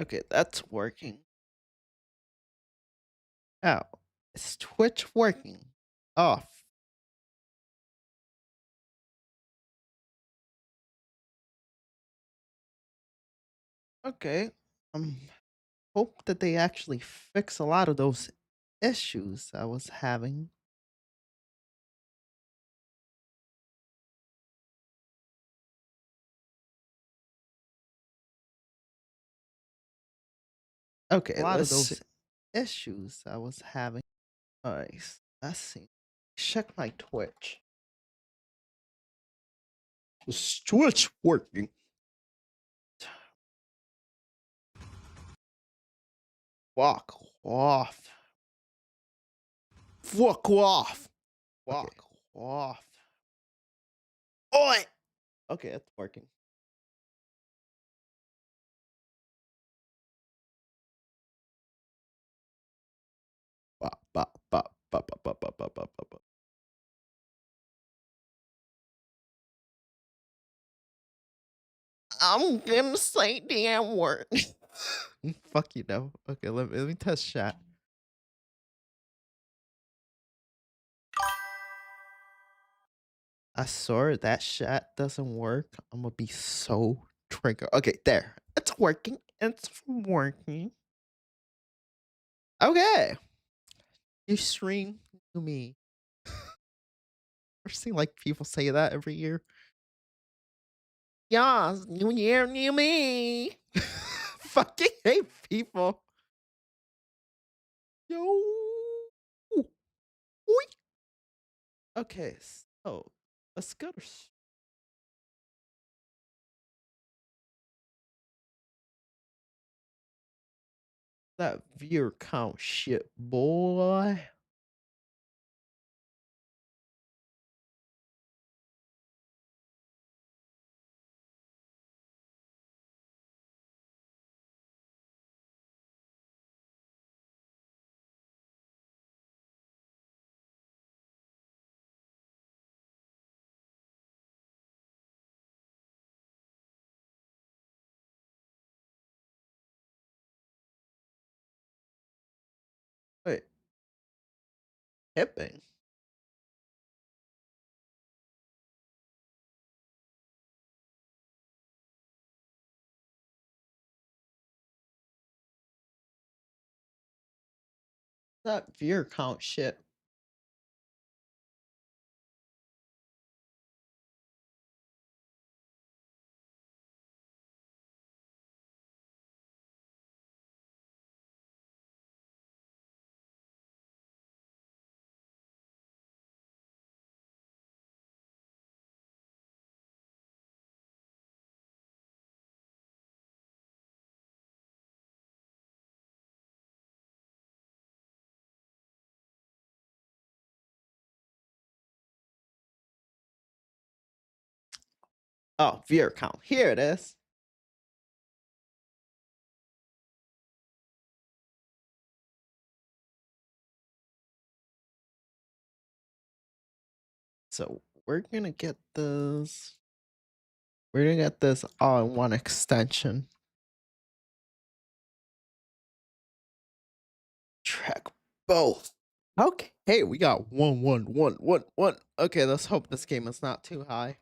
Okay, that's working. Oh, is Twitch working? Off. Okay. Hope that they actually fix a lot of those issues I was having. Okay, a lot of those issues I was having. Alright, let's see. Check my Twitch. Is Twitch working? Fuck off. Fuck off. Fuck off. Oi! Okay, it's working. Bop, bop, bop, bop, bop, bop, bop, bop, bop, bop. I'm gonna say damn word. Fuck you know. Okay, let me test chat. I swear that chat doesn't work. I'm gonna be so triggered. Okay, there. It's working. It's working. Okay. You stream to me. I've seen like people say that every year. Yes, new year, new me. Fucking hate people. Yo. Oi. Okay, so let's go to that viewer count shit, boy. Wait, hipping? That viewer count shit. Oh, viewer count. Here it is. So we're gonna get this. We're gonna get this all in one extension. Track both. Okay, hey, we got 1 1 1 1 1. Okay, let's hope this game is not too high.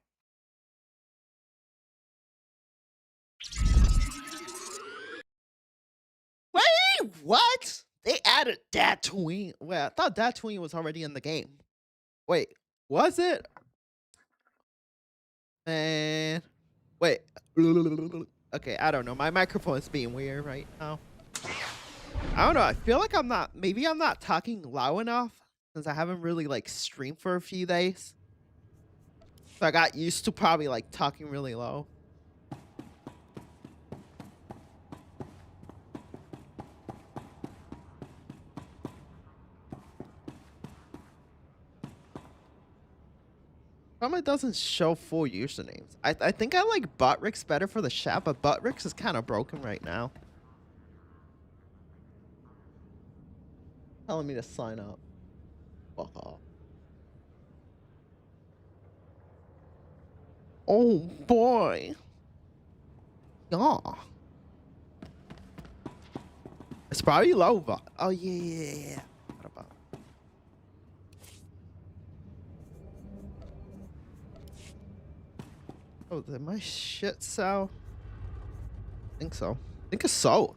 Wait, what? They added Tatooine. Wait, I thought Tatooine was already in the game. Wait, was it? Man, wait. Okay, I don't know. My microphone is being weird right now. I don't know. I feel like I'm not. Maybe I'm not talking loud enough since I haven't really like streamed for a few days. So I got used to probably like talking really low. It doesn't show full usernames. I think I like Buttricks better for the chat, but Buttricks is kind of broken right now. Telling me to sign up. Fuck off. Oh boy. Yeah. It's probably low, but oh yeah. What about? Oh, did my shit sell? I think so. I think it's sold.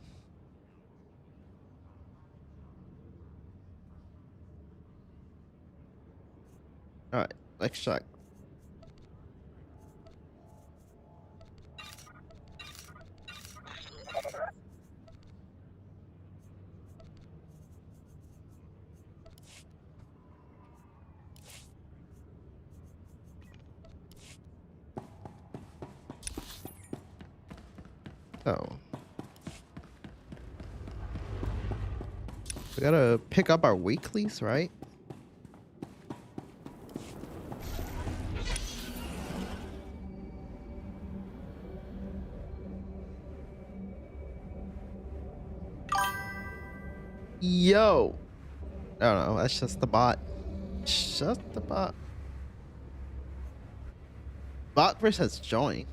All right, let's check. Oh. We gotta pick up our weeklies, right? Yo. I don't know. That's just the bot. Just the bot. Botverse has joined.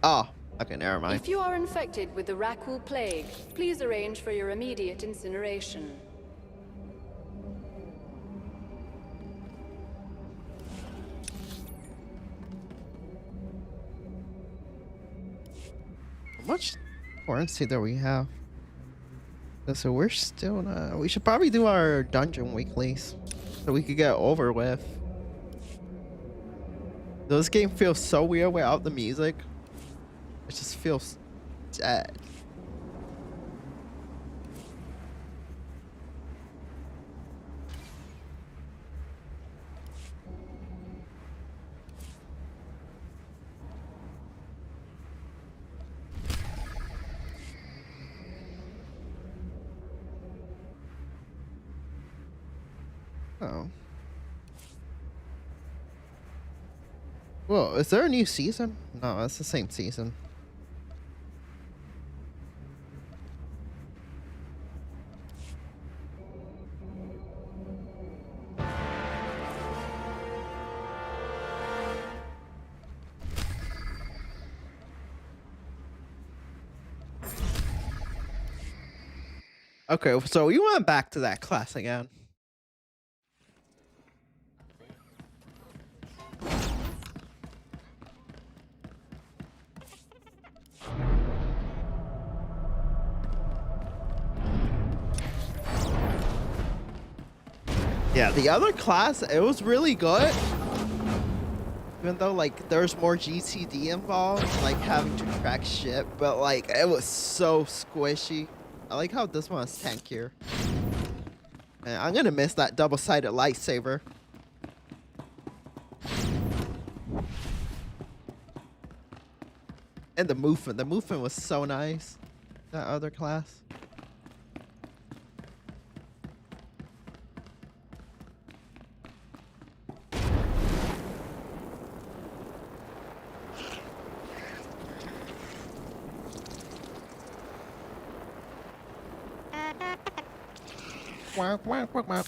Oh, okay, never mind. If you are infected with the Rakul plague, please arrange for your immediate incineration. How much currency do we have? So we're still we should probably do our dungeon weeklies so we could get over with. This game feels so weird without the music. It just feels dead. Oh. Well, is there a new season? No, it's the same season. Okay, so we went back to that class again. Yeah, the other class, it was really good. Even though, like, there's more GTD involved, like having to track shit, but, like, it was so squishy. I like how this one is tankier. And I'm gonna miss that double-sided lightsaber. And the movement was so nice. That other class. Quack, quack, quack, quack.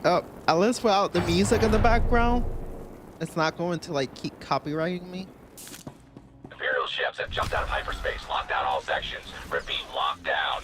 Oh, at least without the music in the background, it's not going to like keep copywriting me. Imperial ships have jumped out of hyperspace. Lock down all sections. Repeat, lock down.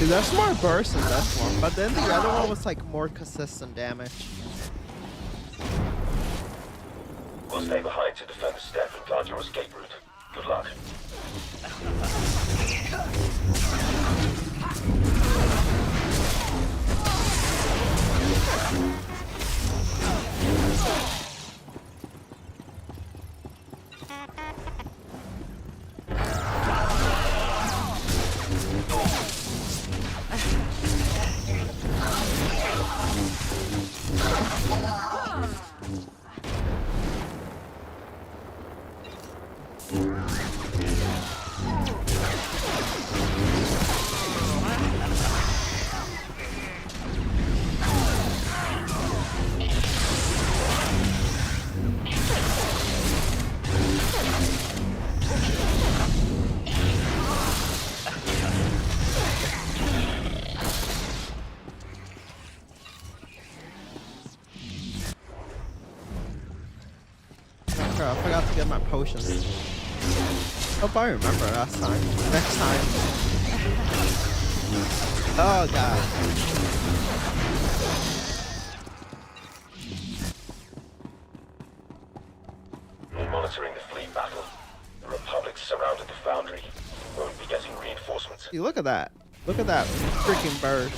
Dude, there's more bursts in this one, but then the other one was like more consistent damage. We'll stay behind to defend the step and guard your escape route. Good luck. I forgot to get my potions. Hope I remember last time. Next time. Oh god. We're monitoring the fleet battle. The Republic surrounded the Foundry. Won't be getting reinforcements. See, look at that. Look at that freaking bird.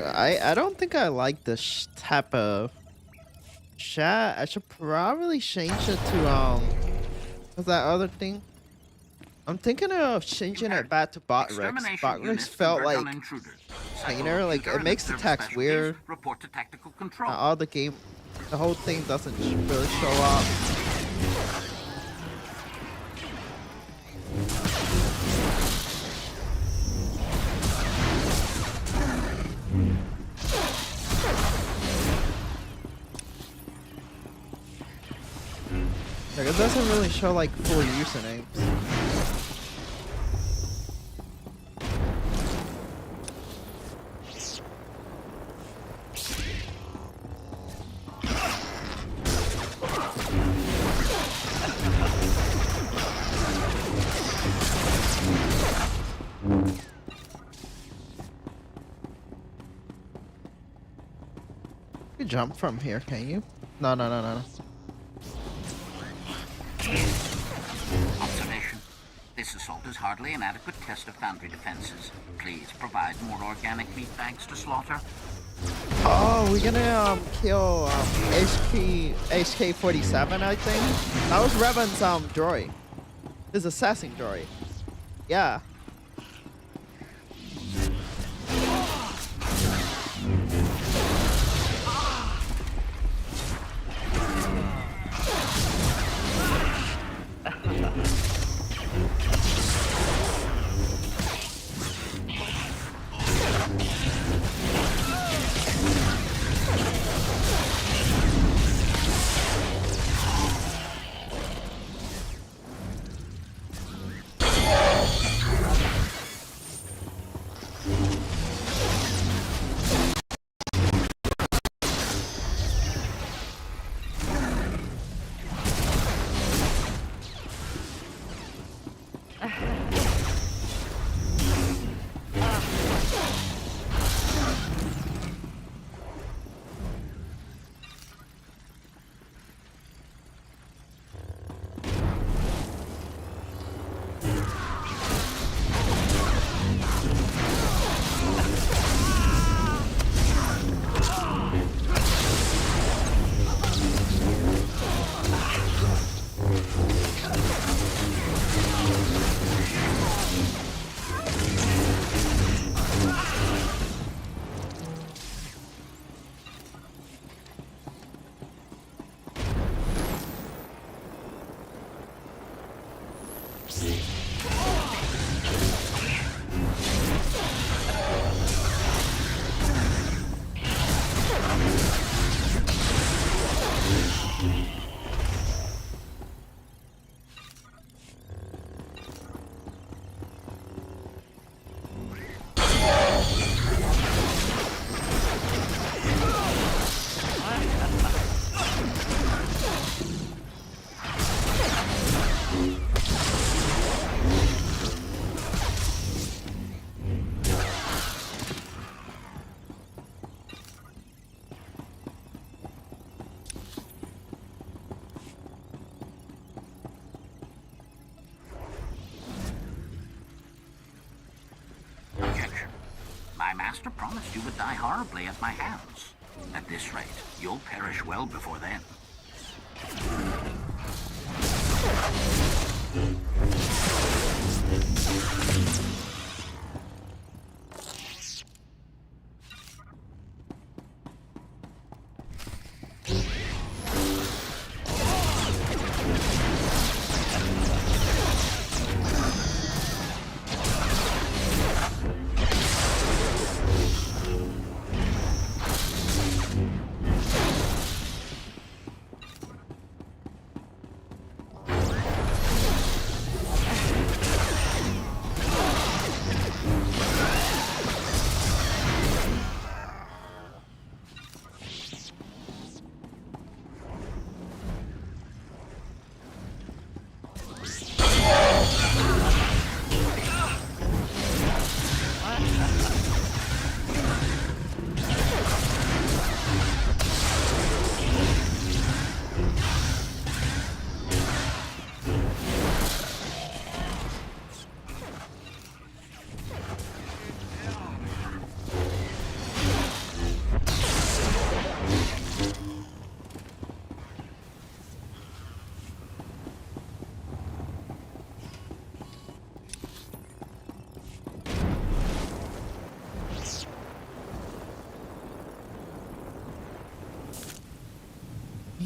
I don't think I like this type of chat. I should probably change it to what's that other thing? I'm thinking of changing it back to bot Rex. Bot Rex felt like cleaner, like it makes the text weird. Report to tactical control. All the game, the whole thing doesn't really show up. Like it doesn't really show like full usernames. You jump from here, can you? No. Observation. This assault is hardly an adequate test of foundry defenses. Please provide more organic meat bags to slaughter. Oh, we're gonna kill HK-47, I think. That was Revan's droid. His assassin droid. Yeah. My master promised you would die horribly at my hands. At this rate, you'll perish well before then.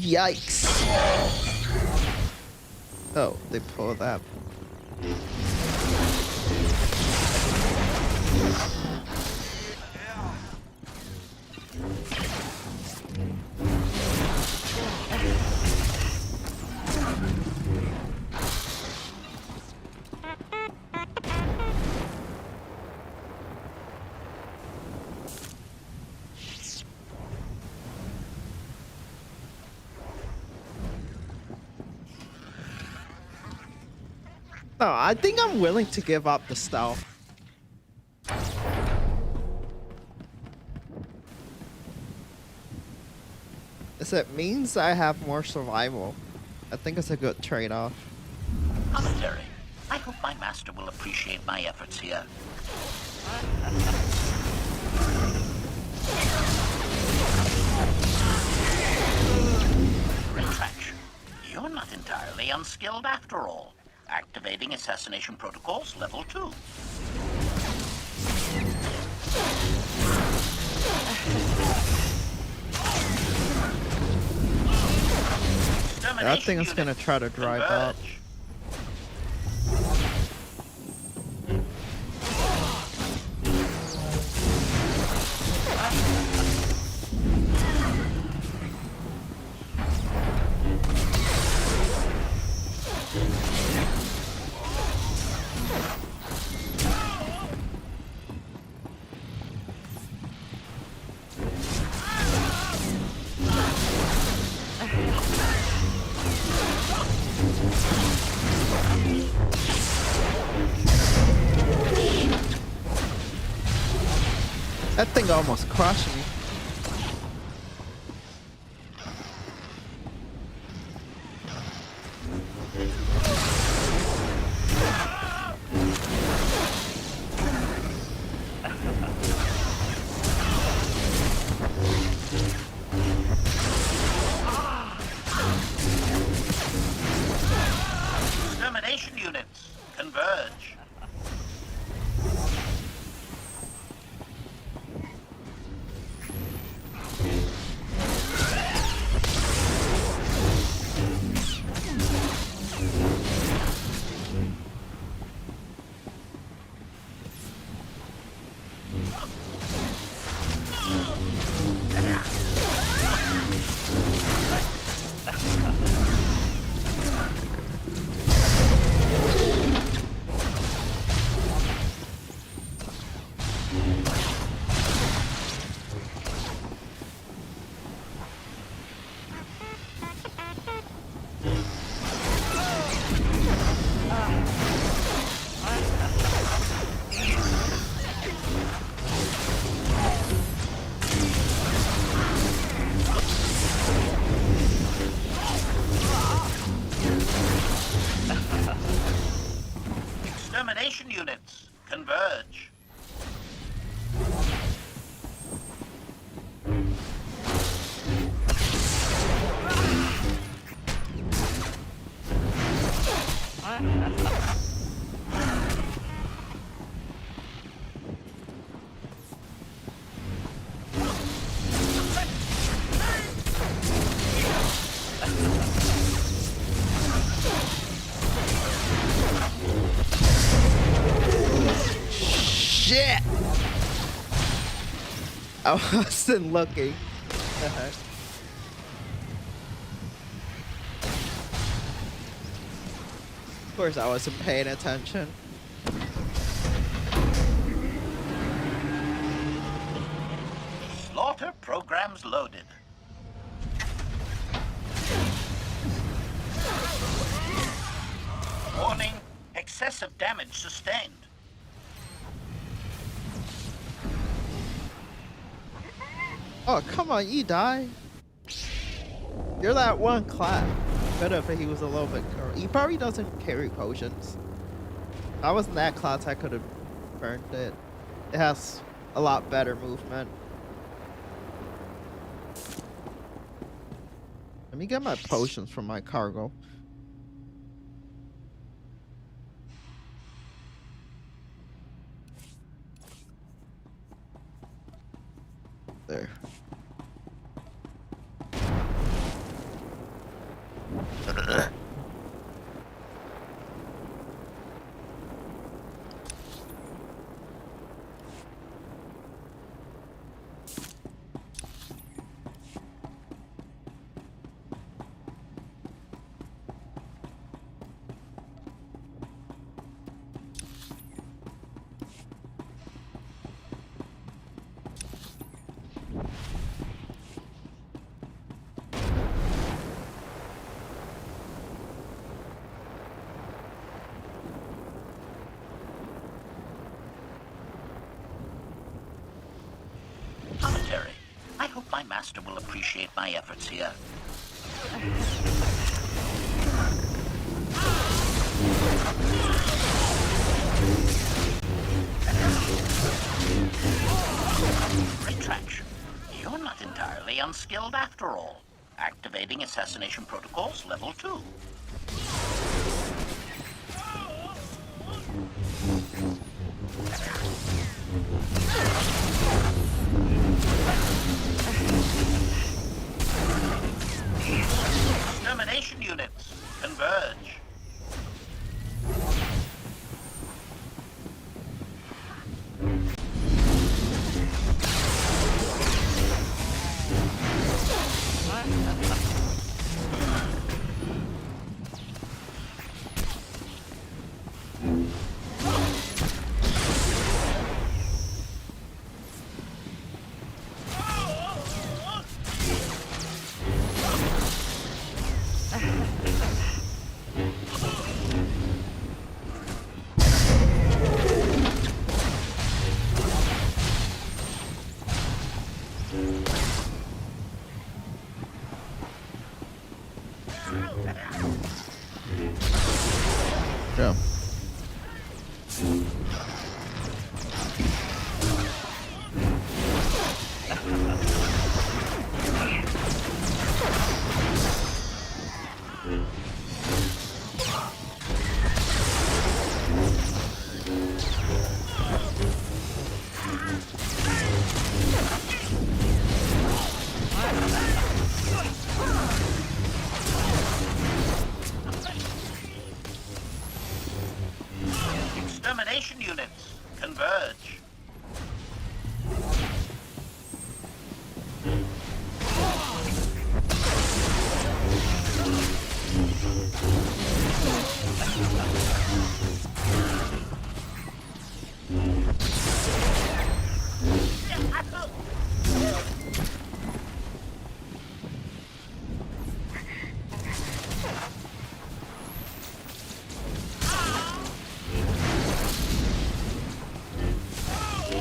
Yikes. Oh, they pulled that. No, I think I'm willing to give up the stealth. As it means I have more survival. I think it's a good trade-off. Commentary. I hope my master will appreciate my efforts here. Retraction. You're not entirely unskilled after all. Activating assassination protocols level 2. I think it's gonna try to drive up. That thing almost crushed me. Extermination units, converge. Extermination units, converge. Shit! I wasn't looking. Of course I wasn't paying attention. Slaughter programs loaded. Warning, excessive damage sustained. Oh, come on, you die. You're that one class. Better if he was a little bit. He probably doesn't carry potions. If I wasn't that class, I could have burned it. It has a lot better movement. Let me get my potions from my cargo. There. my master will appreciate my efforts here. Retraction. You're not entirely unskilled after all. Activating assassination protocols level 2. Extermination units, converge. Go. Extermination units, converge.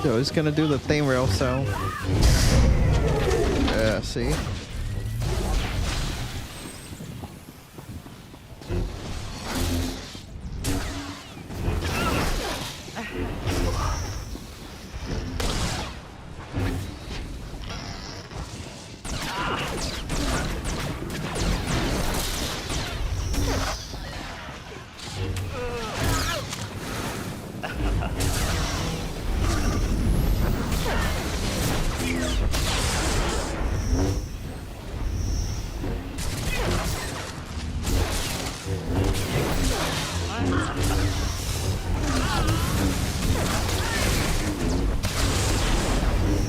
Yo, he's gonna do the thing real soon. Yeah, see?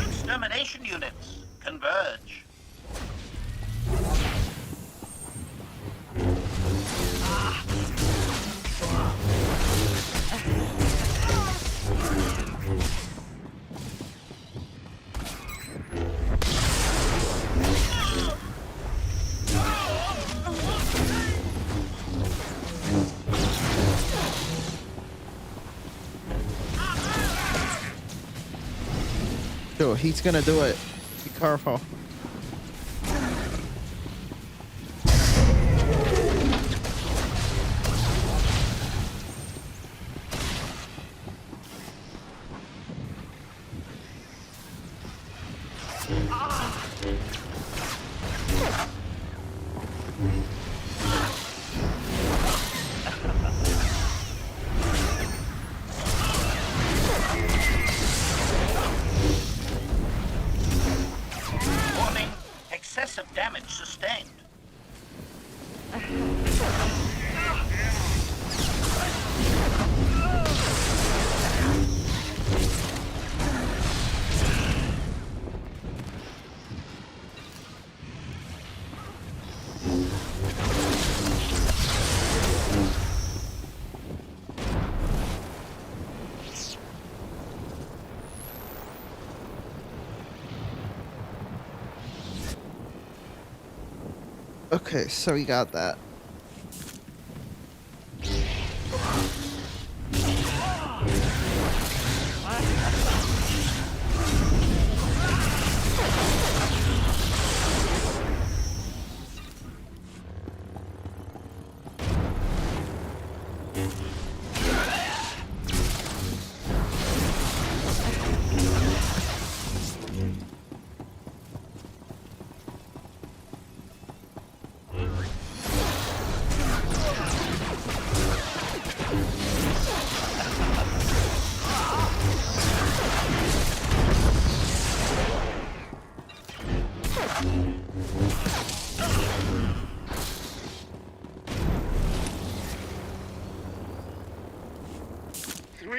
Extermination units, converge. Yo, he's gonna do it. Be careful. Warning, excessive damage sustained. Okay, so we got that.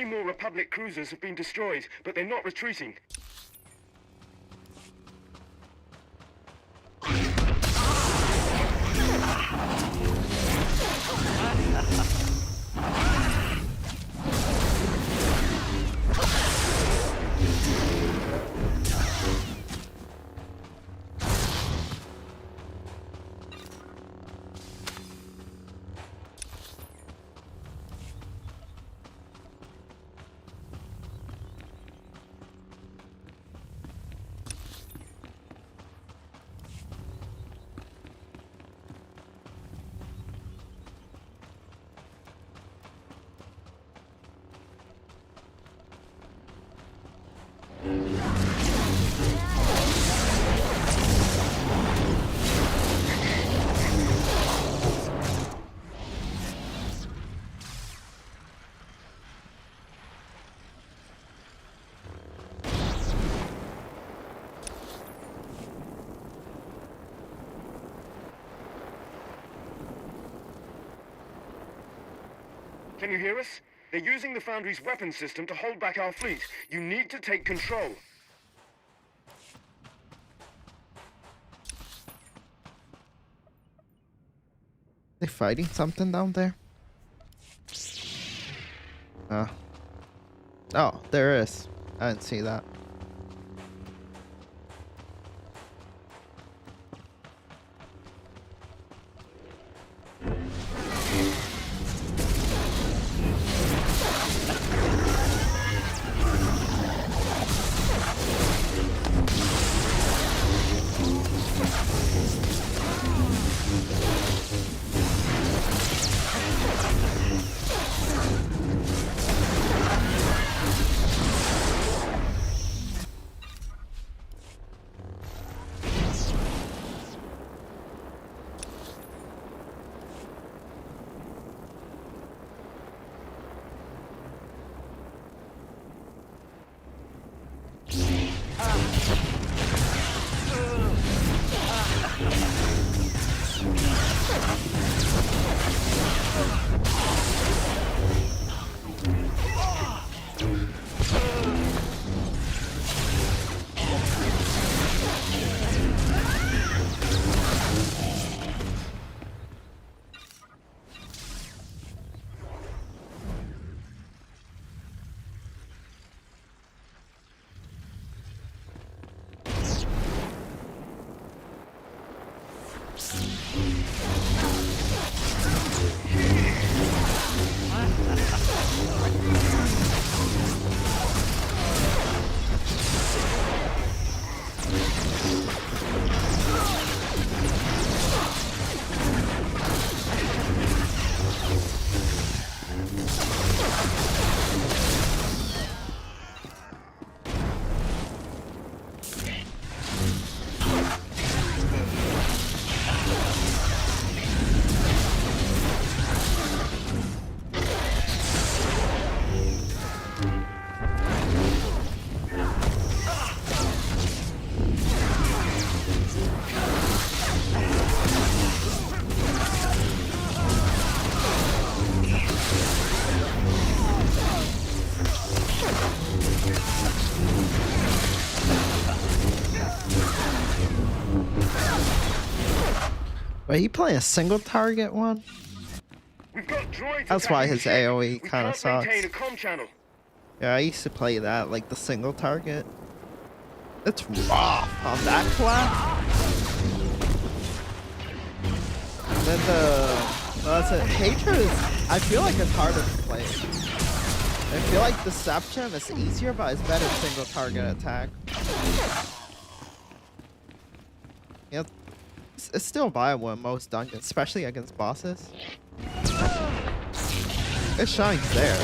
3 more Republic cruisers have been destroyed, but they're not retreating. Can you hear us? They're using the Foundry's weapon system to hold back our fleet. You need to take control. They fighting something down there? Oh, there is. I didn't see that. Wait, he playing a single target one? We've got droids That's why attacking his ship. AoE We kind of can't sucks. maintain a comm channel. Yeah, I used to play that, like the single target. It's rough on that class. And then that's it. Hatred is, I feel like it's harder to play. I feel like Deception is easier, but it's better single target attack. Yeah, it's still viable in most dungeons, especially against bosses. It shines there.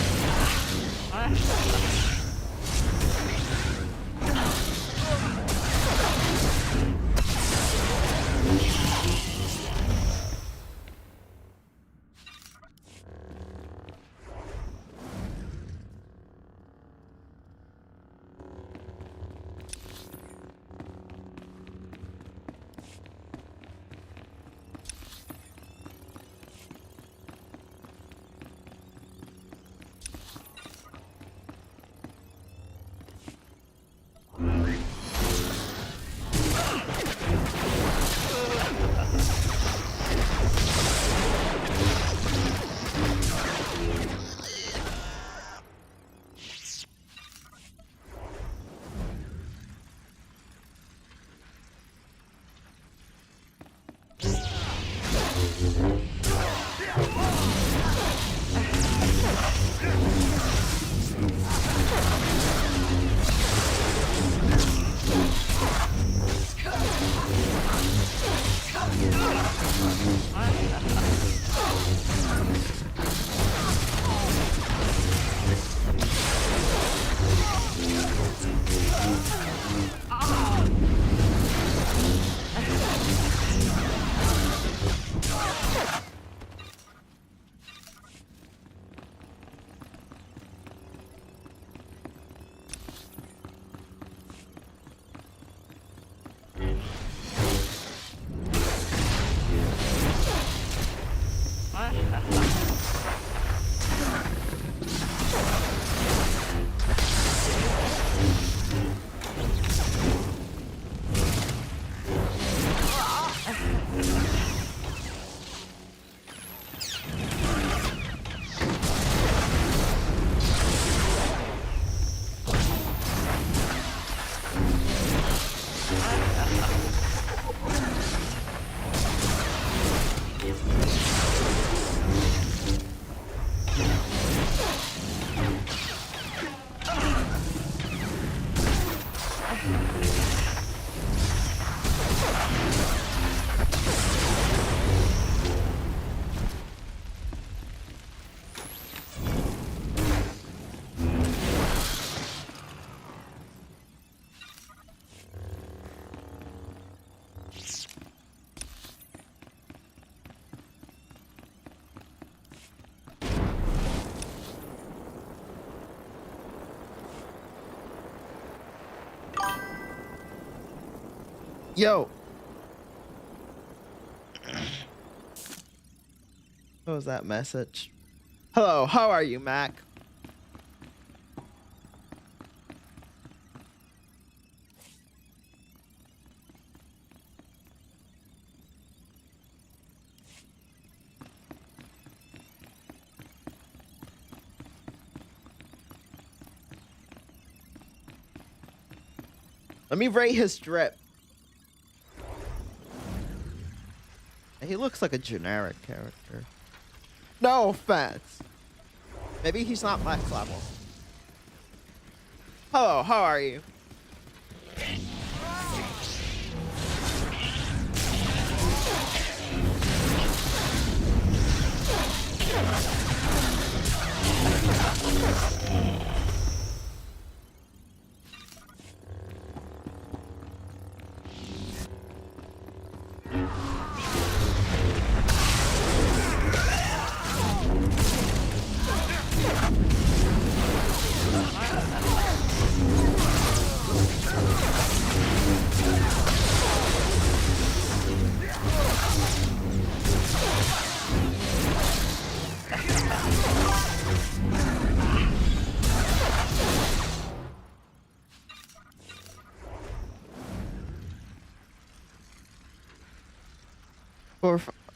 Yo. What was that message? Hello, how are you, Mac? Let me rate his drip. He looks like a generic character. No offense. Maybe he's not max level. Hello, how are you?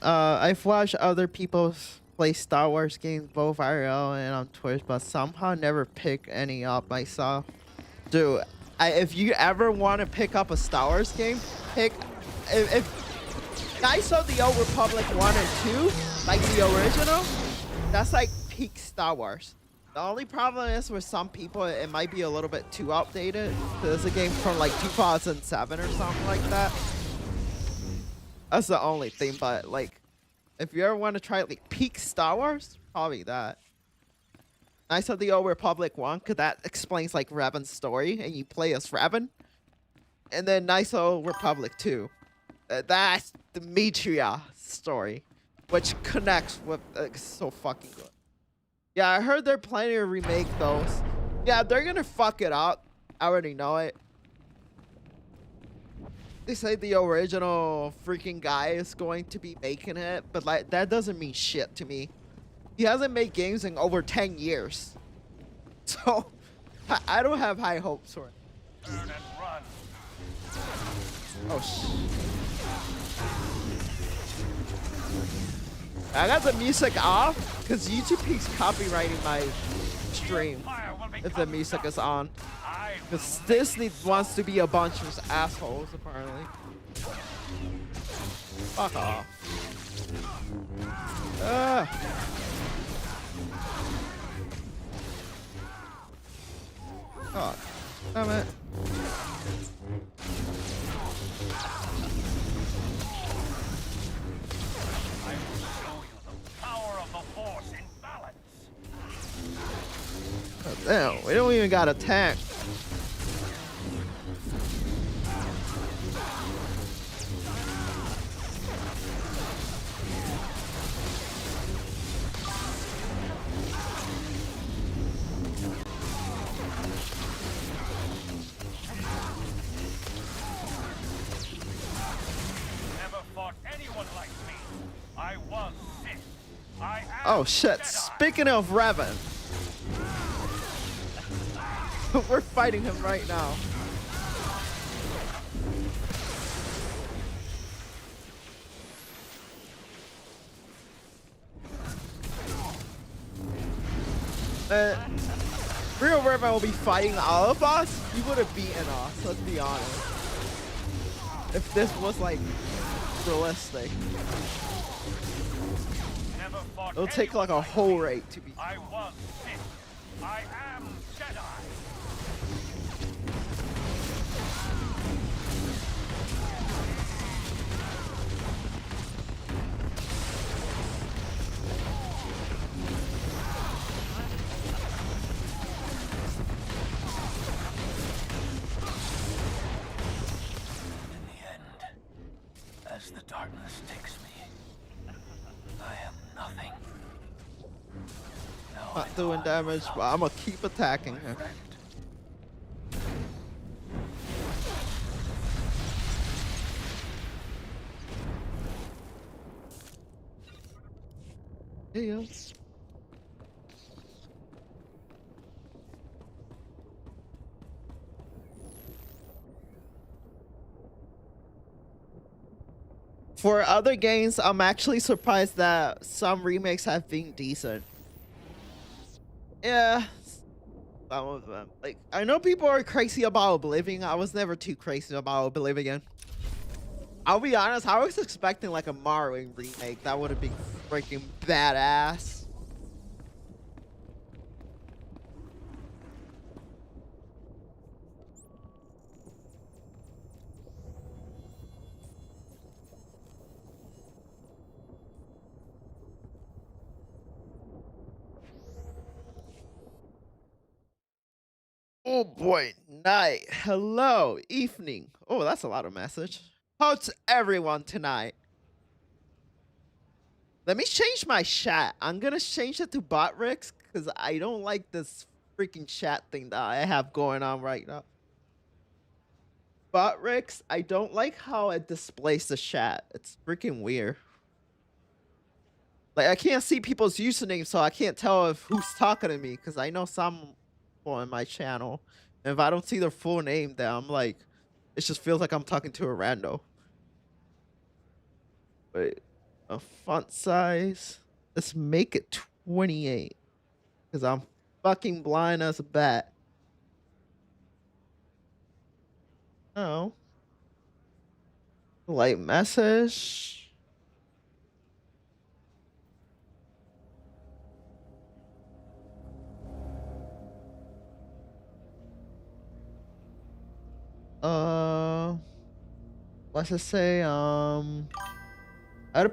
I've watched other people play Star Wars games both IRL and on Twitch, but somehow never pick any up myself. Dude, if you ever want to pick up a Star Wars game, if I saw the Old Republic 1 and 2, like the original, that's like peak Star Wars. The only problem is with some people, it might be a little bit too outdated. It's a game from like 2007 or something like that. That's the only thing, but like, if you ever want to try like peak Star Wars, probably that. I saw the Old Republic 1, because that explains like Revan's story, and you play as Revan. And then Nice Old Republic 2. That's the Demetria story, which connects with so fucking good. Yeah, I heard they're planning to remake those. Yeah, they're gonna fuck it up. I already know it. They say the original freaking guy is going to be making it, but like that doesn't mean shit to me. He hasn't made games in over 10 years. So I don't have high hopes for it. Turn and run. Oh shit. I got the music off because YouTube keeps copywriting my stream if the music is on. Because Disney wants to be a bunch of assholes, apparently. Fuck off. God damn it. I will show you the power of the Force in balance. God damn, we don't even got a tank. Oh shit, speaking of Revan. We're fighting him right now. Real Revan will be fighting all of us. He would have beaten us, let's be honest. if this was like realistic. Never fought It'll take like a anyone whole me. raid to be. I was Sith. I am Jedi. In the end, as the darkness takes me, I am nothing. Now I Not know doing I'm damage, without but I'm gonna keep attacking my her. friend. Yeah. For other games, I'm actually surprised that some remakes have been decent. Yeah, some of them. Like, I know people are crazy about Oblivion. I was never too crazy about Oblivion. I'll be honest, I was expecting like a Mario remake. That would have been freaking badass. Oh boy, night. Hello, evening. Oh, that's a lot of message. How's everyone tonight? Let me change my chat. I'm gonna change it to Botrix because I don't like this freaking chat thing that I have going on right now. Botrix, I don't like how it displays the chat. It's freaking weird. Like, I can't see people's usernames, so I can't tell if who's talking to me because I know some people on my channel. And if I don't see their full name, then I'm like, it just feels like I'm talking to a rando. Wait, a font size. Let's make it 28 because I'm fucking blind as a bat. Oh, light message. Let's just say I'd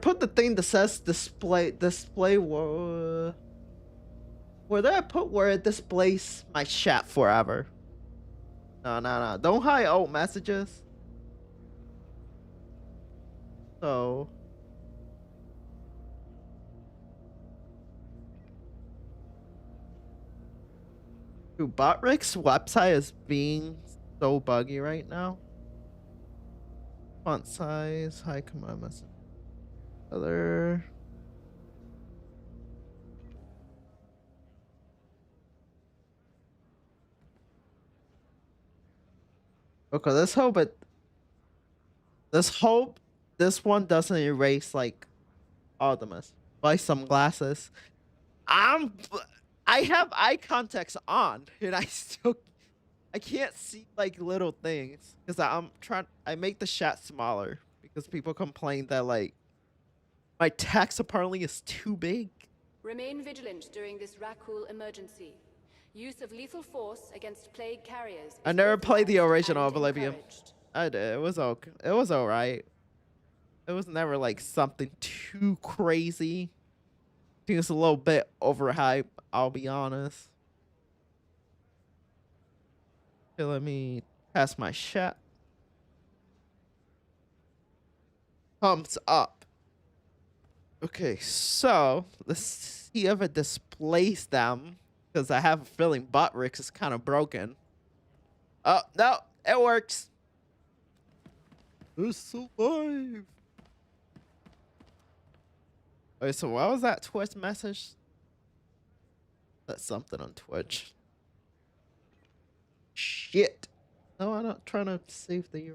put the thing that says display where did I put where it displays my chat forever? No. Don't hide old messages. So dude, Botrix's website is being so buggy right now. Font size, high command message. Other. Okay, let's hope this one doesn't erase like Artemis. Buy some glasses. I have eye contacts on and I can't see like little things because I make the chat smaller because people complain that like my text apparently is too big. Remain vigilant during this Rakul emergency. Use of lethal force against plague carriers. I is never played the authorized original and Oblivion. encouraged. I did. It was okay. It was alright. It was never like something too crazy. I think it's a little bit overhyped, I'll be honest. Okay, let me pass my chat. Thumbs up. Okay, so let's see if it displays them. Because I have a feeling Botrix is kind of broken. Oh, no, it works. It's survive. Wait, so what was that Twitch message? That's something on Twitch. Shit. No, I'm not trying to save the...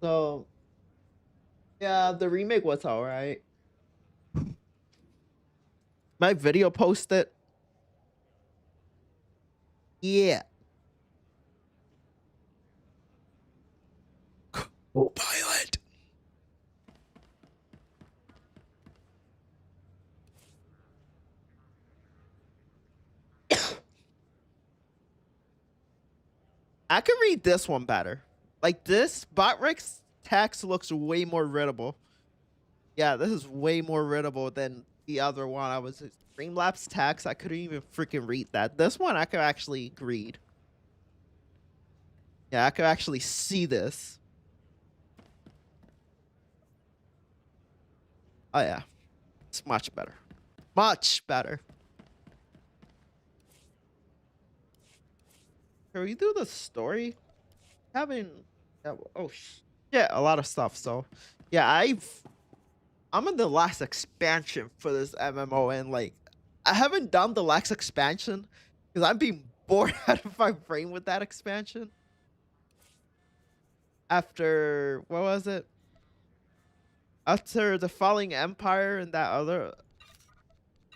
So, yeah, the remake was alright. My video posted. Yeah. Pilot. I can read this one better. Like this, Botrix text looks way more readable. Yeah, this is way more readable than the other one. I was Streamlabs text. I couldn't even freaking read that. This one I could actually read. Yeah, I could actually see this. Oh yeah, it's much better. Much better. Can we do the story? Having oh shit, a lot of stuff. So yeah, I'm in the last expansion for this MMO, and like I haven't done the last expansion because I'm being bored out of my brain with that expansion. After what was it? After the Falling Empire and that other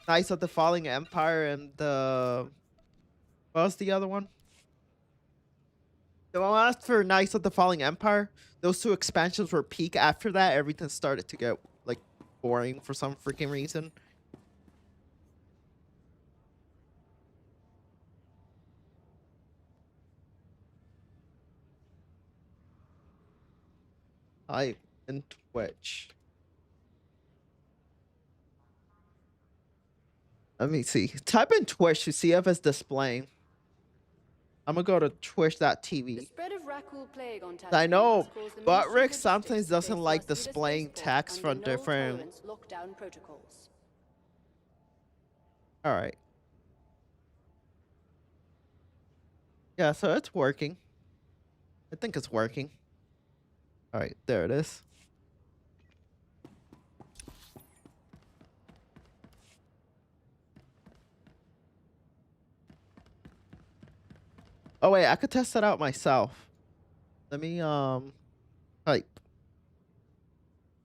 Knights of the Falling Empire and the what was the other one? The one after Knights of the Falling Empire. Those two expansions were peak. After that, everything started to get like boring for some freaking reason. I in Twitch. Let me see. Type in Twitch to see if it's displaying. I'm gonna go to twitch.tv. The spread of Rakul plague on I know, has caused the but Ministry of Rick sometimes Logistics to doesn't place like our Cedar displaying Spaceport text under from different. null-tolerance lockdown protocols. All right. Yeah, so it's working. I think it's working. All right, there it is. Oh wait, I could test it out myself. Let me type.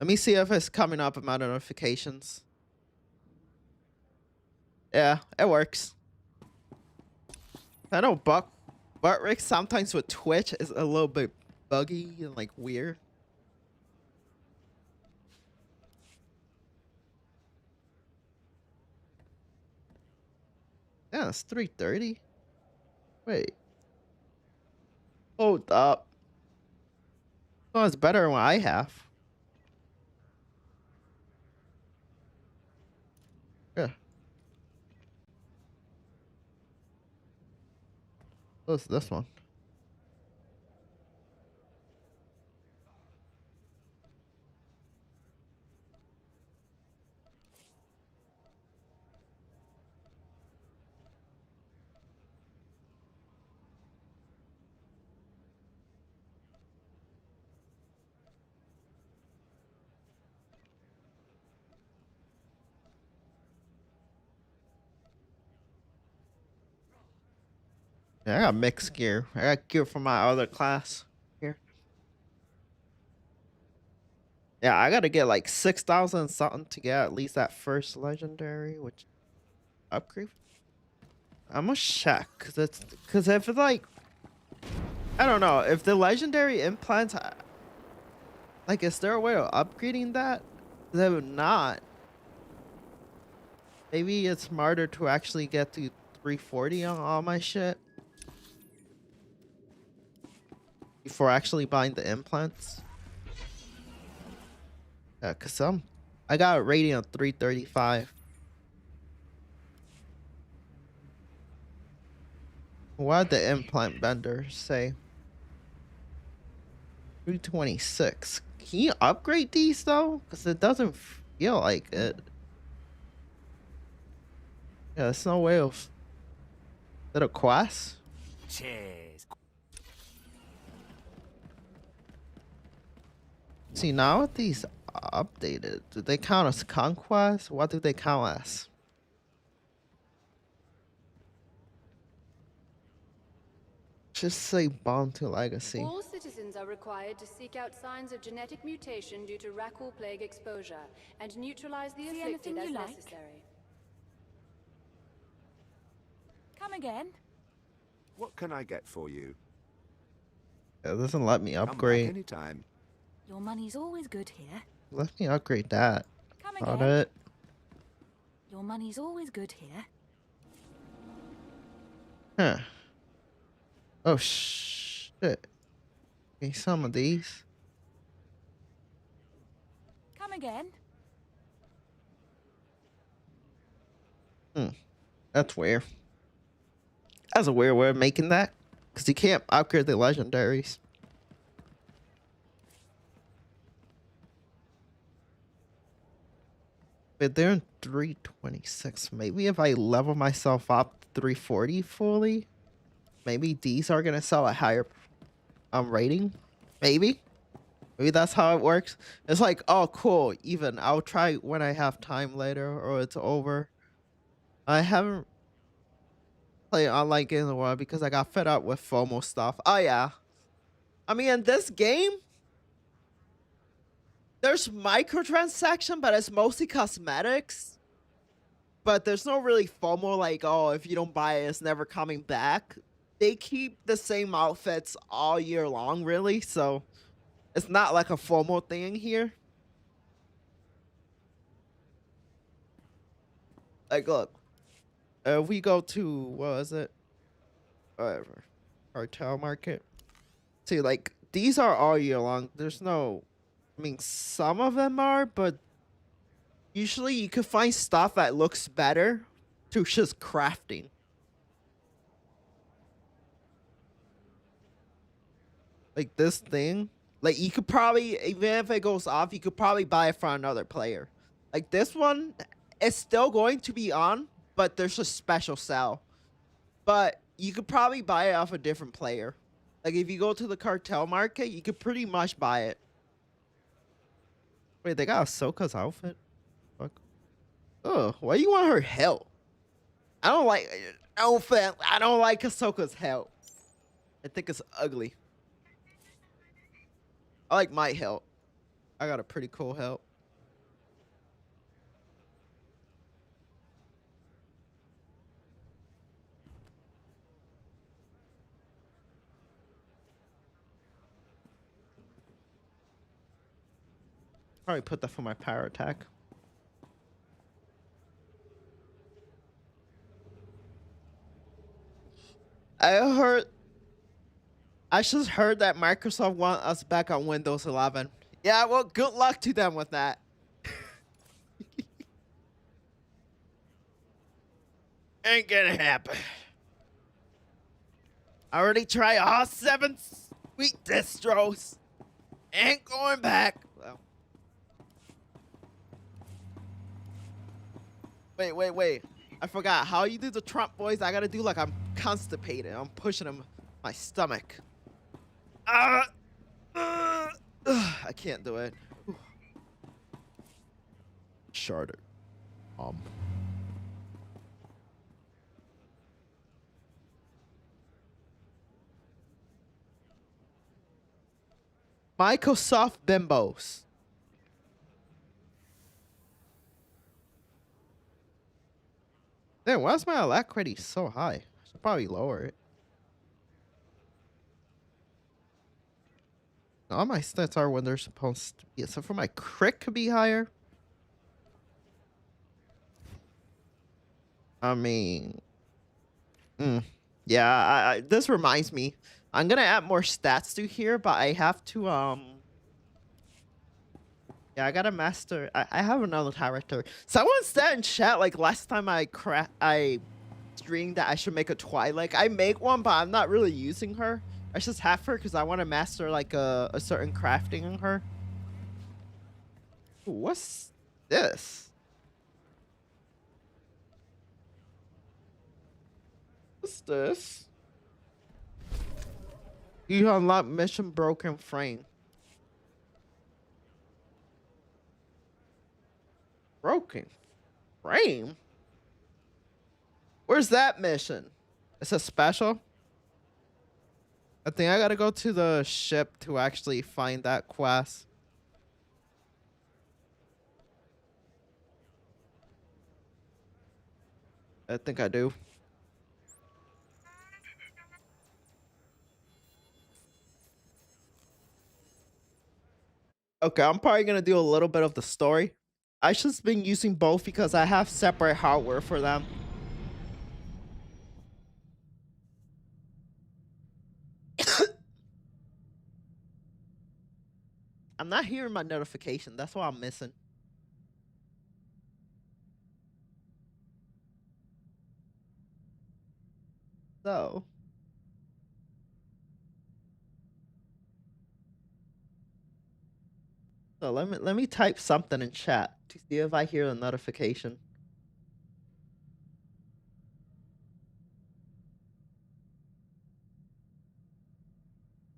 Let me see if it's coming up in my notifications. Yeah, it works. I know but Rick sometimes with Twitch is a little bit buggy and like weird. Yeah, it's 3:30. Wait. Hold up. Oh, it's better than what I have. Yeah. What's this one? Yeah, I got mixed gear. I got gear from my other class here. Yeah, I gotta get like 6,000 something to get at least that first legendary, which upgrade. I'm gonna check because if it's like, I don't know, if the legendary implants, like, is there a way of upgrading that? If not, maybe it's smarter to actually get to 340 on all my shit before actually buying the implants. Yeah, cause I got a rating of 335. What did the implant vendor say? 326. Can you upgrade these though? Cause it doesn't feel like it. Yeah, there's no way of. Is it a quest? Cheers. See, now with these updated, do they count as conquest? What do they count as? Just say bound to legacy. All citizens are required to seek out signs of genetic mutation due to Rakul plague exposure and neutralize the afflicted as necessary. Come again? What can I get for you? It doesn't let me Come back upgrade. anytime. Your money's always good here. Let me upgrade that. Come Got again? it. Your money's always good here. Huh. Oh shit. Okay, some of these. Come again? That's weird. That's a weird way of making that. Because you can't upgrade the legendaries. But they're in 326. Maybe if I level myself up to 340 fully, maybe these are gonna sell at higher rating. Maybe that's how it works. It's like, oh cool, even I'll try when I have time later or it's over. I haven't played online games in a while because I got fed up with FOMO stuff. Oh yeah, I mean, in this game there's microtransaction, but it's mostly cosmetics. But there's no really FOMO, like, oh, if you don't buy it, it's never coming back. They keep the same outfits all year long, really. So it's not like a FOMO thing here. Like, look, if we go to, what is it? Whatever. Cartel market. See, like, these are all year long. There's no, I mean, some of them are, but usually you could find stuff that looks better to just crafting. Like this thing, like you could probably, even if it goes off, you could probably buy it from another player. Like this one, it's still going to be on, but there's a special sell. But you could probably buy it off a different player. Like if you go to the cartel market, you could pretty much buy it. Wait, they got Ahsoka's outfit? Fuck. Oh, why do you want her hell? I don't like Ahsoka's hell. I think it's ugly. I like my hilt. I got a pretty cool hilt. Probably put that for my power attack. I just heard that Microsoft want us back on Windows 11. Yeah, well, good luck to them with that. Ain't gonna happen. I already tried all 7 sweet distros. Ain't going back. Well. Wait. I forgot. How you do the Trump voice? I gotta do like I'm constipated. I'm pushing him my stomach. I can't do it. Sharded. Microsoft bimbos. Damn, why is my alacrity so high? I should probably lower it. All my stats are when they're supposed to be. Except for my crit could be higher. I mean, yeah. This reminds me. I'm gonna add more stats to here, but I have to yeah, I gotta master. I have another character. Someone said in chat like last time I streamed that I should make a Twilight. I make one, but I'm not really using her. I just have her because I want to master like a certain crafting on her. Ooh, what's this? What's this? You unlock mission broken frame. Broken frame? Where's that mission? It's a special? I think I gotta go to the ship to actually find that quest. I think I do. Okay, I'm probably gonna do a little bit of the story. I just been using both because I have separate hardware for them. I'm not hearing my notification. That's what I'm missing. So let me type something in chat to see if I hear the notification.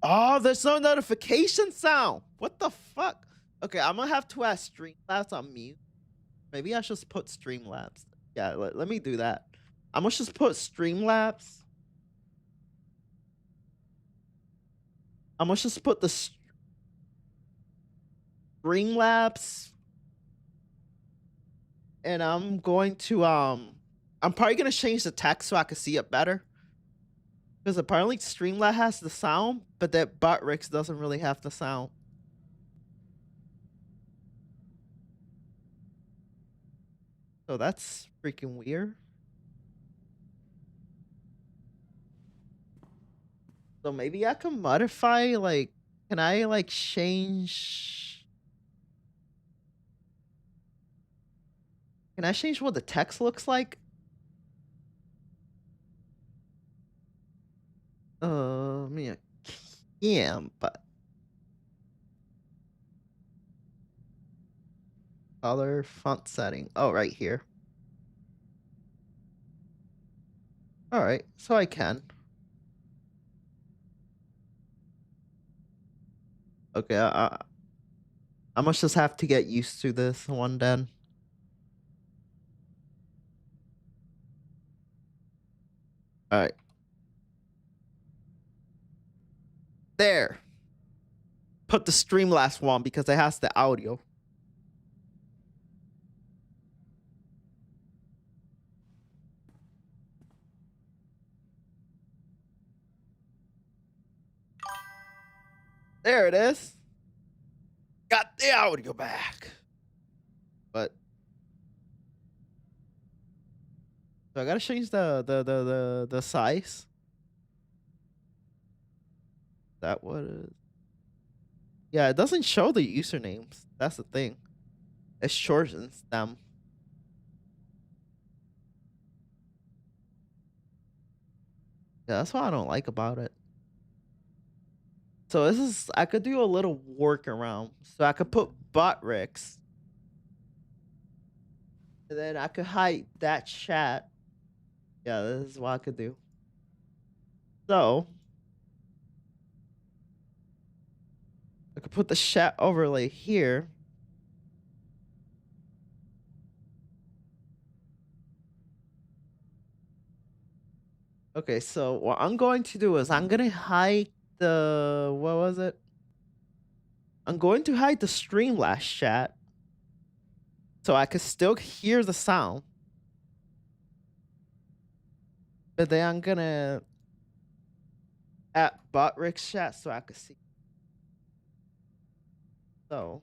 Oh, there's no notification sound. What the fuck? Okay, I'm gonna have to ask Streamlabs on mute. Maybe I should just put Streamlabs. Yeah, let me do that. I'm gonna just put Streamlabs. I'm gonna just put the Streamlabs, and I'm going to I'm probably gonna change the text so I can see it better. Because apparently Streamlabs has the sound, but that Butrix doesn't really have the sound. So that's freaking weird. So maybe I can modify, like, can I like change? Can I change what the text looks like? I mean, I can, but color font setting. Oh, right here. All right, so I can. Okay, I must just have to get used to this one then. All right. There. Put the Streamlabs one because it has the audio. There it is. Got the audio back. But so I gotta change the size. That was, yeah, it doesn't show the usernames. That's the thing. It shortens them. Yeah, that's what I don't like about it. So this is, I could do a little workaround. So I could put Butrix. And then I could hide that chat. Yeah, this is what I could do. So I could put the chat overlay here. Okay, so what I'm going to do is I'm gonna hide the, what was it? I'm going to hide the Streamlabs chat so I could still hear the sound. But then I'm gonna add Butrix chat so I could see. So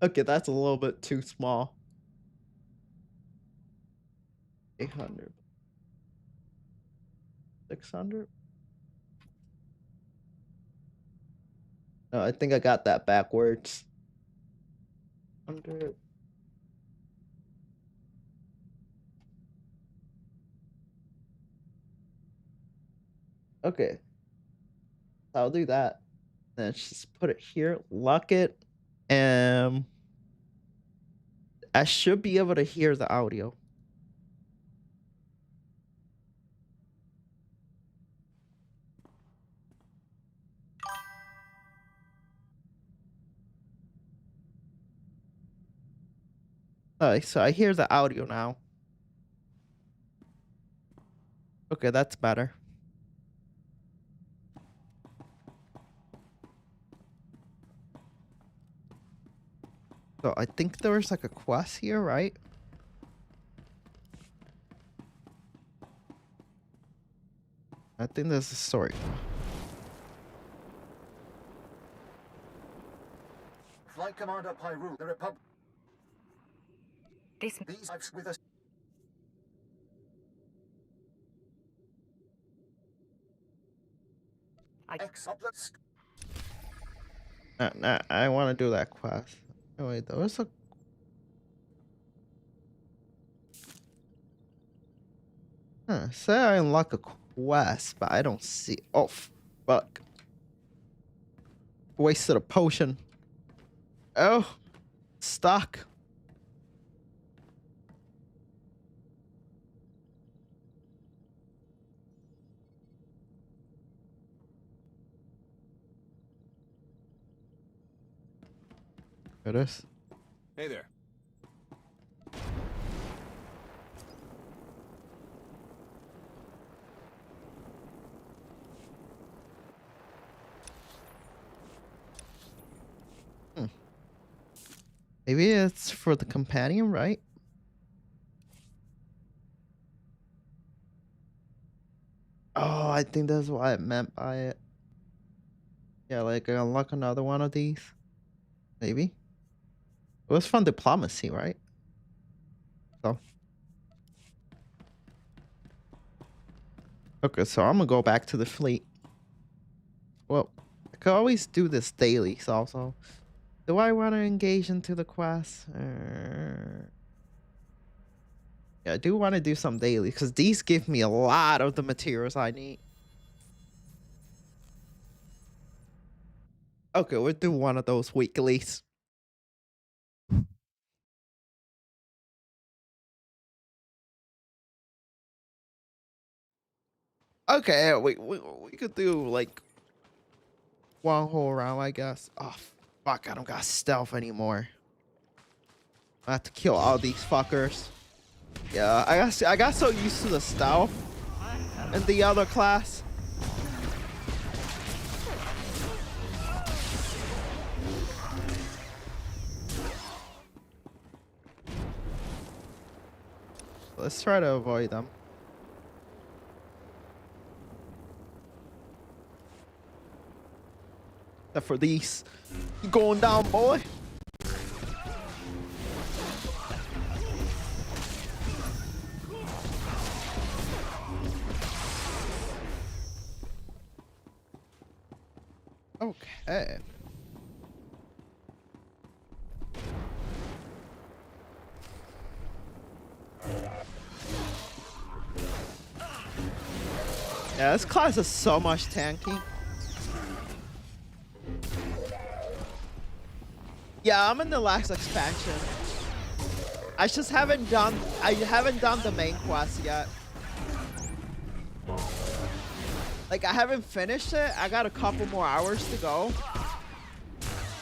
okay, that's a little bit too small. 800. 600. No, I think I got that backwards. 100. Okay. I'll do that. Then just put it here, lock it, and I should be able to hear the audio. Alright, so I hear the audio now. Okay, that's better. So I think there's like a quest here, right? I think there's a story. Flight Commander Pyru, the Republic. This These lives with us. Exoplanet. Nah, I want to do that quest. Oh wait, there was a. Say I unlock a quest, but I don't see. Oh, fuck! Wasted a potion. Oh, stuck. It is. Hey there. Maybe it's for the companion, right? Oh, I think that's what I meant by it. Yeah, like unlock another one of these. Maybe. It was from diplomacy, right? So. Okay, so I'm gonna go back to the fleet. Well, I could always do this daily, so also. Do I want to engage into the quest? Yeah, I do want to do some daily, because these give me a lot of the materials I need. Okay, we'll do one of those weeklies. Okay, we could do like one whole round, I guess. Oh fuck, I don't got stealth anymore. I have to kill all these fuckers. Yeah, I got so used to the stealth in the other class. Let's try to avoid them. Except for these. You going down, boy? Okay. Yeah, this class is so much tanky. Yeah, I'm in the last expansion. I just haven't done the main quest yet. Like I haven't finished it. I got a couple more hours to go.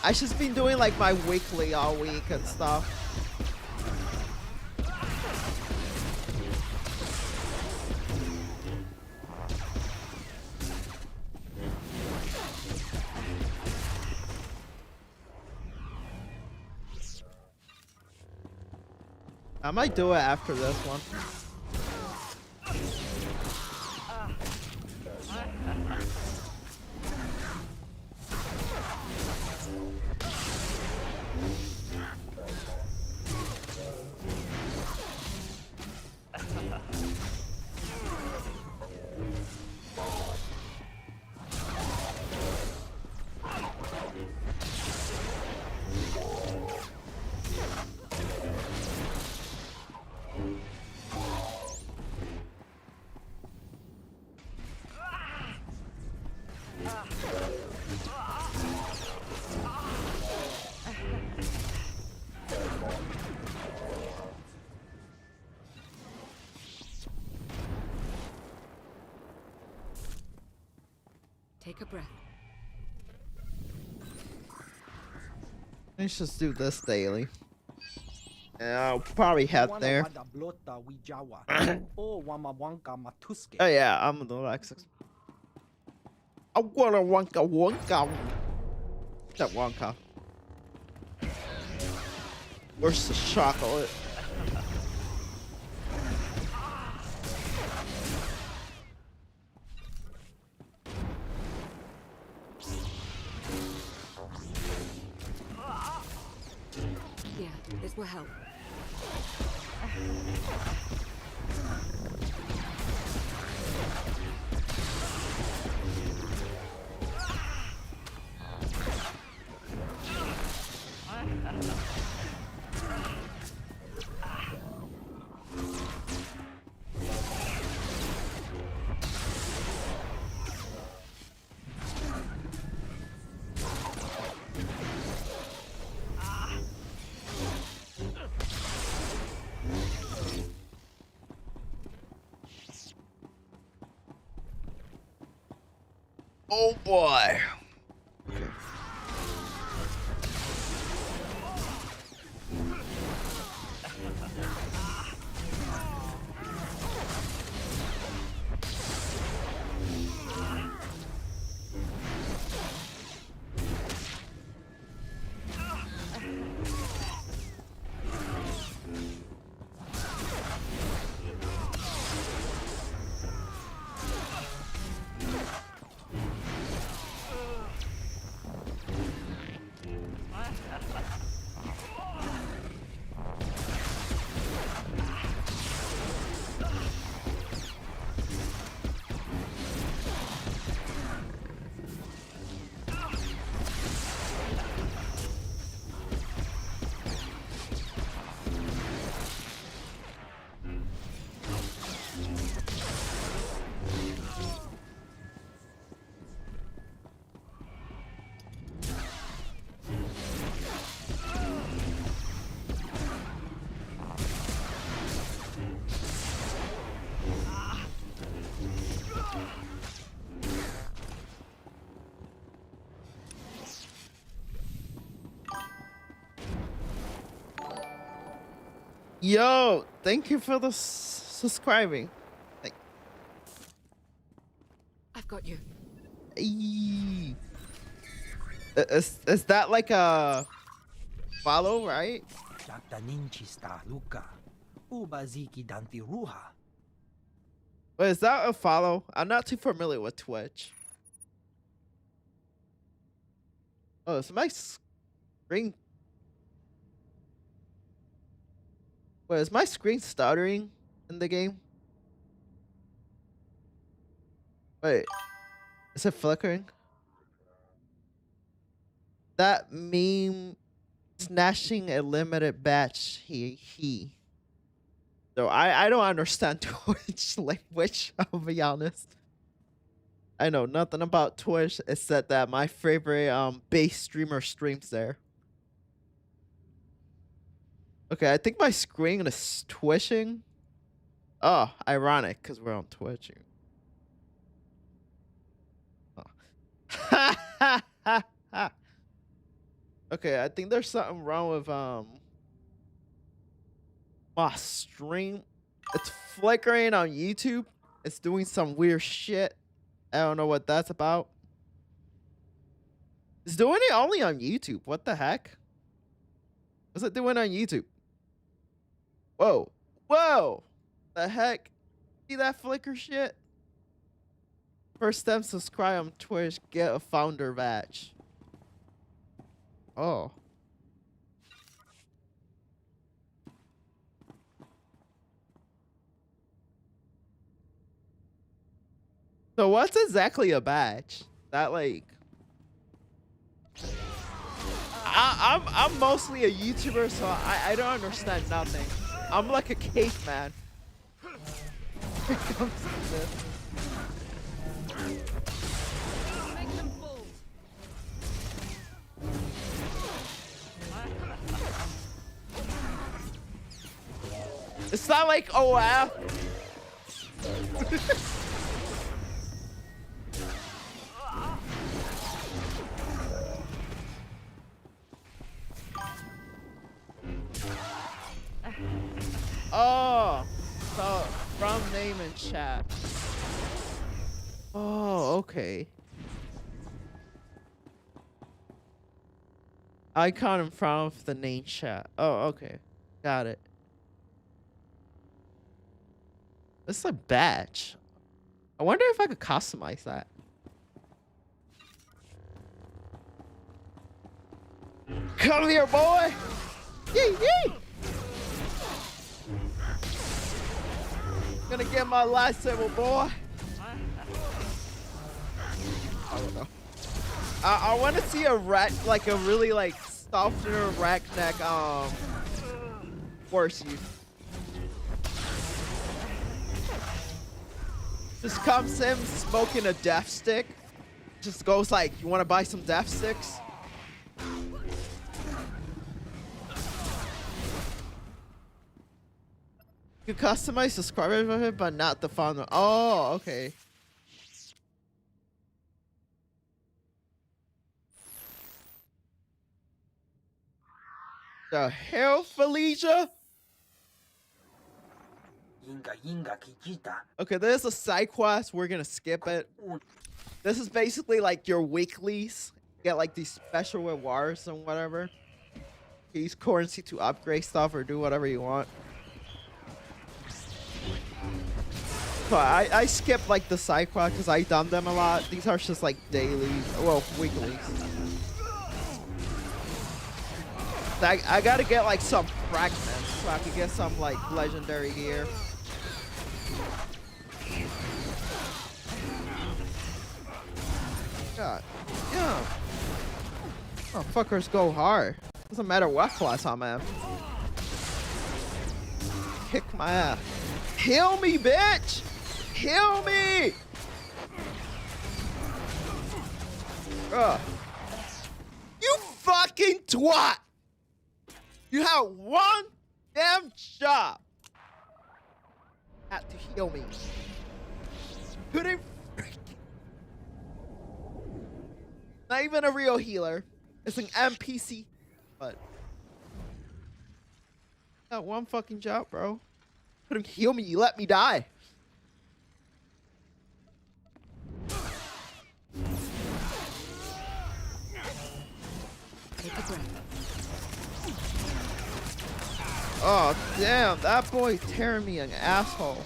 I just been doing like my weekly all week and stuff. I might do it after this one. Take a breath. Let's just do this daily. And I'll probably head there. Oh yeah, I'm the Lexus. I wanna Wonka. That Wonka. Or chocolate. Yeah, this will help. Oh boy. Yo, thank you for the subscribing. Like, I've got you. eee. Is that like a follow, right? But is that a follow? I'm not too familiar with Twitch. Oh, is my screen? Wait, is my screen stuttering in the game? Wait, is it flickering? That meme snatching a limited batch. He. So I don't understand Twitch language, I'll be honest. I know nothing about Twitch except that my favorite base streamer streams there. Okay, I think my screen is twitching. Oh, ironic, because we're on Twitch. Oh. Okay, I think there's something wrong with my stream. It's flickering on YouTube. It's doing some weird shit. I don't know what that's about. It's doing it only on YouTube. What the heck? What's it doing on YouTube? Whoa. Whoa. The heck? See that flicker shit? First time subscribe on Twitch, get a founder badge. Oh. So what's exactly a badge? That like I'm mostly a YouTuber, so I don't understand nothing. I'm like a caveman. Here comes this. Make them fall. It's not like OF. Oh, so from name and chat. Oh, okay. Icon in front of the name chat. Oh, okay. Got it. It's a badge. I wonder if I could customize that. Come here, boy! Yee yee! Gonna get my lightsaber, boy. I don't know. I want to see a rat, like a really like softer rack neck force use. Just comes in smoking a death stick. Just goes like, you want to buy some death sticks? You customize subscribers with it, but not the founder. Oh, okay. The hell, Felicia? Okay, there's a side quest. We're gonna skip it. This is basically like your weeklies. You get like these special rewards and whatever. You use currency to upgrade stuff or do whatever you want. So I skip like the side quest because I done them a lot. These are just like daily, well, weeklies. I gotta get like some fragments so I can get some like legendary gear. God, yeah. Oh, fuckers go hard. Doesn't matter what class I'm at. Kick my ass. Heal me, bitch! Heal me! Ugh. You fucking twat! You had one damn job. Had to heal me. Couldn't freaking. Not even a real healer. It's an NPC. But. Got one fucking job, bro. Couldn't heal me. You let me die. Take a breath. Oh, damn. That boy tearing me an asshole.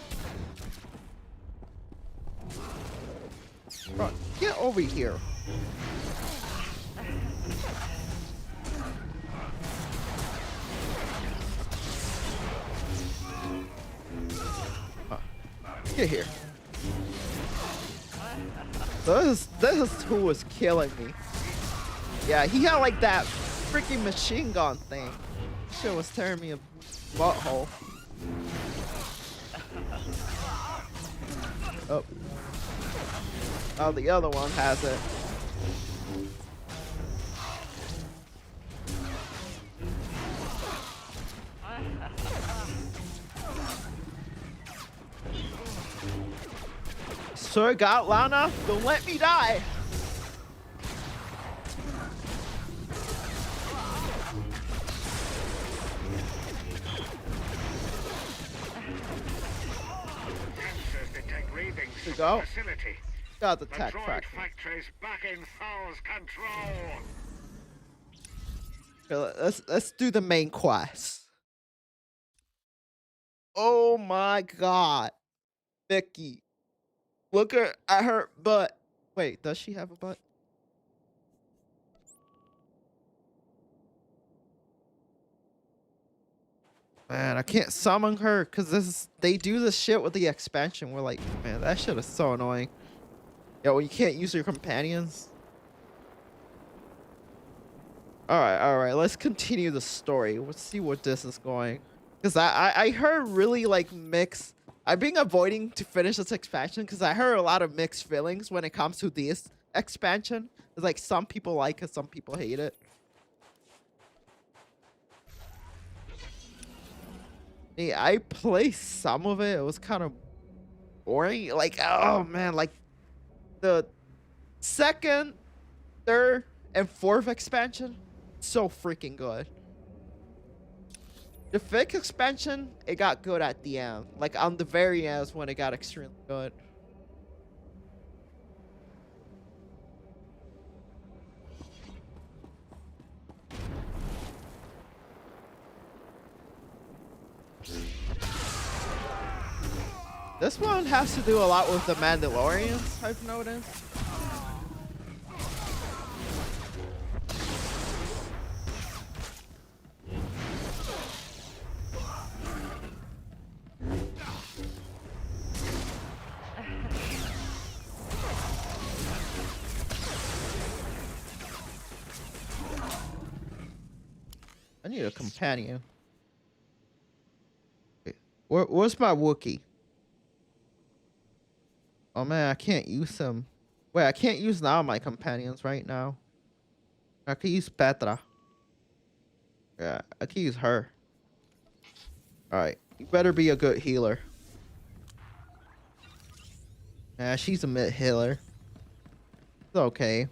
Bro, get over here. Get here. This is who was killing me. Yeah, he had like that freaking machine gun thing. Shit was tearing me a butthole. Oh. Oh, the other one has it. Sir, got Lana, don't let me die. To go. Got the tech track. Factory's back in Thal's control. Okay, let's do the main quest. Oh my god, Vicky, look at her butt. Wait, does she have a butt? Man, I can't summon her because they do this shit with the expansion. We're like, man, that shit is so annoying. Yo, you can't use your companions. All right, let's continue the story. Let's see what this is going. Because I heard really like mixed. I've been avoiding to finish this expansion because I heard a lot of mixed feelings when it comes to this expansion. It's like some people like it, some people hate it. Yeah, I played some of it. It was kind of boring. Like, oh man, like the second, third, and fourth expansion, so freaking good. The fifth expansion, it got good at the end. Like on the very end is when it got extremely good. This one has to do a lot with the Mandalorians, I've noticed. I need a companion. Wait, where's my Wookiee? Oh man, I can't use him. Wait, I can't use now my companions right now. I could use Petra. Yeah, I could use her. Alright, you better be a good healer. Yeah, she's a mid healer. It's okay.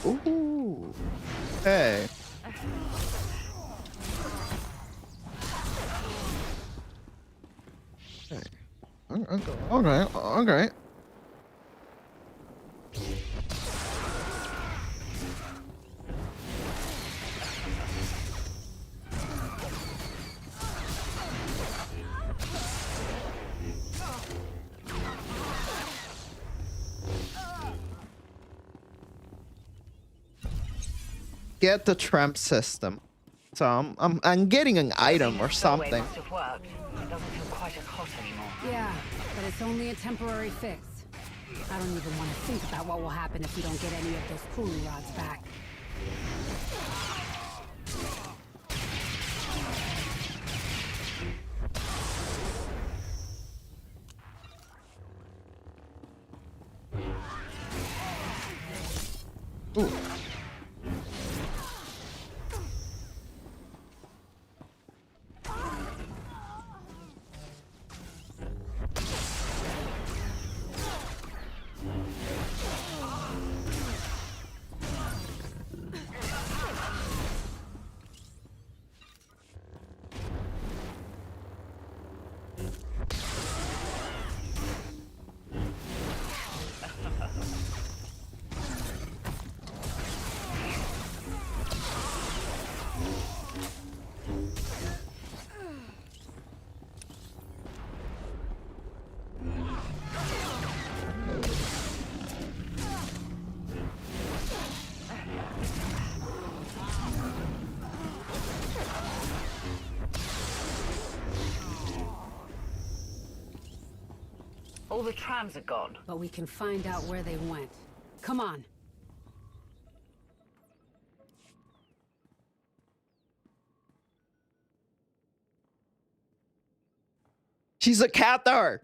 Ooh. Hey. Hey. Okay. Get the tramp system. So I'm getting an item or something. Yeah, but it's only a temporary fix. I don't even want to think about what will happen if we don't get any of those cooling rods back. Ooh. All the trams are gone. But we can find out where they went. Come on. She's a catter.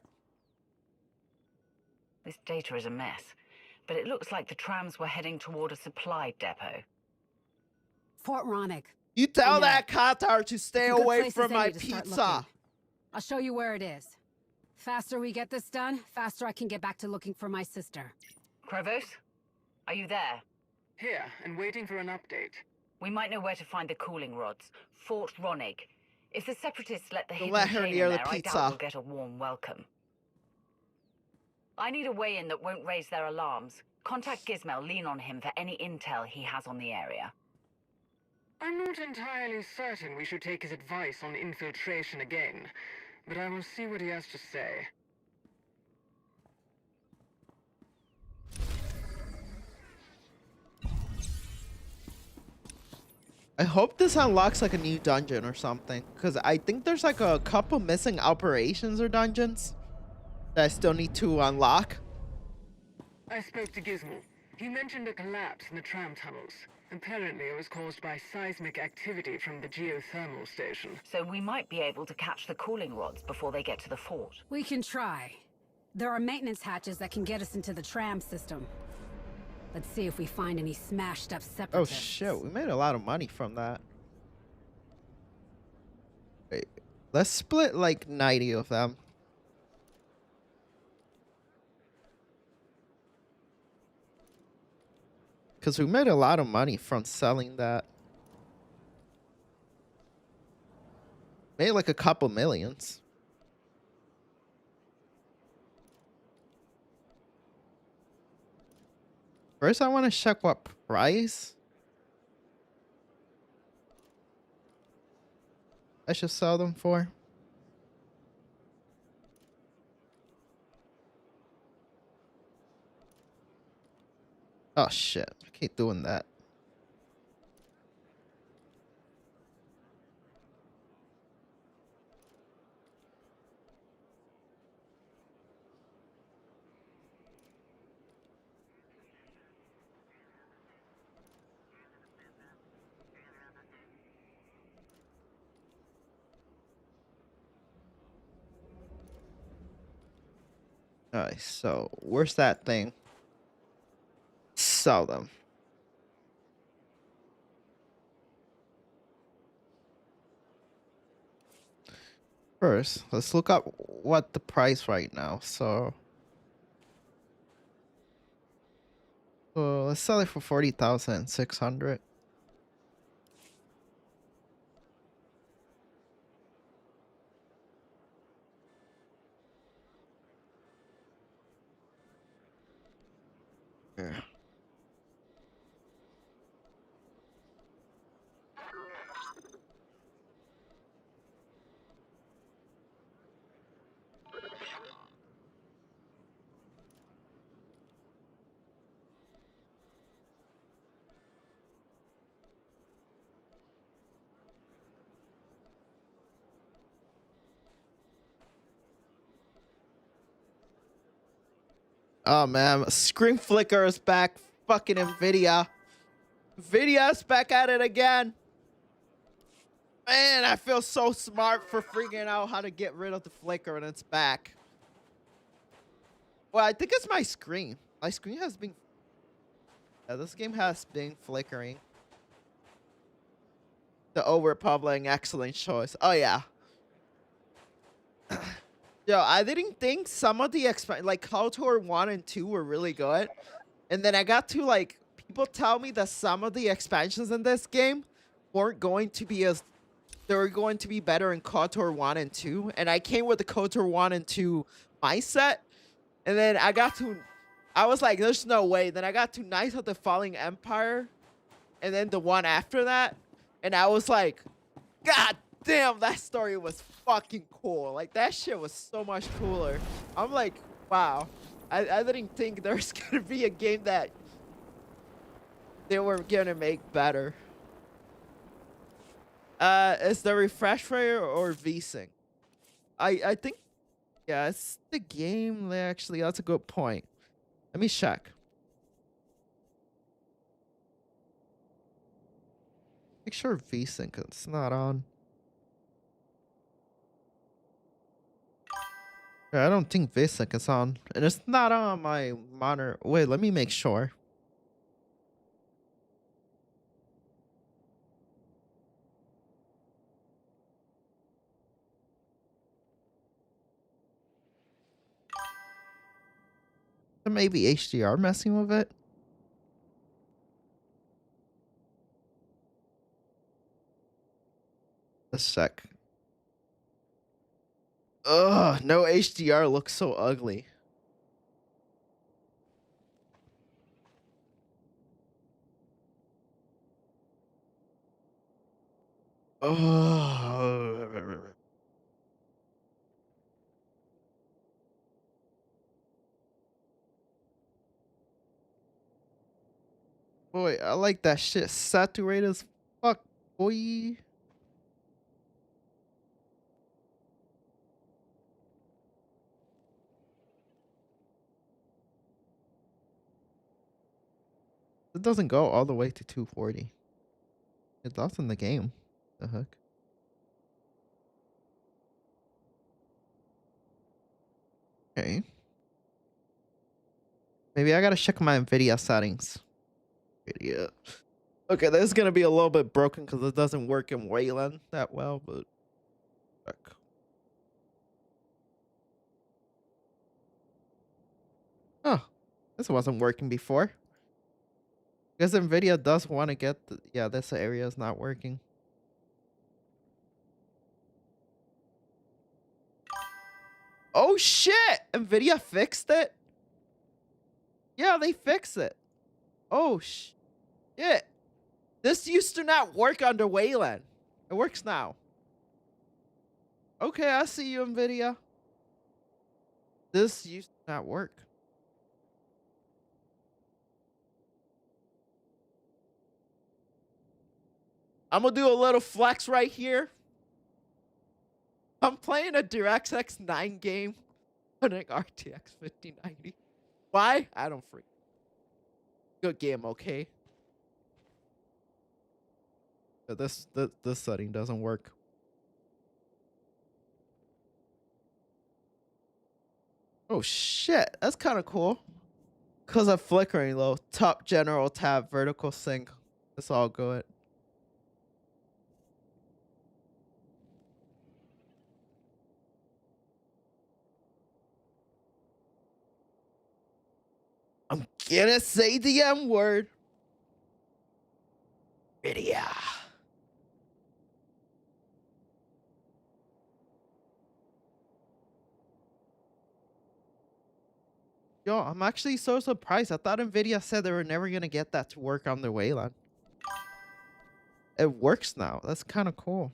This data is a mess, but it looks like the trams were heading toward a supply depot. Fort Ronick. You tell that catter to stay away from my pizza. I'll show you where it is. Faster we get this done, faster I can get back to looking for my sister. Krevos? Are you there? Here, and waiting for an update. We might know where to find the cooling rods. Fort Ronick. If the Separatists let the Don't hidden let her chain near in the there, I pizza. doubt we'll get a warm welcome. I need a way in that won't raise their alarms. Contact Gizmel, lean on him for any intel he has on the area. I'm not entirely certain we should take his advice on infiltration again, but I will see what he has to say. I hope this unlocks like a new dungeon or something, because I think there's like a couple missing operations or dungeons that I still need to unlock. I spoke to Gizmo. He mentioned a collapse in the tram tunnels. Apparently it was caused by seismic activity from the geothermal station. So we might be able to catch the cooling rods before they get to the fort. We can try. There are maintenance hatches that can get us into the tram system. Let's see if we find any smashed up Oh separatists. shit, we made a lot of money from that. Wait, let's split like 90 of them. Because we made a lot of money from selling that. Made like a couple millions. First, I want to check what price I should sell them for. Oh shit, I keep doing that. Alright, so where's that thing? Sell them. First, let's look up what the price right now. So let's sell it for 40,600. Yeah. Oh man, screen flicker is back. Fucking NVIDIA. NVIDIA's back at it again. Man, I feel so smart for figuring out how to get rid of the flicker, and it's back. Well, I think it's my screen. My screen has been... Yeah, this game has been flickering. The overpublishing, excellent choice. Oh, yeah. Yo, I didn't think some of the like KOTOR 1 and 2 were really good. And then I got to like people tell me that some of the expansions in this game weren't going to be as they were going to be better in KOTOR 1 and 2. And I came with the KOTOR 1 and 2 mindset. And then I was like, there's no way. Then I got to Knights of the Falling Empire. And then the one after that. And I was like, God damn, that story was fucking cool. Like, that shit was so much cooler. I'm like, wow. I didn't think there's gonna be a game that they were gonna make better. Is the refresh rate or VSync? I think, yeah, it's the game. Actually, that's a good point. Let me check. Make sure VSync is not on. I don't think VSync is on. And it's not on my monitor. Wait, let me make sure. Maybe HDR messing with it. Let's check. Ugh, no HDR looks so ugly. Oh. Boy, I like that shit. Saturated as fuck. Boy. It doesn't go all the way to 240. It does in the game. The heck? Okay. Maybe I gotta check my NVIDIA settings. NVIDIA. Okay, this is gonna be a little bit broken because it doesn't work in Wayland that well, but fuck. Oh, this wasn't working before. Because NVIDIA does want to get the, yeah, this area is not working. Oh shit! NVIDIA fixed it? Yeah, they fixed it. Oh shit. This used to not work under Wayland. It works now. Okay, I see you, NVIDIA. This used to not work. I'm gonna do a little flex right here. I'm playing a DirectX 9 game on an RTX 5090. Why? I don't freak. Good game, okay? But this setting doesn't work. Oh shit, that's kind of cool. Cause of flickering low. Top general tab, vertical sync. It's all good. I'm gonna say the M word. NVIDIA. Yo, I'm actually so surprised. I thought NVIDIA said they were never gonna get that to work on their Wayland. It works now. That's kind of cool.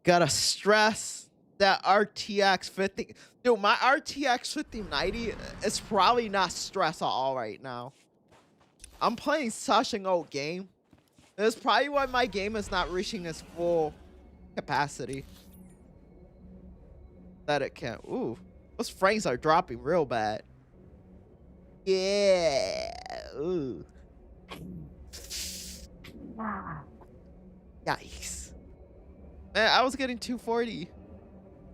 Gotta stress that RTX 50. Dude, my RTX 5090 is probably not stressed at all right now. I'm playing such an old game. That's probably why my game is not reaching its full capacity. That it can. Ooh, those frames are dropping real bad. Yeah. Ooh. Yikes. Man, I was getting 240.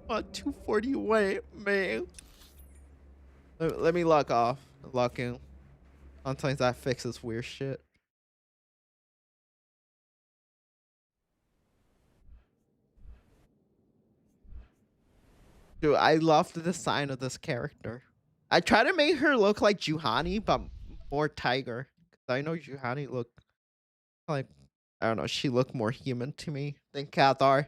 240 away, man. Let me lock off. Lock in. Sometimes that fixes weird shit. Dude, I love the design of this character. I try to make her look like Juhani, but more tiger. I know Juhani look like, I don't know, she looked more human to me than Cathar.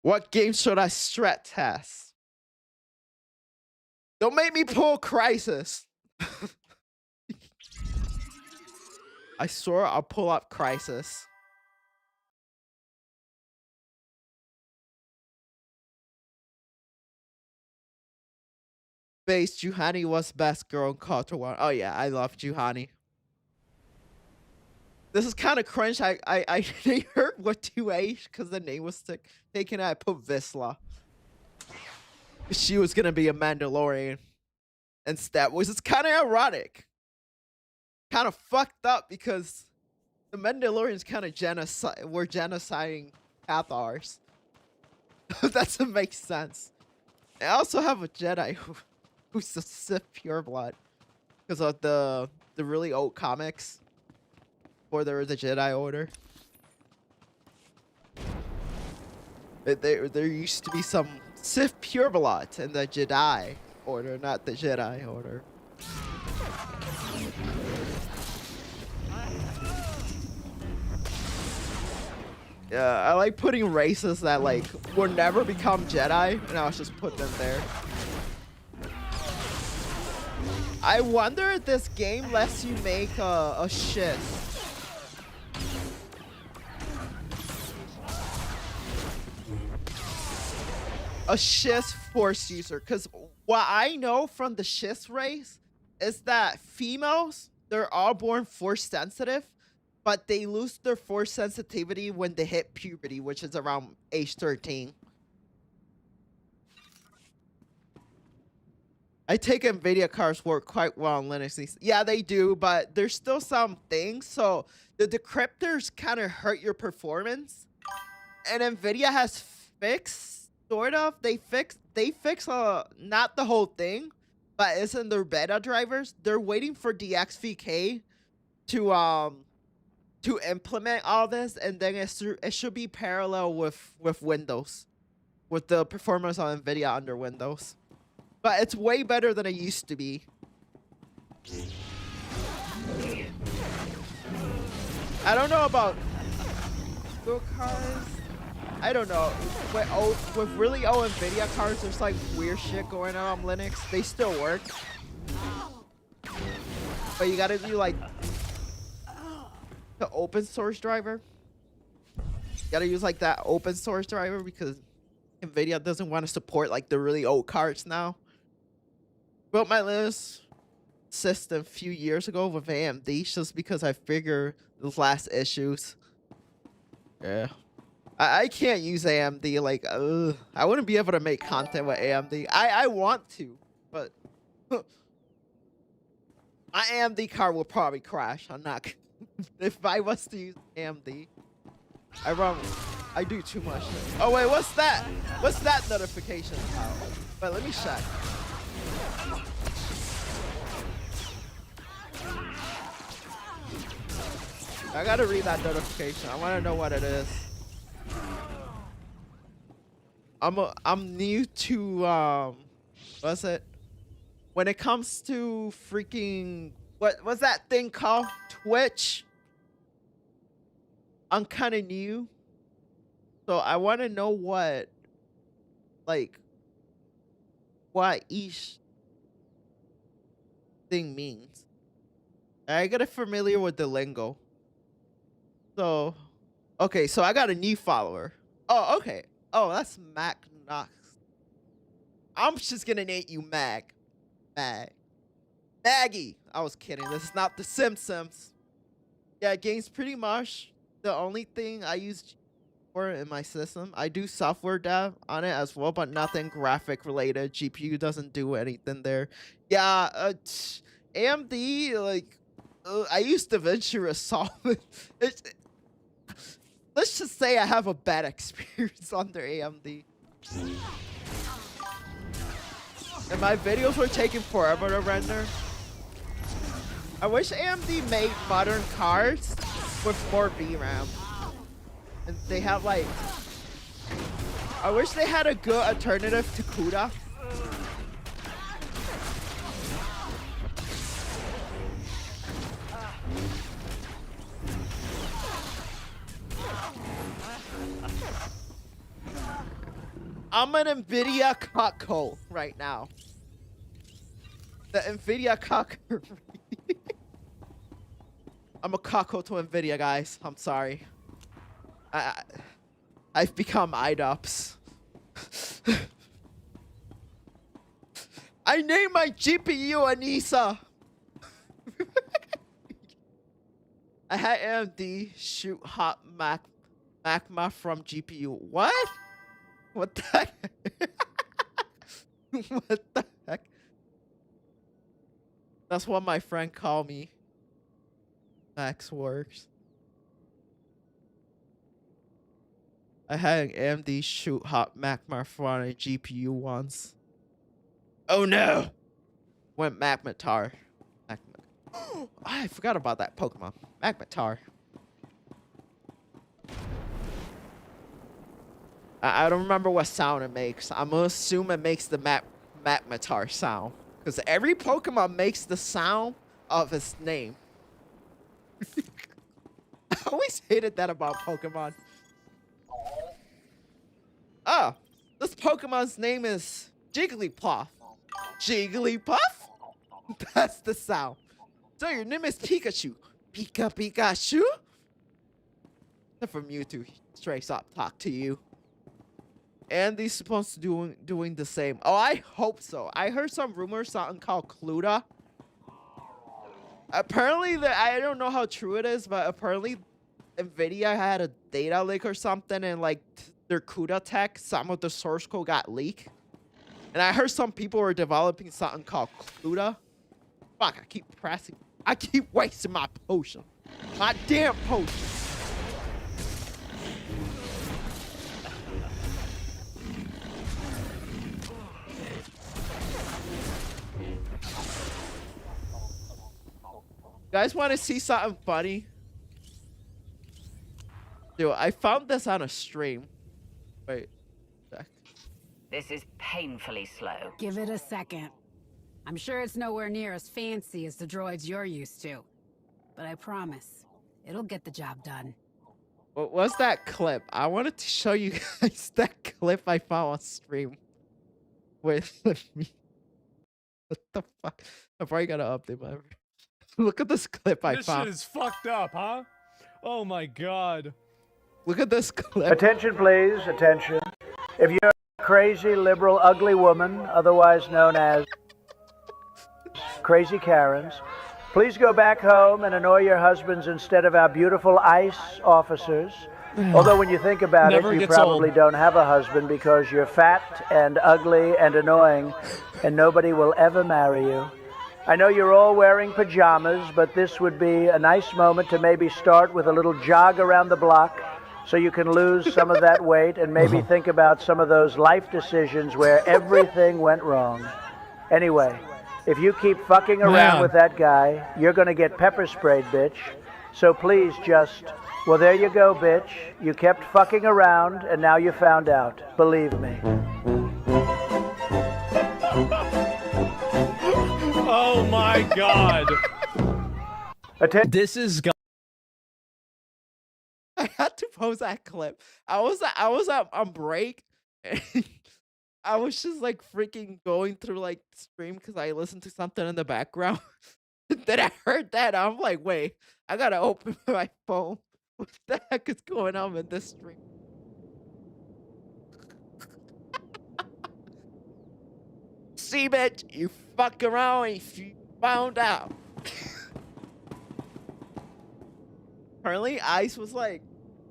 What game should I strat test? Don't make me pull Crisis. I swear I'll pull up Crisis. Base Juhani was best girl in Culture 1. Oh yeah, I love Juhani. This is kind of cringe. I heard what 2A because the name was taken. I put Visla. She was gonna be a Mandalorian. Instead, which is kind of ironic. Kind of fucked up because the Mandalorians kind of were genociding Cathars. That doesn't make sense. I also have a Jedi who's a Sith pureblood because of the really old comics before there was a Jedi Order. There used to be some Sith purebloods in the Jedi Order, not the Jedi Order. Yeah, I like putting races that like will never become Jedi, and I'll just put them there. I wonder if this game lets you make a shift. a Sith Force user, because what I know from the Sith race is that females, they're all born Force sensitive, but they lose their Force sensitivity when they hit puberty, which is around age 13. I take NVIDIA cards work quite well on Linux. Yeah, they do, but there's still some things. So the decryptors kind of hurt your performance. And NVIDIA has fixed, sort of. They fix not the whole thing, but it's in their beta drivers. They're waiting for DXVK to implement all this, and then it should be parallel with Windows, with the performance on NVIDIA under Windows. But it's way better than it used to be. I don't know about good cards. I don't know. With really old NVIDIA cards, there's like weird shit going on Linux. They still work. But you gotta do like the open source driver. You gotta use like that open source driver because NVIDIA doesn't want to support like the really old cards now. Built my Linux system a few years ago with AMD just because I figured those last issues. Yeah. I can't use AMD, like, I wouldn't be able to make content with AMD. I want to, but my AMD card will probably crash. I'm not, if I was to use AMD, I do too much. Oh wait, what's that? What's that notification about? But let me check. I gotta read that notification. I wanna know what it is. I'm new to what's it? When it comes to freaking what's that thing called? Twitch. I'm kind of new, so I want to know what each thing means. I got familiar with the lingo. So, okay, so I got a new follower. Oh, okay. Oh, that's Mac Knox. I'm just gonna name you Maggie. I was kidding. This is not The Simpsons. Yeah, game's pretty much the only thing I use for in my system. I do software dev on it as well, but nothing graphic related. GPU doesn't do anything there. Yeah, AMD, like, I use DaVinci Resolve. Let's just say I have a bad experience under AMD. And my videos were taking forever to render. I wish AMD made modern cards with more VRAM. And they have like... I wish they had a good alternative to CUDA. I'm an NVIDIA cocko right now. The NVIDIA cocko. I'm a cocko to NVIDIA, guys. I'm sorry. I've become IDOPS. I named my GPU Anissa. I had AMD shoot hot magma from GPU. What? What the heck? What the heck? That's what my friend called me. Max works. I had an AMD shoot hot magma from a GPU once. Oh no! Went Magmatar. Oh, I forgot about that Pokemon. Magmatar. I don't remember what sound it makes. I'm gonna assume it makes the Magmatar sound. Because every Pokemon makes the sound of its name. I always hated that about Pokemon. Oh, this Pokemon's name is Jigglypuff. Jigglypuff? That's the sound. So your name is Pikachu. Pikachu? From Mewtwo, straight up talk to you. Andy's supposed to doing the same. Oh, I hope so. I heard some rumors, something called CLUDA. Apparently, I don't know how true it is, but apparently NVIDIA had a data leak or something, and like their CUDA tech, some of the source code got leaked. And I heard some people were developing something called CLUDA. Fuck, I keep pressing. I keep wasting my potion. My damn potion. You guys want to see something funny? Dude, I found this on a stream. Wait. This is painfully slow. Give it a second. I'm sure it's nowhere near as fancy as the droids you're used to. But I promise, it'll get the job done. What was that clip? I wanted to show you guys that clip I found on stream. Wait, let me... What the fuck? I probably gotta update my... Look at this clip I found. This shit is fucked up, huh? Oh my god. Look at this clip. Attention, please. Attention. If you're a crazy, liberal, ugly woman, otherwise known as Crazy Karens, please go back home and annoy your husbands instead of our beautiful ICE officers. Although when you think about it, you probably don't have a husband because you're fat and ugly and annoying, and nobody will ever marry you. I know you're all wearing pajamas, but this would be a nice moment to maybe start with a little jog around the block so you can lose some of that weight and maybe think about some of those life decisions where everything went wrong. Anyway, if you keep fucking around with that guy, you're going to get pepper sprayed, bitch. So please just, well, there you go, bitch. You kept fucking around and now you found out. Believe me. Oh my god. This is... I had to post that clip. I was on break. And I was just like freaking going through like stream because I listened to something in the background. Then I heard that. I'm like, wait, I gotta open my phone. What the heck is going on in this stream? See, bitch, you fuck around if you found out. Apparently, ICE was like,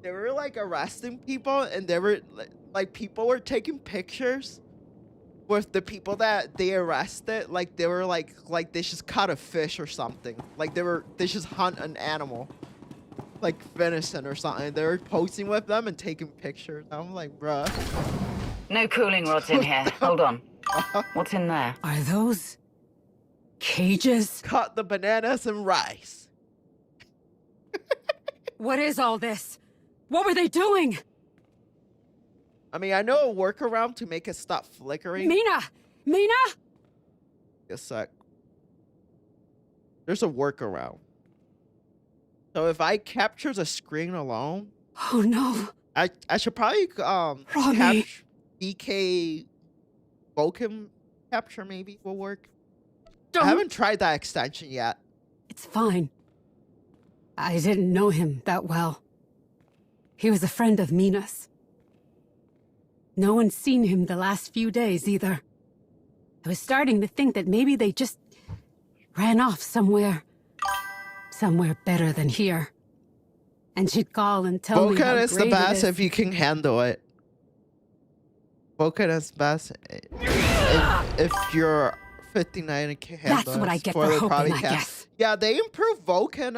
they were like arresting people, and they were like people were taking pictures with the people that they arrested. Like they were like they just caught a fish or something. Like they just hunt an animal, like venison or something. They were posing with them and taking pictures. I'm like, bruh. No cooling rods in here. Hold on. What's in there? Are those cages? Cut the bananas and rice. What is all this? What were they doing? I mean, I know a workaround to make it stop flickering. Mina! Mina! A sec. There's a workaround. So if I capture the screen alone... Oh no. I should probably capture BK Vulkan capture maybe will work. I haven't tried that extension yet. It's fine. I didn't know him that well. He was a friend of Mina's. No one's seen him the last few days either. I was starting to think that maybe they just ran off somewhere. Somewhere better than here. And she'd call and tell me how Vulkan is the great it best is. if you can handle it. Vulkan is best if you're 59 and can handle it. That's what I get for hoping, I guess. Yeah, they improved Vulkan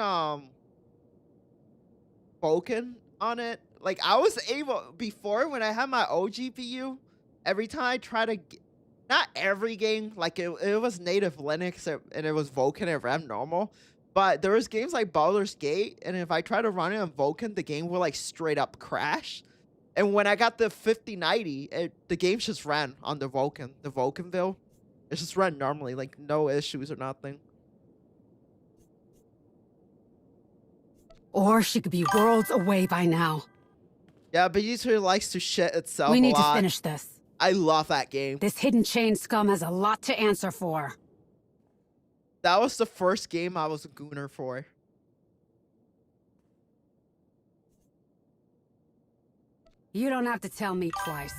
on it. Like I was able before when I had my old GPU, every time I try to not every game, like it was native Linux and it was Vulkan and ran normal. But there was games like Baldur's Gate, and if I try to run it on Vulkan, the game will like straight up crash. And when I got the 5090, the game just ran on the Vulkanville. It just ran normally, like no issues or nothing. Or she could be worlds away by now. Yeah, but usually likes to shit itself a lot. We need to finish this. I love that game. This hidden chain scum has a lot to answer for. That was the first game I was a gooner for. You don't have to tell me twice.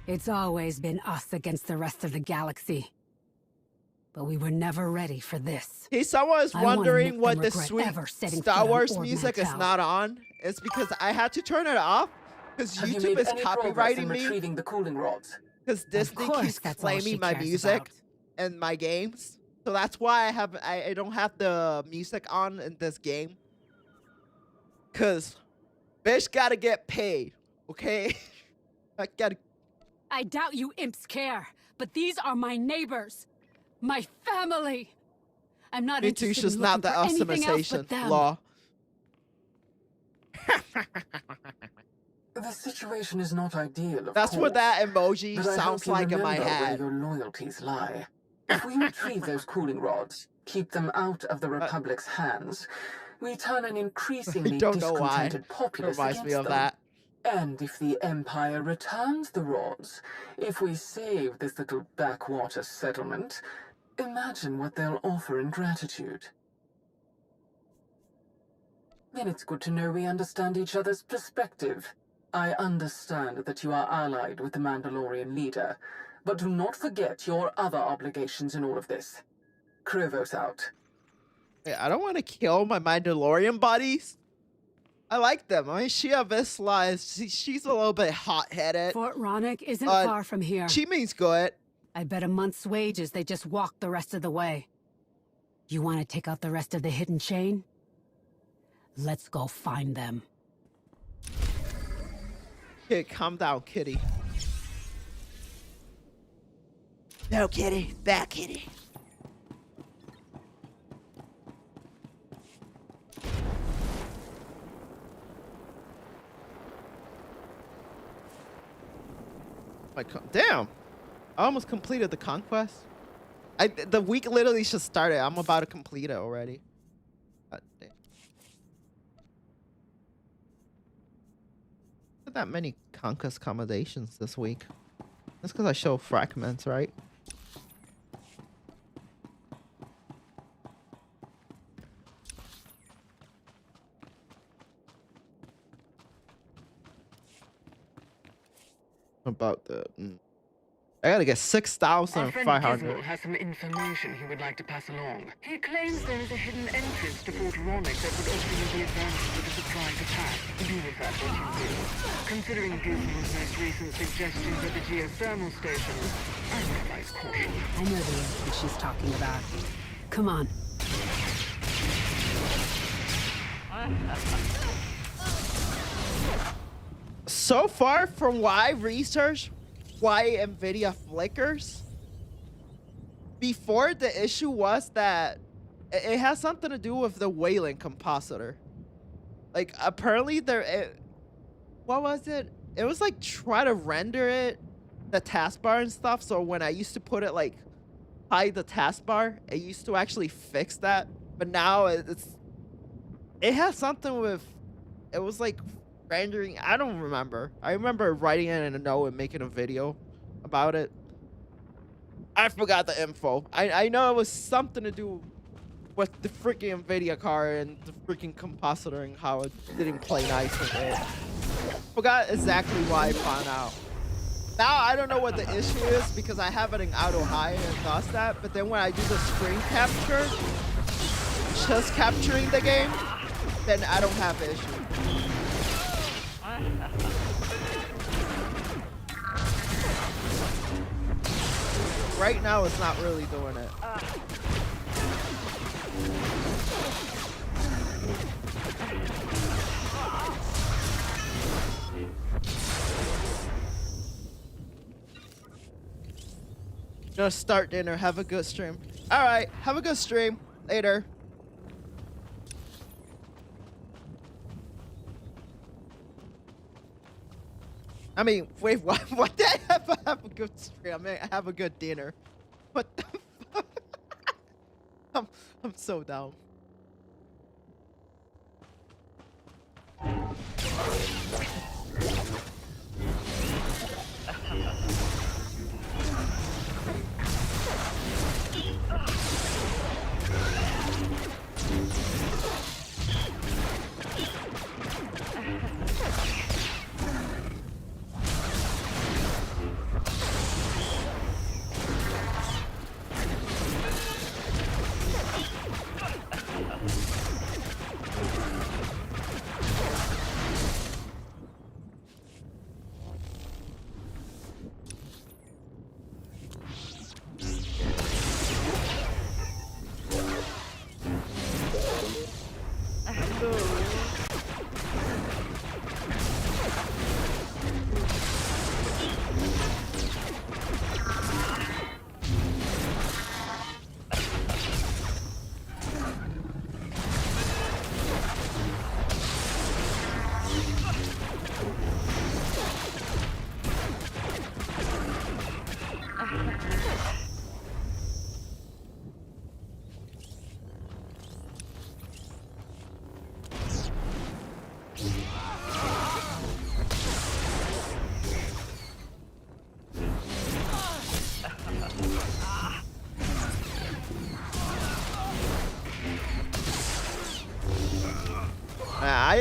It's always been us against the rest of the galaxy. But we were never ready for this. Hey, someone's I wanna wondering make what them the regret sweet ever setting Star foot on Wars Ord music is Mantell. not on. It's because I had to turn it off because Have you YouTube made is any progress in copywriting me retrieving the cooling rods? because Disney course, keeps that's all she claiming my cares music about. and my games. So that's why I don't have the music on in this game. Cause bitch gotta get paid, okay? I gotta. I doubt you imps care, but these are my neighbors. My family. I'm not interested in just not the looking for anything else but optimization them. law. The situation is not ideal, of That's course, what that emoji but I sounds hope you like in my remember head. where your loyalties lie. If we retrieve those cooling rods, keep them out of the Republic's hands, we turn an increasingly don't know why. discontented populace Reminds against me of them. that. And if the Empire returns the rods, if we save this little backwater settlement, imagine what they'll offer in gratitude. Then it's good to know we understand each other's perspective. I understand that you are allied with the Mandalorian leader, but do not forget your other obligations in all of this. Krivos out. Hey, I don't want to kill my Mandalorian buddies. I like them. I mean, Shia Visla she's a little bit hot-headed. Fort Ronick isn't far from here. She means good. I bet a month's wages they just walked the rest of the way. You want to take out the rest of the hidden chain? Let's go find them. Okay, calm down, kitty. No, kitty. That kitty. Damn. I almost completed the conquest. The week literally just started. I'm about to complete it already. God damn. Not that many conquest accommodations this week. That's because I show fragments, right? About the I gotta get 6,500. Gizmo has some information he would like to pass along. He claims there is a hidden entrance to Fort Ronick that would offer you the advantage of a surprise attack. Do with that what you will. Considering Gizmo's most recent suggestions at the geothermal station, I would advise caution. I know the entrance she's talking about. Come on. So far, from what I researched, why NVIDIA flickers, before the issue was that it has something to do with the Wayland compositor. Like, apparently what was it? It was like try to render it, the taskbar and stuff. So when I used to put it like hide the taskbar, it used to actually fix that. But now it has something with, it was like rendering. I don't remember. I remember writing it in a note and making a video about it. I forgot the info. I know it was something to do with the freaking NVIDIA card and the freaking compositor and how it didn't play nice with it. Forgot exactly why I found out. Now I don't know what the issue is because I have it in auto high and it does that. But then when I do the screen capture, just capturing the game, then I don't have the issue. Right now, it's not really doing it. Gonna start dinner. Have a good stream. All right, have a good stream. Later. I mean, wait, what did I have a good stream? I mean, I have a good dinner. What the fuck? I'm so dumb.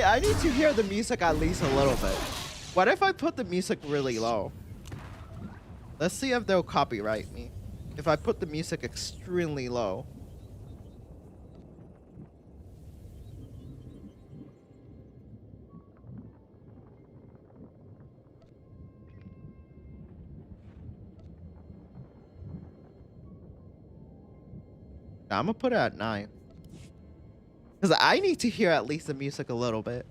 I need to hear the music at least a little bit. What if I put the music really low? Let's see if they'll copyright me. If I put the music extremely low. I'm gonna put it at 9. Because I need to hear at least the music a little bit.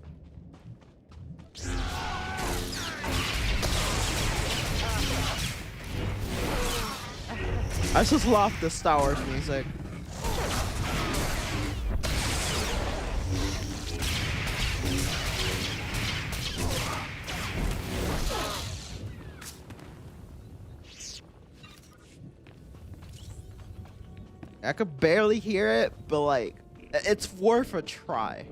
I just love the Star Wars music. I could barely hear it, but like, it's worth a try.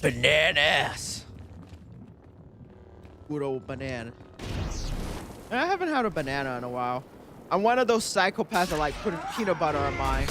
Bananas. Good old banana. I haven't had a banana in a while. I'm one of those psychopaths that like putting peanut butter on mine.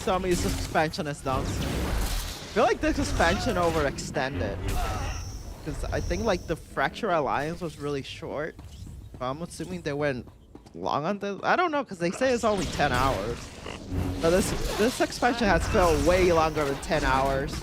Tell me this expansion is done soon. I feel like this expansion overextended. Because I think like the Fracture Alliance was really short. But I'm assuming they went long on this. I don't know because they say it's only 10 hours. But this expansion has felt way longer than 10 hours.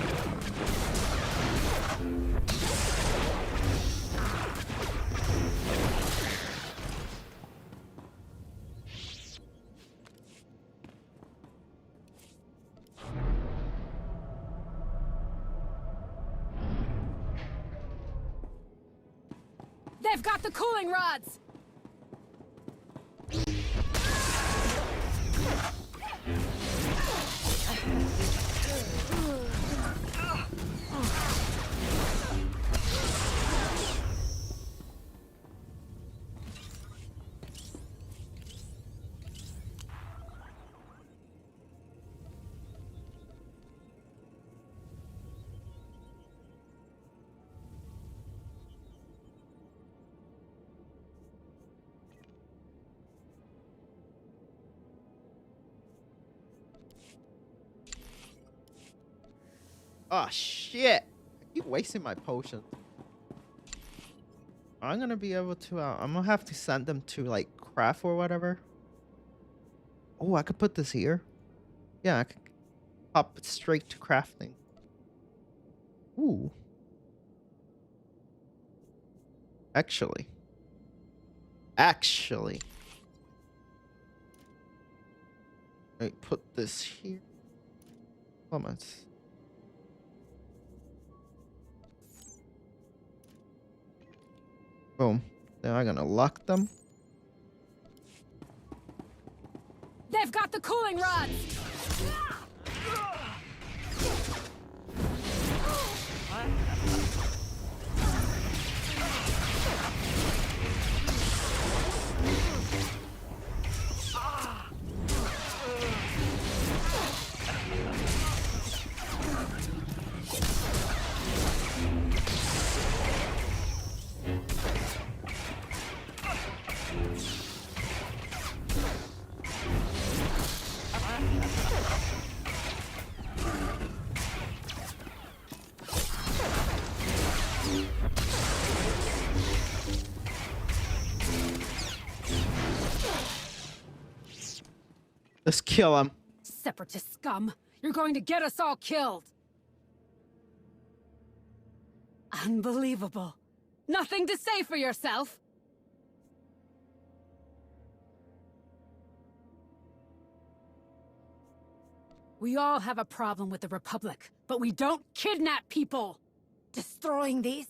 They've got the cooling rods! Oh shit! I keep wasting my potions. I'm gonna be able to. I'm gonna have to send them to like craft or whatever. Oh, I could put this here. Yeah, I could pop it straight to crafting. Ooh. Actually. I put this here. Comments. Boom. Now I'm gonna lock them. They've got the cooling rods! Let's kill him. Separatist scum! You're going to get us all killed! Unbelievable. Nothing to say for yourself? We all have a problem with the Republic, but we don't kidnap people! Destroying these,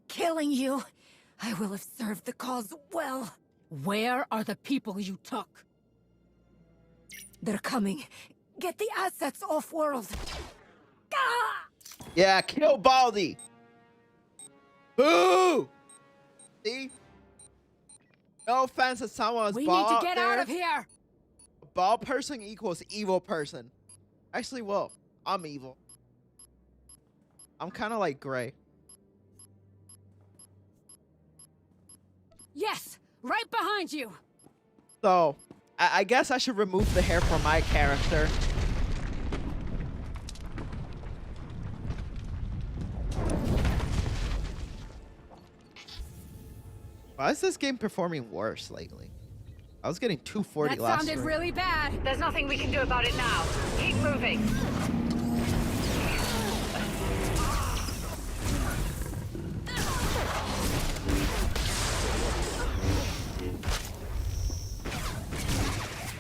killing you, I will have served the cause well. Where are the people you took? They're coming. Get the assets off-world. Ah! Yeah, kill Baldy. Boo! See? No offense if someone's We bald need to get there. out of here! A bald person equals evil person. Actually, well, I'm evil. I'm kind of like gray. Yes! Right behind you! So, I guess I should remove the hair from my character. Why is this game performing worse lately? I was getting 240 last That sounded really bad. There's nothing we can do about it now. Keep moving.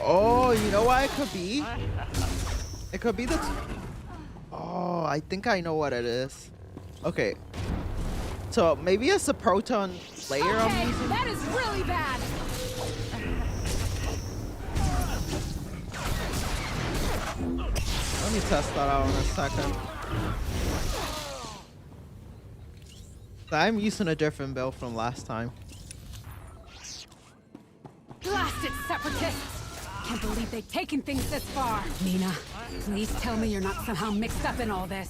Oh, you know what it could be? It could be the... Oh, I think I know what it is. Okay. So, maybe it's a proton layer I'm using? That is really bad! Let me test that out in a second. I'm using a different build from last time. Blasted separatists! Can't believe they've taken things this far. Mina, please tell me you're not somehow mixed up in all this.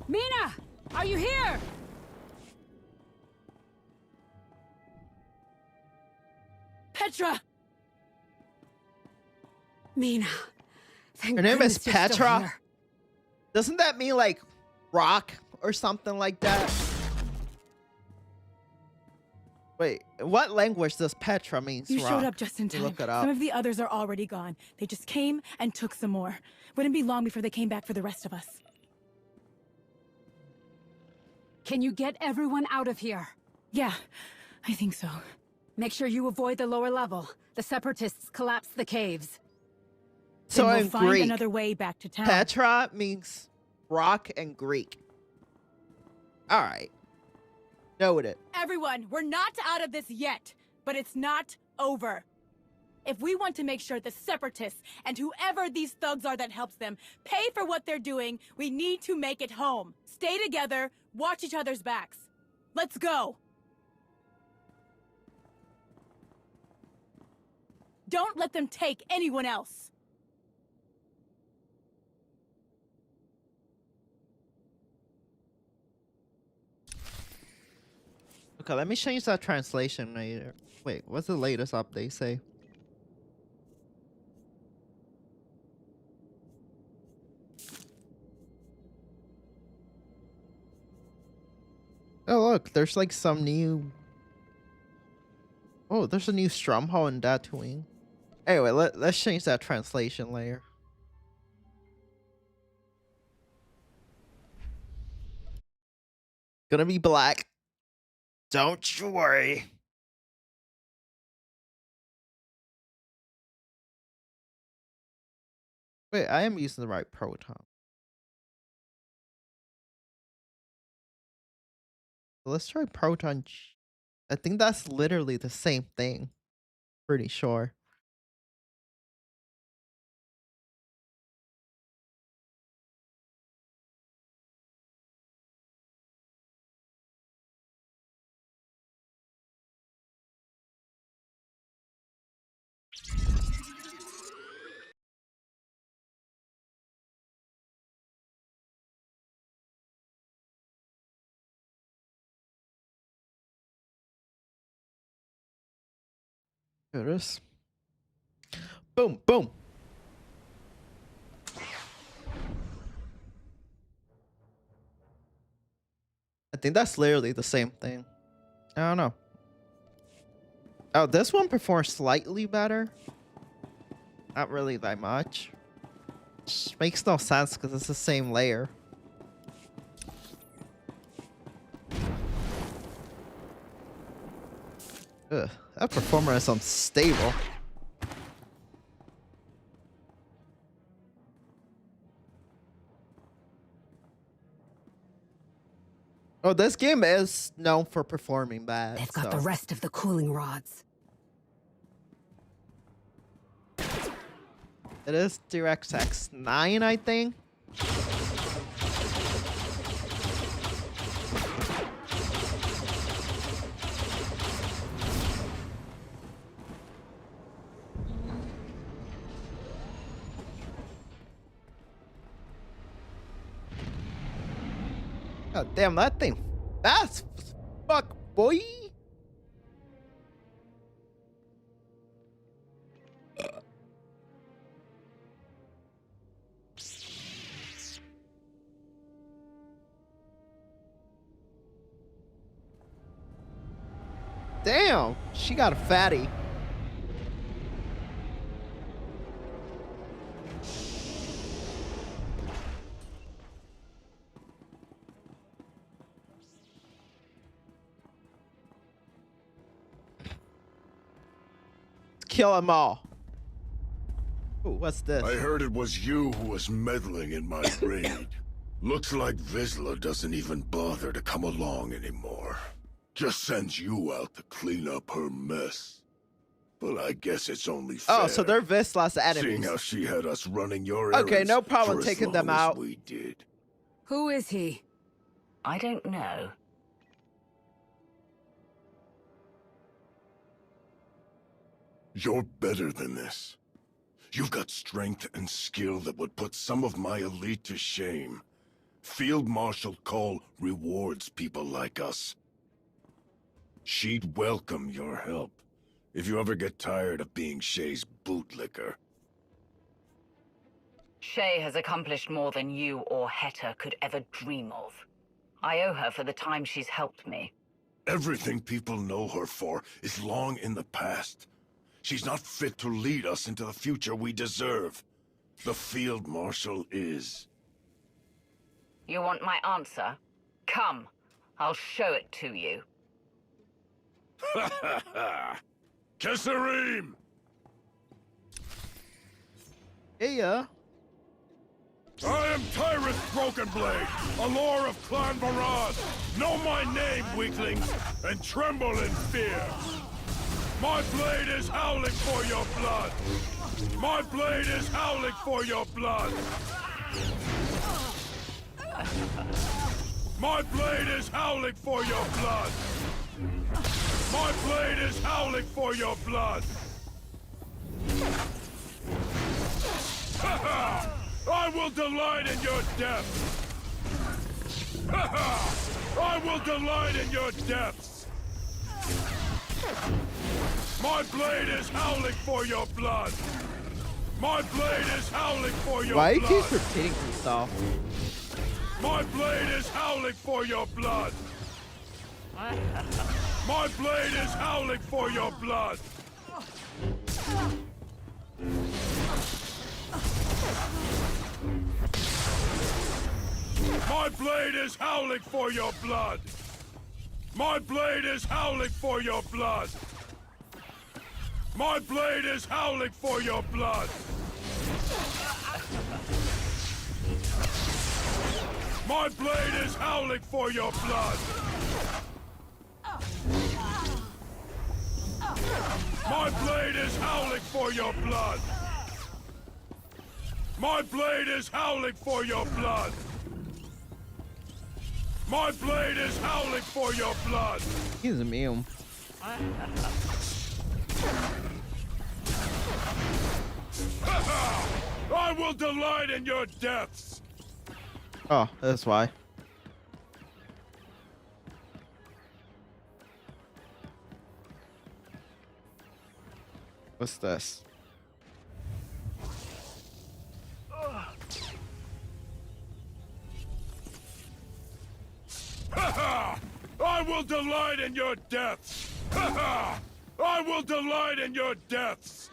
Mina! Are you here? Petra! Mina. Thank Her name is goodness you're still Petra? here. Doesn't that mean like rock or something like that? Wait, what language does Petra means? You rock? showed up just in time. Look it up. Some of the others are already gone. They just came and took some more. Wouldn't be long before they came back for the rest of us. Can you get everyone out of here? Yeah, I think so. Make sure you avoid the lower level. The Separatists collapsed the caves. So then we'll in find Greek, another way back to town. Petra means rock in Greek. All right. Noted. Everyone, we're not out of this yet, but it's not over. If we want to make sure the Separatists and whoever these thugs are that helps them pay for what they're doing, we need to make it home. Stay together, watch each other's backs. Let's go. Don't let them take anyone else. Okay, let me change that translation later. Wait, what's the latest update say? Oh look, there's like some new... Oh, there's a new stronghold in Tatooine. Anyway, let's change that translation layer. Gonna be black. Don't you worry. Wait, I am using the right proton. Let's try Proton. I think that's literally the same thing. Pretty sure. Here it is. Boom, boom. I think that's literally the same thing. I don't know. Oh, this one performs slightly better. Not really that much. Which makes no sense because it's the same layer. Ugh, that performer is unstable. Oh, this game is known for performing bad. They've got the rest of the cooling rods. It is DirectX 9, I think. God damn, that thing fast as fuck, boy. Damn, she got a fatty. Kill them all. Ooh, what's this? I heard it was you who was meddling in my raid. Looks like Vizsla doesn't even bother to come along anymore. Just sends you out to clean up her mess. But I guess it's only fair. Oh, so they're Vizsla's enemies. Seeing how she had us running your errands. Okay, no problem for as taking them long as out. We did. Who is he? I don't know. You're better than this. You've got strength and skill that would put some of my elite to shame. Field Marshal Cole rewards people like us. She'd welcome your help if you ever get tired of being Shay's bootlicker. Shay has accomplished more than you or Heta could ever dream of. I owe her for the time she's helped me. Everything people know her for is long in the past. She's not fit to lead us into the future we deserve. The Field Marshal is. You want my answer? Come, I'll show it to you. Ha ha ha! Kesarim! Yeah. I am Tyrus Brokenblade, a lore of Clan Varad. Know my name, weaklings, and tremble in fear. My blade is howling for your blood. My blade is howling for your blood. My blade is howling for your blood. My blade is howling for your blood. Ha ha! I will delight in your death! Ha ha! I will delight in your deaths! My blade is howling for your blood! My blade is howling for your Why blood! he keeps repeating himself? My blade is howling for your blood! My blade is howling for your blood! My blade is howling for your blood! My blade is howling for your blood! My blade is howling for your blood! My blade is howling for your blood! My blade is howling for your blood! My blade is howling for your blood! My blade is howling for your blood! He's immune. I will delight in your deaths! Oh, that's why. What's this? Ha ha! I will delight in your deaths! Ha ha! I will delight in your deaths!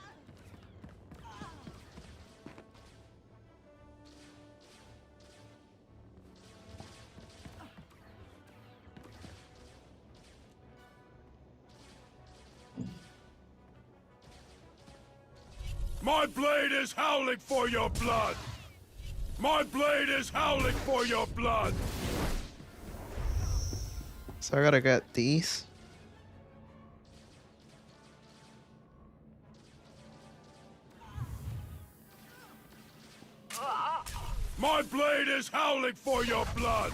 My blade is howling for your blood! My blade is howling for your blood! So I gotta get these. My blade is howling for your blood!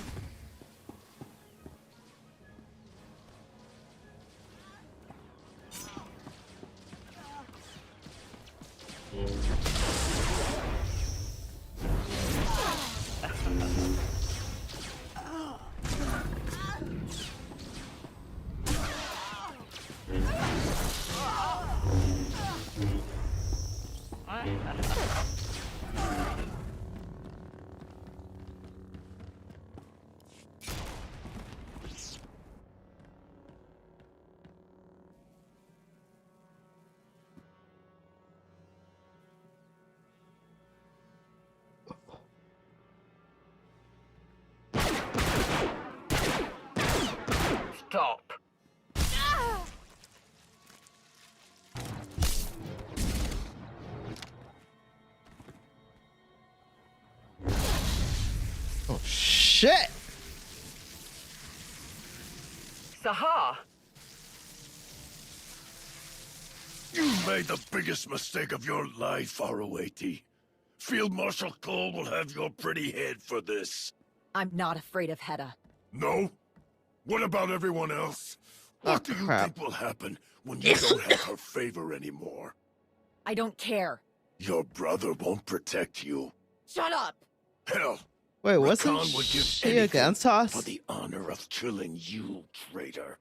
Stop. Oh shit! Sahar! You made the biggest mistake of your life, ROAT. Field Marshal Cole will have your pretty head for this. I'm not afraid of Hedda. No? What about everyone else? What do you crap. think will happen when you don't have her favor anymore? I don't care. Your brother won't protect you. Shut up! Hell, Wait, wasn't Rakan would give she anything against us? for the honor of killing you, traitor.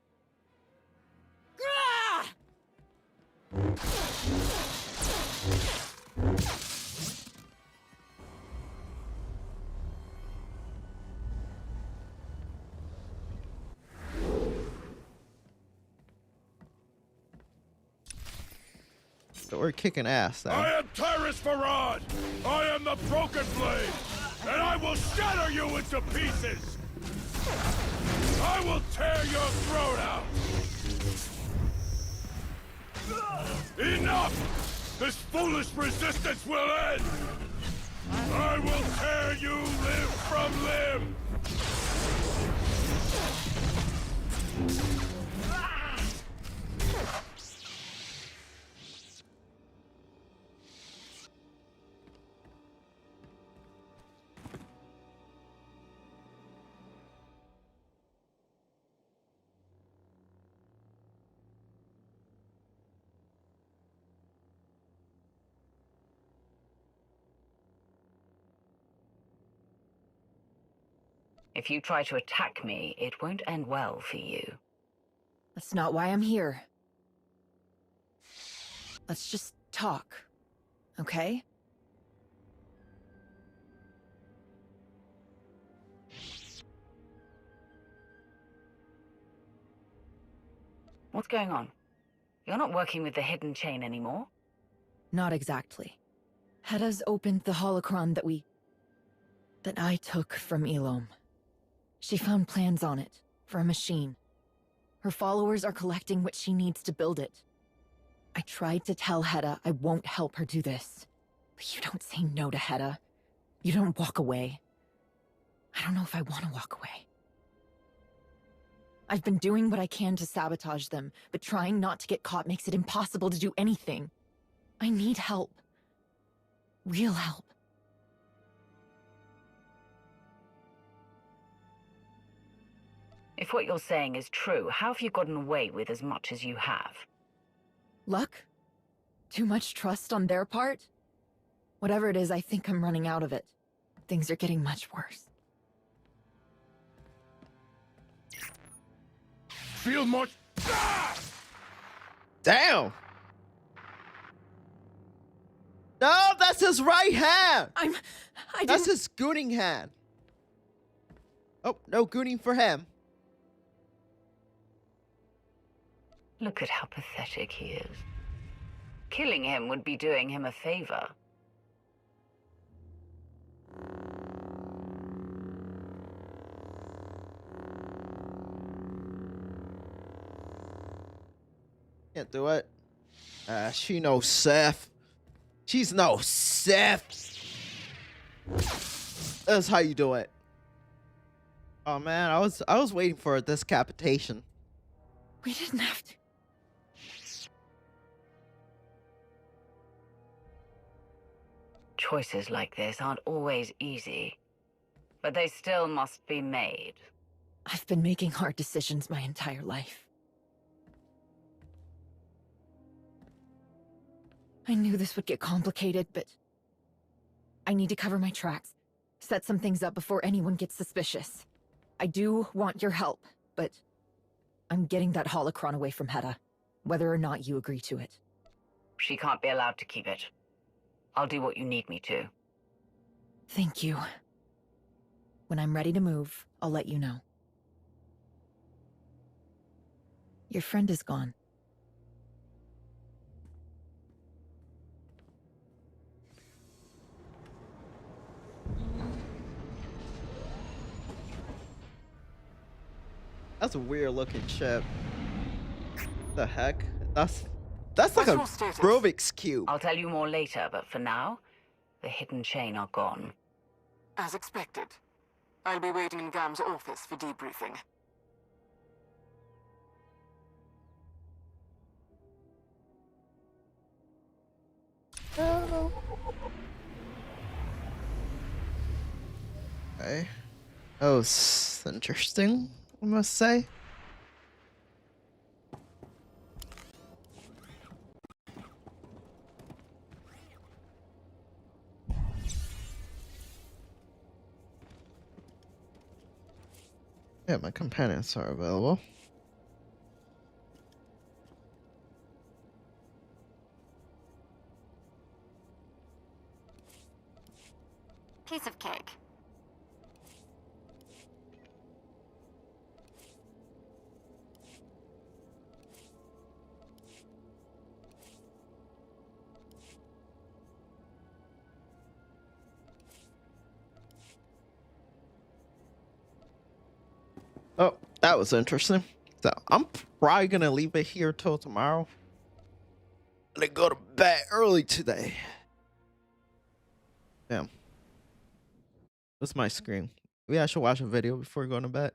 So we're kicking ass now. I am Tyrus Farad! I am the Broken Blade! And I will shatter you into pieces! I will tear your throat out! Enough! This foolish resistance will end! I will tear you limb from limb! If you try to attack me, it won't end well for you. That's not why I'm here. Let's just talk, okay? What's going on? You're not working with the hidden chain anymore? Not exactly. Hedda's opened the holocron that I took from Elom. She found plans on it, for a machine. Her followers are collecting what she needs to build it. I tried to tell Hedda I won't help her do this. But you don't say no to Hedda. You don't walk away. I don't know if I want to walk away. I've been doing what I can to sabotage them, but trying not to get caught makes it impossible to do anything. I need help. Real help. If what you're saying is true, how have you gotten away with as much as you have? Luck? Too much trust on their part? Whatever it is, I think I'm running out of it. Things are getting much worse. Field March. Damn! No, that's his right hand! That's his gooning hand. Oh, no gooning for him. Look at how pathetic he is. Killing him would be doing him a favor. Can't do it. She no Sith. She's no Sith. That's how you do it. Oh man, I was waiting for a decapitation. We didn't have to. Choices like this aren't always easy, but they still must be made. I've been making hard decisions my entire life. I knew this would get complicated, but I need to cover my tracks, set some things up before anyone gets suspicious. I do want your help, but I'm getting that holocron away from Hedda, whether or not you agree to it. She can't be allowed to keep it. I'll do what you need me to. Thank you. When I'm ready to move, I'll let you know. Your friend is gone. That's a weird looking ship. The heck? That's like a Rubik's Cube. I'll tell you more later, but for now, the hidden chain are gone. As expected. I'll be waiting in Gam's office for debriefing. Okay. That was interesting, I must say. Yeah, my companions are available. Piece of cake. That was interesting. So I'm probably gonna leave it here till tomorrow. And then go to bed early today. Damn. What's my screen? Maybe I should watch a video before going to bed.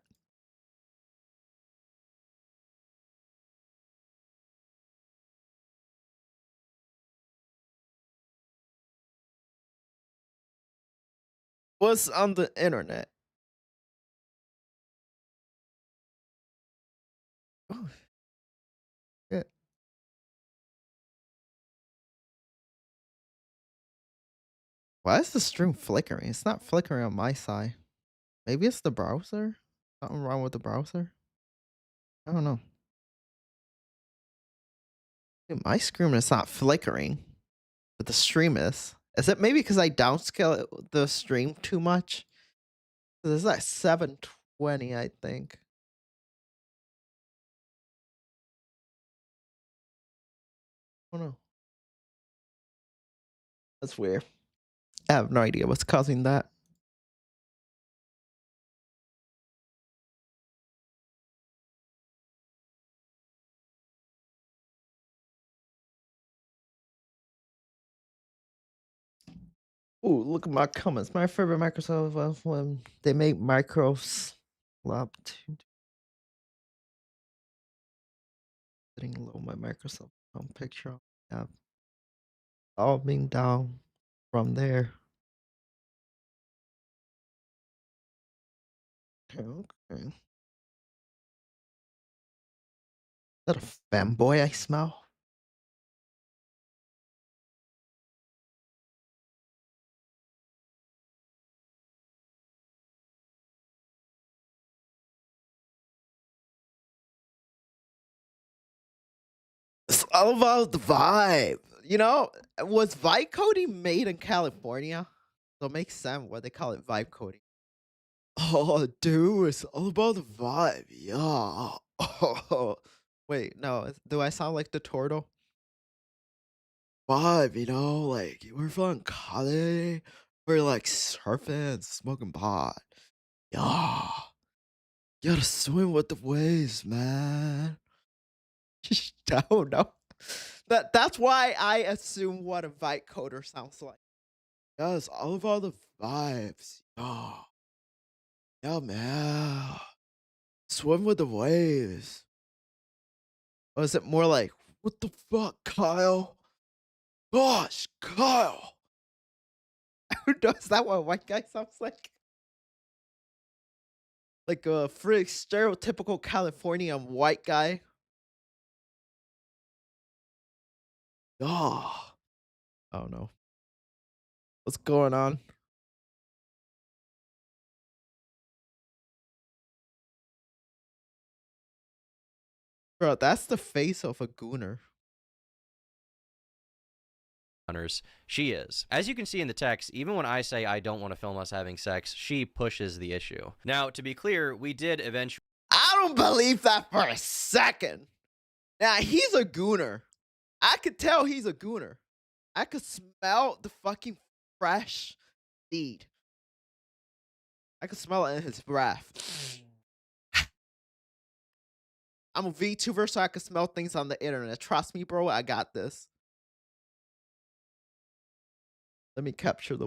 What's on the internet? Oh, shit. Why is the stream flickering? It's not flickering on my side. Maybe it's the browser? Something wrong with the browser? I don't know. Dude, my screen is not flickering, but the stream is. Is it maybe because I downscale the stream too much? This is like 720, I think. Oh no. That's weird. I have no idea what's causing that. Ooh, look at my comments. My favorite Microsoft when they make micros lab sitting low my Microsoft picture. Yeah. All being down from there. Okay. Is that a fanboy I smell? It's all about the vibe. You know, was vibe coding made in California? So it makes sense why they call it vibe coding. Oh, dude, it's all about the vibe. Yeah. Oh, wait, no. Do I sound like the turtle? Vibe, you know, like we're from college. We're like surfing, smoking pot. Yeah. You gotta swim with the waves, man. I don't know. That's why I assume what a vibe coder sounds like. Yeah, it's all about the vibes. Yeah. Yeah, man. Swim with the waves. Or is it more like, what the fuck, Kyle? Gosh, Kyle. Who knows that what a white guy sounds like? Like a freak stereotypical Californian white guy. Oh. I don't know. What's going on? Bro, that's the face of a gooner. She is. As you can see in the text, even when I say I don't want to film us having sex, she pushes the issue. Now, to be clear, we did eventually... I don't believe that for a second. Now, he's a gooner. I could tell he's a gooner. I could smell the fucking fresh seed. I could smell it in his breath. I'm a VTuber, so I can smell things on the internet. Trust me, bro, I got this. Let me capture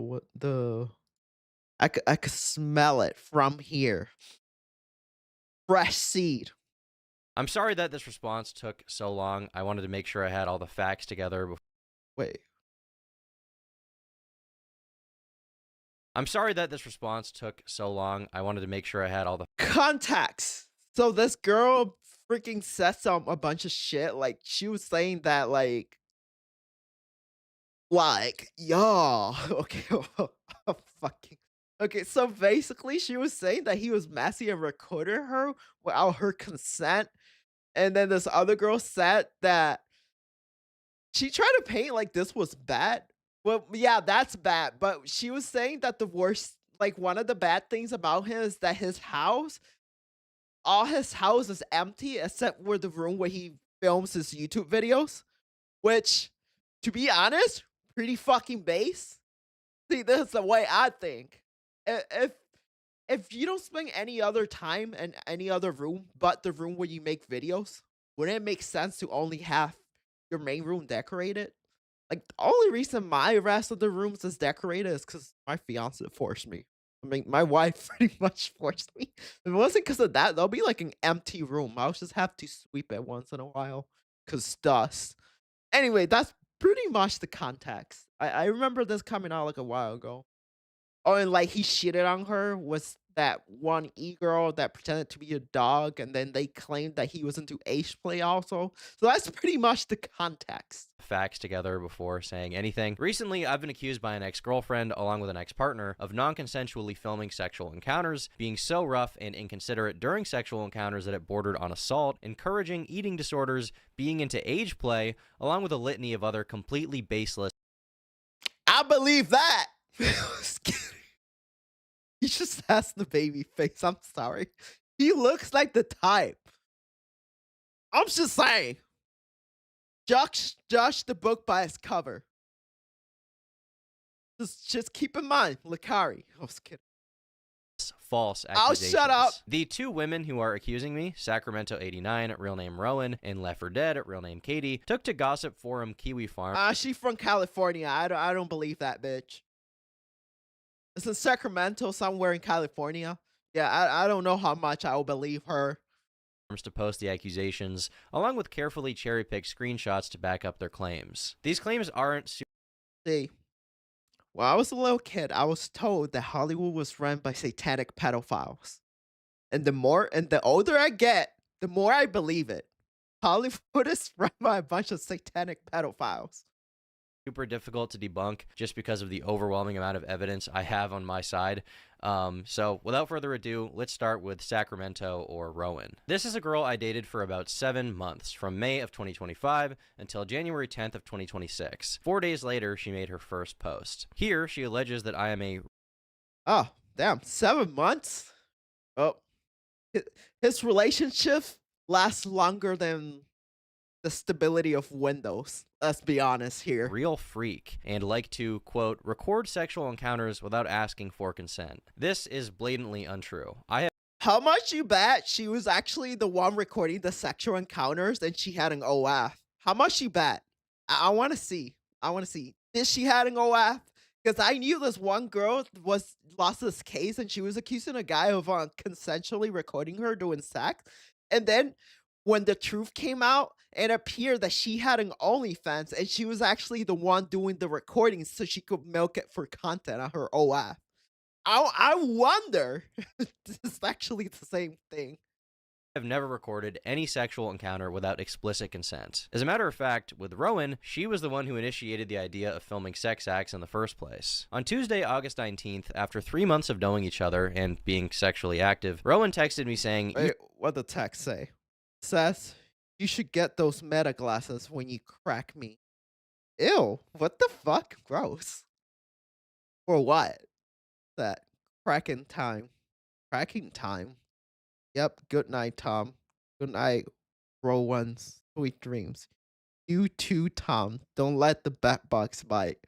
I could smell it from here. Fresh seed. I'm sorry that this response took so long. I wanted to make sure I had all the facts together before... Wait. I'm sorry that this response took so long. I wanted to make sure I had all the contacts. So this girl freaking said a bunch of shit. Like, she was saying that, like, yeah. Okay. Fucking. Okay, so basically she was saying that he was messy and recorded her without her consent. And then this other girl said that she tried to paint like this was bad. Well, yeah, that's bad. But she was saying that the worst, like one of the bad things about him is that all his house is empty except for the room where he films his YouTube videos. Which, to be honest, pretty fucking base. See, this is the way I think. If if you don't spend any other time in any other room but the room where you make videos, wouldn't it make sense to only have your main room decorated? Like, the only reason my rest of the rooms is decorated is because my fiance forced me. I mean, my wife pretty much forced me. If it wasn't because of that, there'll be like an empty room. I'll just have to sweep it once in a while because dust. Anyway, that's pretty much the context. I remember this coming out like a while ago. Oh, and like he shitted on her was that one e-girl that pretended to be a dog, and then they claimed that he was into age play also. So that's pretty much the context. Facts together before saying anything. Recently, I've been accused by an ex-girlfriend, along with an ex-partner, of non-consensually filming sexual encounters, being so rough and inconsiderate during sexual encounters that it bordered on assault, encouraging eating disorders, being into age play, along with a litany of other completely baseless. I believe that. He just has the baby face. I'm sorry. He looks like the type. I'm just saying. Judge the book by its cover. Just keep in mind, Lakari. I was kidding. False accusations. I'll shut up. The two women who are accusing me, Sacramento 89, real name Rowan, and Left 4 Dead, real name Katie, took to gossip forum Kiwi Farm. She from California. I don't believe that bitch. It's in Sacramento, somewhere in California. Yeah, I don't know how much I will believe her. To post the accusations, along with carefully cherry-picked screenshots to back up their claims. These claims aren't. See, when I was a little kid, I was told that Hollywood was run by satanic pedophiles, and the older I get, the more I believe it. Hollywood is run by a bunch of satanic pedophiles. Super difficult to debunk just because of the overwhelming amount of evidence I have on my side. So without further ado, let's start with Sacramento or Rowan. This is a girl I dated for about 7 months, from May of 2025 until January 10th of 2026. 4 days later, she made her first post. Here, she alleges that I am a... Oh, damn, 7 months? Oh, his relationship lasts longer than the stability of Windows. Let's be honest here. Real freak, and like to, quote, record sexual encounters without asking for consent. This is blatantly untrue. How much you bet she was actually the one recording the sexual encounters and she had an OF? How much you bet? I want to see. Did she had an OF? Because I knew this one girl lost this case and she was accusing a guy of consensually recording her doing sex. And then when the truth came out, it appeared that she had an OnlyFans and she was actually the one doing the recording so she could milk it for content on her OF. I wonder if this is actually the same thing. I've never recorded any sexual encounter without explicit consent. As a matter of fact, with Rowan, she was the one who initiated the idea of filming sex acts in the first place. On Tuesday, August 19th, after 3 months of knowing each other and being sexually active, Rowan texted me saying... Wait, what'd the text say? Says, you should get those meta glasses when you crack me. Ew, what the fuck? Gross. For what? That cracking time. Cracking time. Yep, good night, Tom. Good night, Rowan's sweet dreams. You too, Tom. Don't let the bat box bite.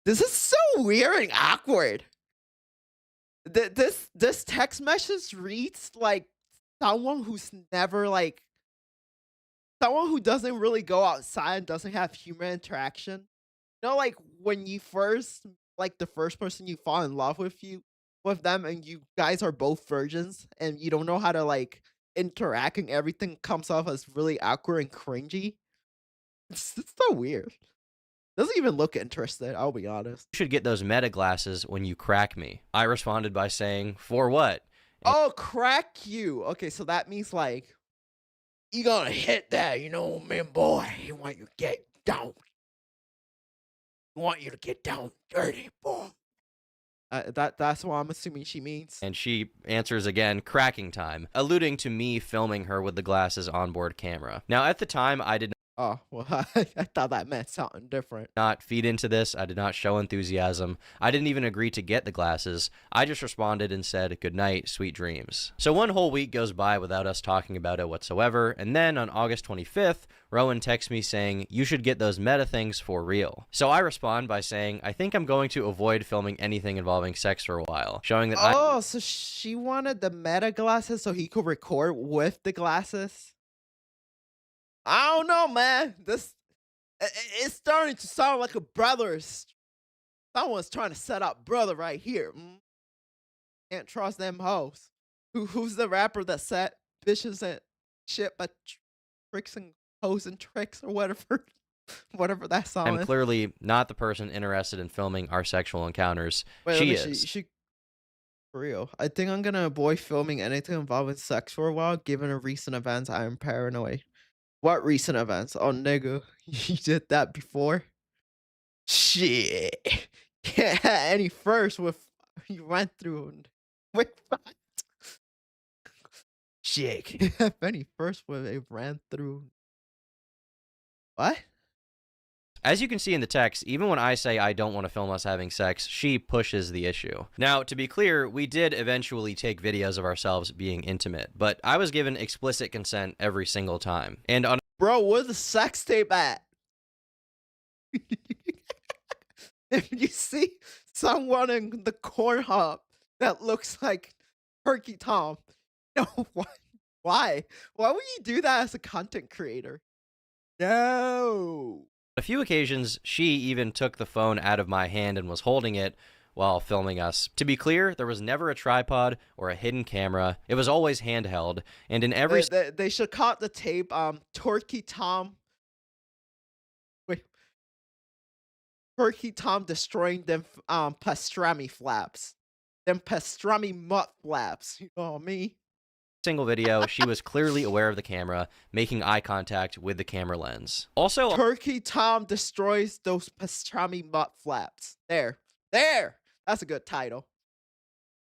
This is so weird and awkward. This text message reads like someone who's never someone who doesn't really go outside and doesn't have human interaction. You know, like when you first, like the first person you fall in love with them and you guys are both virgins and you don't know how to interact and everything comes off as really awkward and cringy. It's so weird. Doesn't even look interested, I'll be honest. You should get those meta glasses when you crack me. I responded by saying, for what? Oh, crack you. Okay, so that means you gonna hit that, you know, man, boy. You want you to get down. You want you to get down dirty, boy. That's what I'm assuming she means. And she answers again, cracking time, alluding to me filming her with the glasses onboard camera. Now, at the time, I did not... Oh, well, I thought that meant something different. Not feed into this. I did not show enthusiasm. I didn't even agree to get the glasses. I just responded and said, good night, sweet dreams. So one whole week goes by without us talking about it whatsoever, and then on August 25th, Rowan texts me saying, you should get those meta things for real. So I respond by saying, I think I'm going to avoid filming anything involving sex for a while, showing that so she wanted the meta glasses so he could record with the glasses? I don't know, man. It's starting to sound like a brother. Someone's trying to set up brother right here. Can't trust them hoes. Who's the rapper that said bitches and shit but tricks and hoes and tricks or whatever that song I'm is? clearly not the person interested in filming our sexual encounters. She is. For real. I think I'm gonna avoid filming anything involving sex for a while, given the recent events. I am paranoid. What recent events? Oh, nigga, you did that before? Shit. Can't have any first with you went through. Wait, what? Shit. Can't have any first with they ran through. What? As you can see in the text, even when I say I don't want to film us having sex, she pushes the issue. Now, to be clear, we did eventually take videos of ourselves being intimate, but I was given explicit consent every single time. And on Bro, where's the sex tape at? If you see someone in the corn hub that looks like Turkey Tom, no, why? Why would you do that as a content creator? No. a few occasions, she even took the phone out of my hand and was holding it while filming us. To be clear, there was never a tripod or a hidden camera. It was always handheld, and in every... They should cut the tape, Turkey Tom... Wait. Turkey Tom destroying them, pastrami flaps. Them pastrami mutt flaps, you know what I mean? Single video, she was clearly aware of the camera, making eye contact with the camera lens. Also, Turkey Tom destroys those pastrami mutt flaps. There. That's a good title.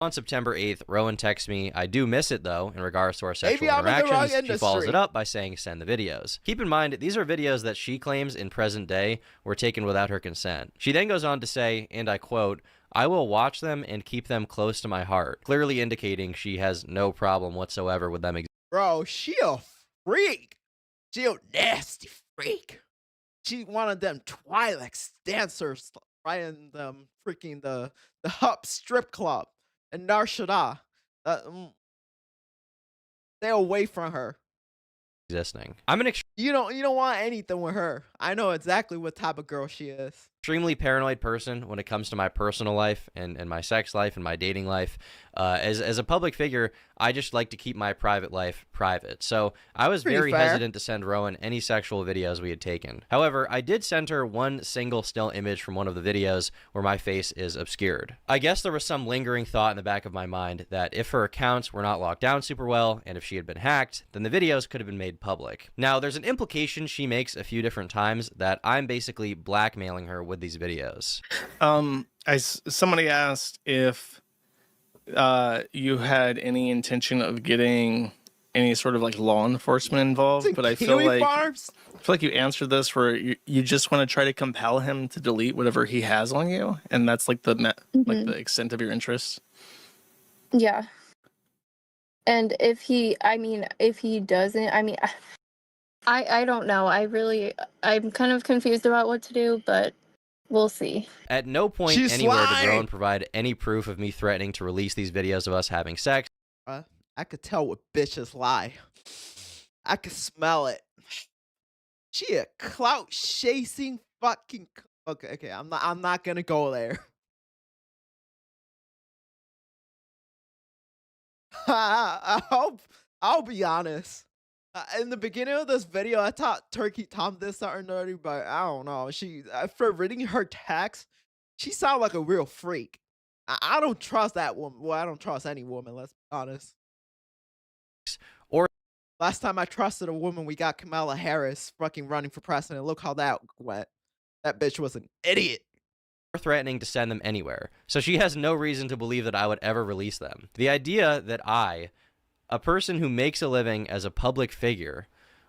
On September 8th, Rowan texts me, I do miss it though, in regards to our sexual Maybe I'm in the wrong interactions. She follows industry. it up by saying send the videos. Keep in mind, these are videos that she claims in present day were taken without her consent. She then goes on to say, and I quote, I will watch them and keep them close to my heart, clearly indicating she has no problem whatsoever with them. Bro, she a freak. She a nasty freak. She one of them Twi'lek dancers right in the freaking the Hup strip club in Nar Shaddaa. Stay away from her. Existing. I'm an you don't want anything with her. I know exactly what type of girl she is. Extremely paranoid person when it comes to my personal life and my sex life and my dating life. As a public figure, I just like to keep my private life private. So I was very hesitant to send Rowan any sexual videos we had taken. However, I did send her one single still image from one of the videos where my face is obscured. I guess there was some lingering thought in the back of my mind that if her accounts were not locked down super well and if she had been hacked, then the videos could have been made public. Now, there's an implication she makes a few different times that I'm basically blackmailing her with these videos. Somebody asked if you had any intention of getting any sort of like law enforcement involved, but I feel like you answered this where you just want to try to compel him to delete whatever he has on you, and that's like the the extent of your interest. Yeah. And if he doesn't, I don't know. I'm kind of confused about what to do, but we'll see. At no point anywhere did Rowan provide any proof of me threatening to release these videos of us having sex. I could tell what bitches lie. I could smell it. She a clout chasing fucking. Okay. I'm not gonna go there. I'll be honest. In the beginning of this video, I thought Turkey Tom did something dirty, but I don't know. She, after reading her text, she sounded like a real freak. I don't trust that woman. Well, I don't trust any woman, let's be honest. Or last time I trusted a woman, we got Kamala Harris fucking running for president. Look how that went. That bitch was an idiot. Or threatening to send them anywhere. So she has no reason to believe that I would ever release them. The idea that I, a person who makes a living as a public figure,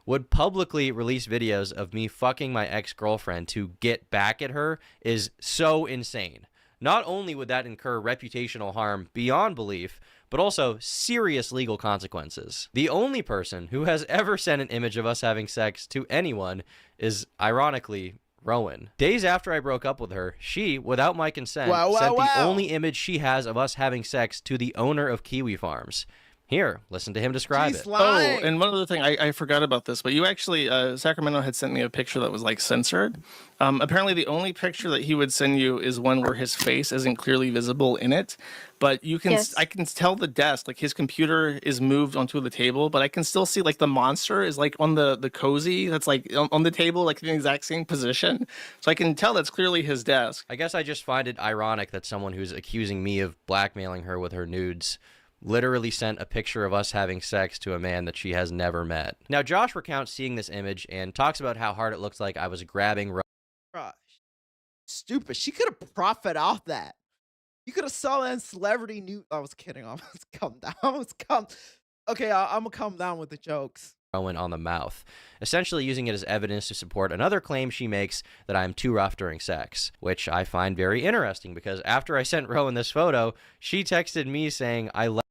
would publicly release videos of me fucking my ex-girlfriend to get back at her is so insane. Not only would that incur reputational harm beyond belief, but also serious legal consequences. The only person who has ever sent an image of us having sex to anyone is, ironically, Rowan. Days after I broke up with her, she, without my consent, sent the only image she has of us having sex to the owner of Kiwi Farms. Here, listen to him describe it. Oh, and one other thing, I forgot about this, but you actually, Sacramento had sent me a picture that was like censored. Apparently the only picture that he would send you is one where his face isn't clearly visible in it, but you can, I can tell the desk, like his computer is moved onto the table, but I can still see like the monster is like on the cozy that's like on the table, like in the exact same position. So I can tell that's clearly his desk. I guess I just find it ironic that someone who's accusing me of blackmailing her with her nudes literally sent a picture of us having sex to a man that she has never met. Now, Josh recounts seeing this image and talks about how hard it looks like I was grabbing Gosh, stupid. She could have profited off that. You could have sold that in celebrity news. I was kidding. I was calm down. Okay, I'm gonna calm down with the jokes. Rowan on the mouth, essentially using it as evidence to support another claim she makes that I'm too rough during sex, which I find very interesting because after I sent Rowan this photo, she texted me saying, I love.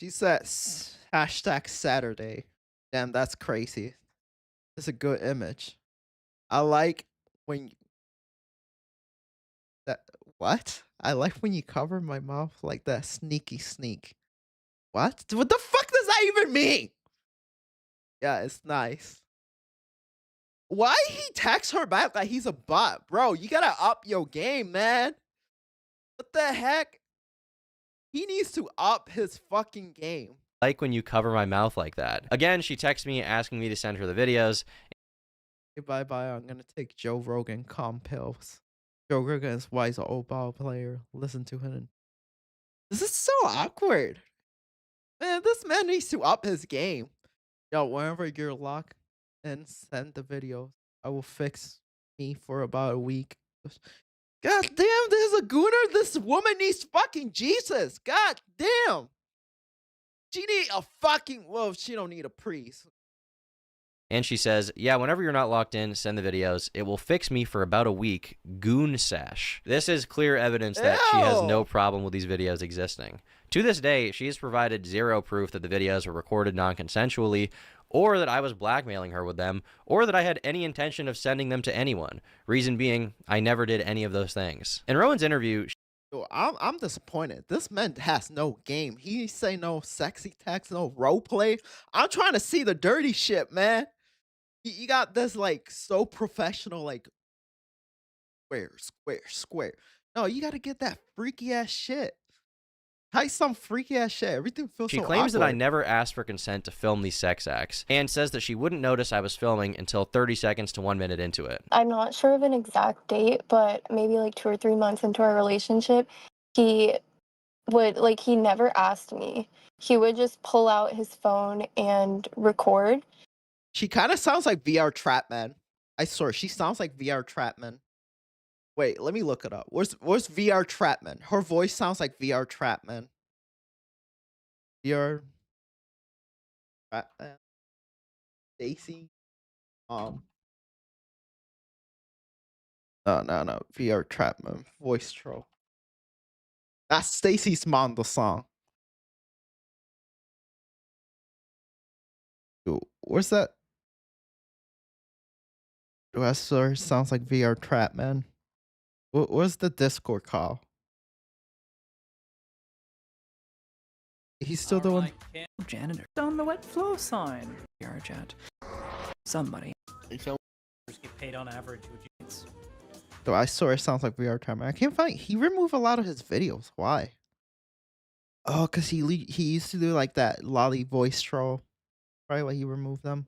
She said, #Saturday. Damn, that's crazy. It's a good image. I like when what? I like when you cover my mouth like that. Sneaky sneak. What? What the fuck does that even mean? Yeah, it's nice. Why he texts her back like he's a bot? Bro, you gotta up your game, man. What the heck? He needs to up his fucking game. Like when you cover my mouth like that. Again, she texts me asking me to send her the videos. Okay, bye-bye. I'm gonna take Joe Rogan calm pills. Joe Rogan is wise old ball player. Listen to him. This is so awkward. Man, this man needs to up his game. Yo, whenever you're locked and send the videos, I will fix me for about a week. God damn, there's a gooner. This woman needs fucking Jesus. God damn. She need a fucking, well, she don't need a priest. And she says, yeah, whenever you're not locked in, send the videos. It will fix me for about a week. Goon sesh. This is clear evidence that she has no problem with these videos existing. To this day, she has provided zero proof that the videos were recorded non-consensually, or that I was blackmailing her with them, or that I had any intention of sending them to anyone. Reason being, I never did any of those things. In Rowan's interview, Yo, I'm disappointed. This man has no game. He say no sexy text, no role play. I'm trying to see the dirty shit, man. You got this like so professional, like square. No, you got to get that freaky ass shit. Type some freaky ass shit. Everything feels so she claims that I awkward. never asked for consent to film these sex acts, and says that she wouldn't notice I was filming until 30 seconds to 1 minute into it. I'm not sure of an exact date, but maybe like 2 or 3 months into our relationship, he would, like, he never asked me. He would just pull out his phone and record. She kind of sounds like VR Trapman. I swear, she sounds like VR Trapman. Wait, let me look it up. Where's VR Trapman? Her voice sounds like VR Trapman. VR Trapman. Stacy. No. VR Trapman. Voice troll. That's Stacy's mom, the song. Dude, where's that? That sounds like VR Trapman. What's the Discord call? He's still the one. Janitor on the wet floor sign. Yard chat. Somebody. Get paid on average. So I swear it sounds like VR Trapman. I can't find. He removed a lot of his videos. Why? Oh, cause he used to do like that lolly voice troll. Probably why he removed them.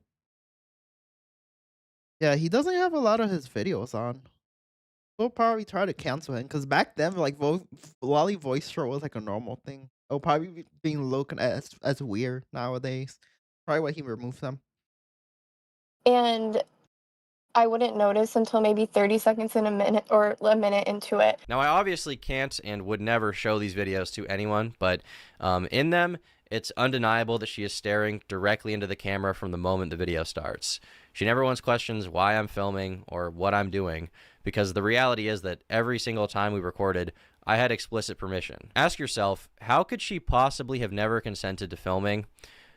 Yeah, he doesn't have a lot of his videos on. We'll probably try to cancel him because back then, like, lolly voice troll was like a normal thing. It'll probably be being looked at as weird nowadays. Probably why he removed them. And I wouldn't notice until maybe 30 seconds in a minute or a minute into it. Now, I obviously can't and would never show these videos to anyone, but in them, It's undeniable that she is staring directly into the camera from the moment the video starts. She never once questions why I'm filming or what I'm doing, because the reality is that every single time we recorded, I had explicit permission. Ask yourself, how could she possibly have never consented to filming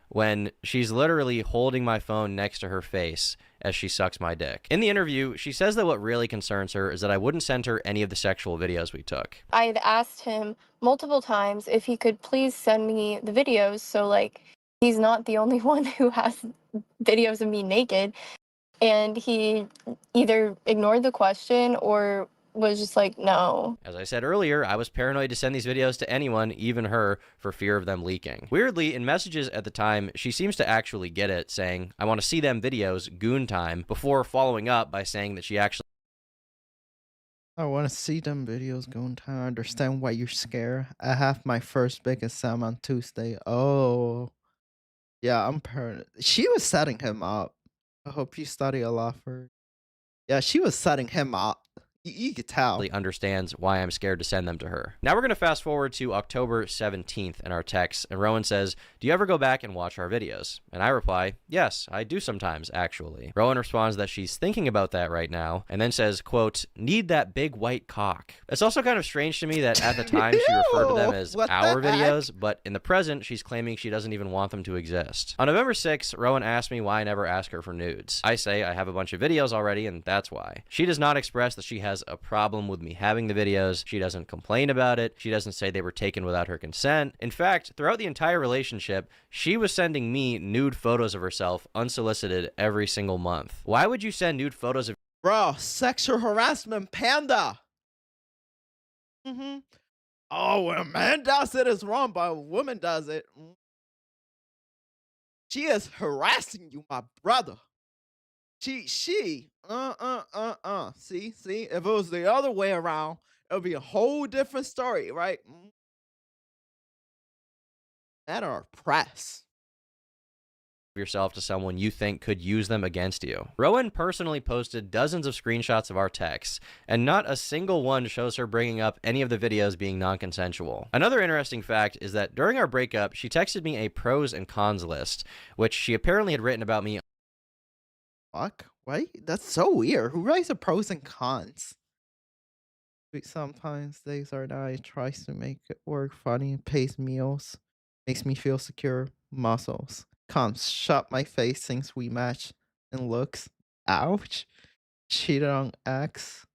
when she's literally holding my phone next to her face as she sucks my dick? In the interview, she says that what really concerns her is that I wouldn't send her any of the sexual videos we took. I had asked him multiple times if he could please send me the videos, so like he's not the only one who has videos of me naked, and he either ignored the question or was just like, no. As I said earlier, I was paranoid to send these videos to anyone, even her, for fear of them leaking. Weirdly, in messages at the time, she seems to actually get it, saying, I want to see them videos, goon time, before following up by saying that she actually... I want to see them videos goon time. I understand why you're scared. I have my first big exam on Tuesday. Oh. Yeah, I'm paranoid. She was setting him up. I hope you study a lot for... Yeah, she was setting him up. You could tell. Understands why I'm scared to send them to her. Now we're going to fast forward to October 17th in our text, and Rowan says, do you ever go back and watch our videos? And I reply, yes, I do sometimes, actually. Rowan responds that she's thinking about that right now, and then says, quote, need that big white cock. It's also kind of strange to me that at the time she referred to them as our videos, but in the present, she's claiming she doesn't even want them to exist. On November 6th, Rowan asked me why I never ask her for nudes. I say I have a bunch of videos already, and that's why. She does not express that she has a problem with me having the videos. She doesn't complain about it. She doesn't say they were taken without her consent. In fact, throughout the entire relationship, she was sending me nude photos of herself unsolicited every single month. Why would you send nude photos of... Bro, sexual harassment panda. Oh, when a man does it, it's wrong, but a woman does it. She is harassing you, my brother. See, if it was the other way around, it would be a whole different story, right? Men are oppressed. yourself to someone you think could use them against you. Rowan personally posted dozens of screenshots of our texts, and not a single one shows her bringing up any of the videos being non-consensual. Another interesting fact is that during our breakup, she texted me a pros and cons list, which she apparently had written about me. Fuck? Why? That's so weird. Who writes the pros and cons? Sometimes days are nice, tries to make it work, funny, pays meals, makes me feel secure, muscles. Cons, shut my face, thinks we match, and looks. Ouch. Cheated on ex.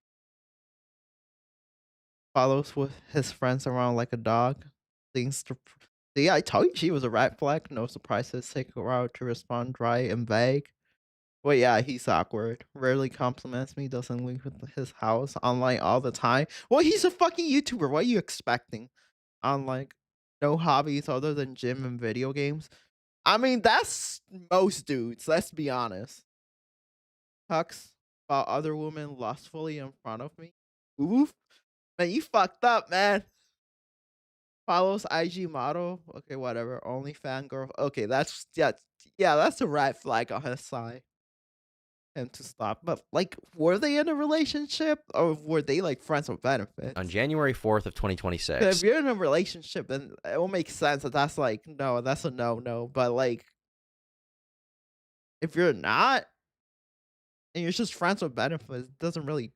Follows with his friends around like a dog. Things to... See, I told you she was a red flag. No surprises. Take a while to respond, dry and vague. Well, yeah, he's awkward. Rarely compliments me. Doesn't leave his house. Online all the time. Well, he's a fucking YouTuber. What are you expecting? On like no hobbies other than gym and video games. I mean, that's most dudes. Let's be honest. Talks about other women lustfully in front of me. Oof, man, you fucked up, man. Follows IG model. Okay, whatever. Only fangirl. Okay, that's yeah, that's a red flag on his side. And to stop. But like, were they in a relationship or were they like friends with benefits? On January 4th of 2026. If you're in a relationship, then it will make sense that that's like, no, that's a no. But like, if you're not and you're just friends with benefits, it doesn't really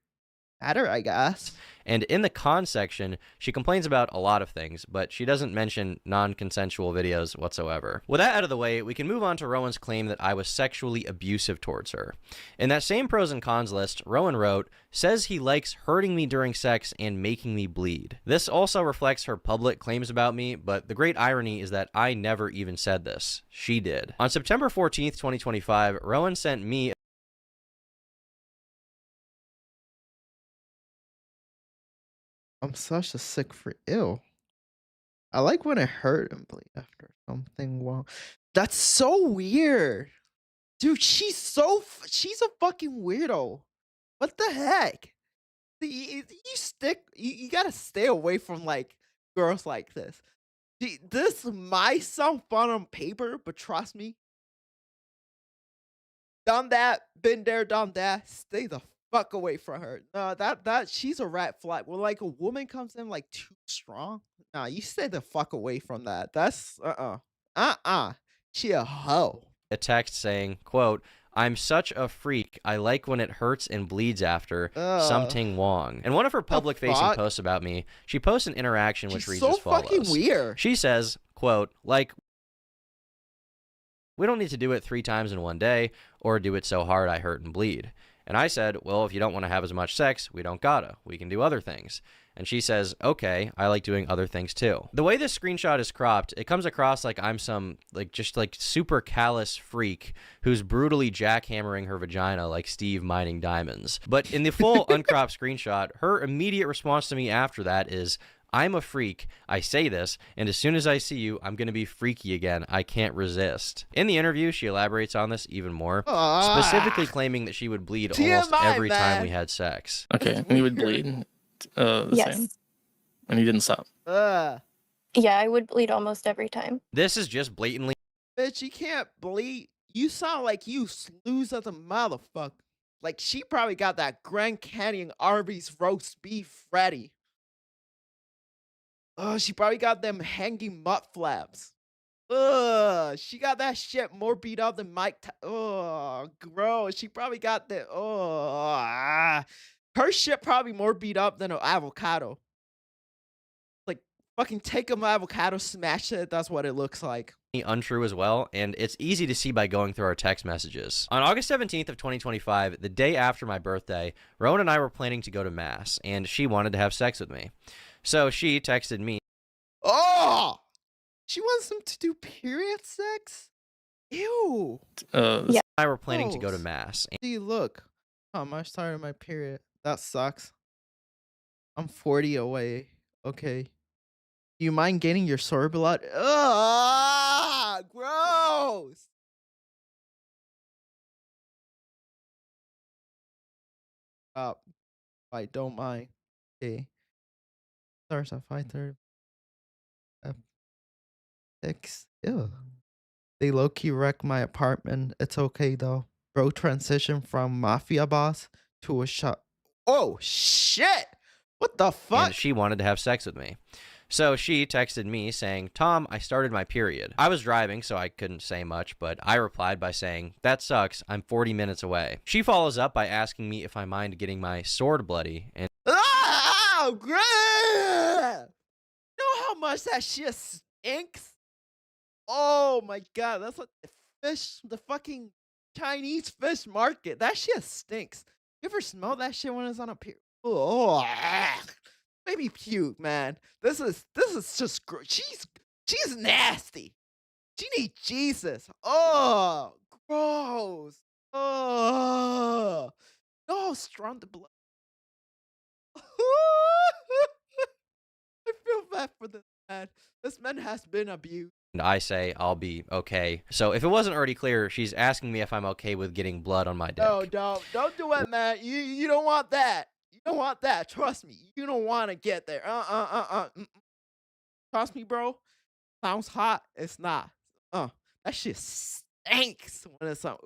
matter, I guess. And in the con section, she complains about a lot of things, but she doesn't mention non-consensual videos whatsoever. With that out of the way, we can move on to Rowan's claim that I was sexually abusive towards her. In that same pros and cons list, Rowan wrote, says he likes hurting me during sex and making me bleed. This also reflects her public claims about me, but the great irony is that I never even said this. She did. On September 14th, 2025, Rowan sent me I'm such a sick for ill. I like when it hurt and bleed after something wrong. That's so weird. Dude, she's a fucking weirdo. What the heck? You gotta stay away from like girls like this. This might sound fun on paper, but trust me. Done that, been there, done that. Stay the fuck away from her. No, that she's a red flag. When like a woman comes in like too strong, nah, you stay the fuck away from that. That's She a hoe. A text saying, quote, I'm such a freak. I like when it hurts and bleeds after. Something Wong. In one of her public-facing posts about me, she posts an interaction which reads as follows. Fucking weird. She says, quote, like, we don't need to do it 3 times in one day or do it so hard I hurt and bleed. And I said, well, if you don't want to have as much sex, we don't gotta. We can do other things. And she says, okay, I like doing other things too. The way this screenshot is cropped, it comes across like I'm some, just super callous freak who's brutally jackhammering her vagina like Steve mining diamonds. But in the full uncropped screenshot, her immediate response to me after that is, I'm a freak. I say this, and as soon as I see you, I'm going to be freaky again. I can't resist. In the interview, she elaborates on this even more, specifically claiming that she would bleed almost every time we had sex. Okay, and you would bleed the same? And you didn't stop? Yeah, I would bleed almost every time. This is just blatantly... Bitch, you can't bleed. You sound like you snooze as a motherfucker. Like, she probably got that Grand Canyon Arby's roast beef ready. She probably got them hanging mutt flaps. She got that shit more beat up than Mike. Gross. She probably got the. Her shit probably more beat up than an avocado. Like, fucking take an avocado, smash it. That's what it looks like. Untrue as well, and it's easy to see by going through our text messages. On August 17th of 2025, the day after my birthday, Rowan and I were planning to go to mass, and she wanted to have sex with me. So she texted me. She wants them to do period sex? Ew. Yeah. I were planning to go to mass. See, look. I started my period. That sucks. I'm 40 away. Okay. Do you mind getting your soy blood? Gross. I don't mind. Okay. Starts at 5:30. Ew. They low-key wrecked my apartment. It's okay though. Bro transitioned from mafia boss to a shop. Oh shit! What the fuck? And she wanted to have sex with me. So she texted me saying, Tom, I started my period. I was driving, so I couldn't say much, but I replied by saying, that sucks. I'm 40 minutes away. She follows up by asking me if I mind getting my sword bloody. And great! You know how much that shit stinks? Oh my god, that's like the fucking Chinese fish market. That shit stinks. You ever smell that shit when it's on a pier? Oh, baby puke, man. This is just she's nasty. She needs Jesus. Oh, gross. Oh, no, strong the blood. I feel bad for this man. This man has been abused. And I say I'll be okay. So if it wasn't already clear, she's asking me if I'm okay with getting blood on my dick. No, don't do it, man. You don't want that. You don't want that. Trust me. You don't want to get there. Trust me, bro. Sounds hot. It's not. That shit stinks when it's on.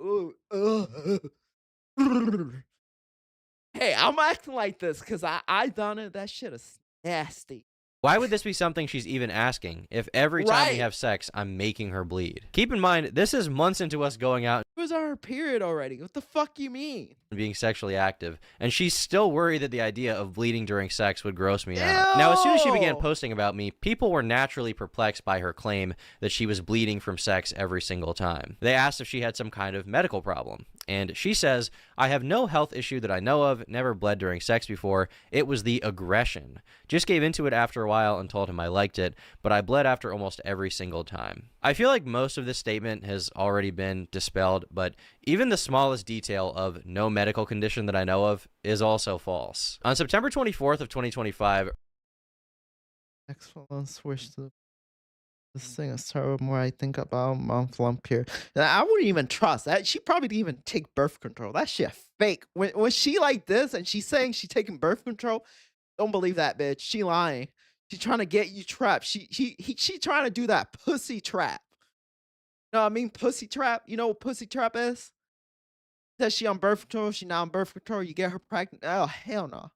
Hey, I'm acting like this because I done it. That shit is nasty. Why would this be something she's even asking if every time we have sex, I'm making her bleed? Keep in mind, this is months into us going out. It was on her period already. What the fuck you mean? Being sexually active, and she's still worried that the idea of bleeding during sex would gross me out. Now, as soon as she began posting about me, people were naturally perplexed by her claim that she was bleeding from sex every single time. They asked if she had some kind of medical problem, and she says, I have no health issue that I know of, never bled during sex before. It was the aggression. Just gave into it after a while and told him I liked it, but I bled after almost every single time. I feel like most of this statement has already been dispelled, but even the smallest detail of no medical condition that I know of is also false. On September 24th of 2025, Excellent switch to this thing is terrible. More I think about month-long period. I wouldn't even trust that. She probably didn't even take birth control. That shit fake. When she like this and she's saying she taking birth control, don't believe that bitch. She lying. She trying to get you trapped. She trying to do that pussy trap. You know what I mean? Pussy trap. You know what pussy trap is? Says she on birth control. She not on birth control. You get her pregnant. Oh hell no.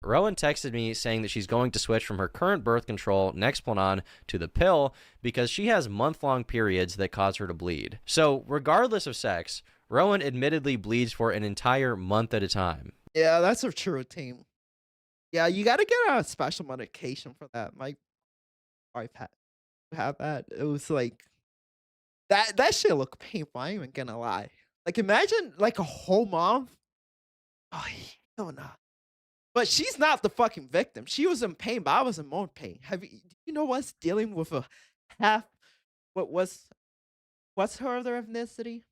Rowan texted me saying that she's going to switch from her current birth control, Nexplanon, to the pill because she has month-long periods that cause her to bleed. So, regardless of sex, Rowan admittedly bleeds for an entire month at a time. Yeah, that's a true routine. Yeah, you gotta get on a special medication for that. My wife had that. It was like that shit looked painful. I ain't even gonna lie. Like imagine like a whole month. Oh, hell no. But she's not the fucking victim. She was in pain, but I was in more pain. You know what's dealing with a half? What's her other ethnicity?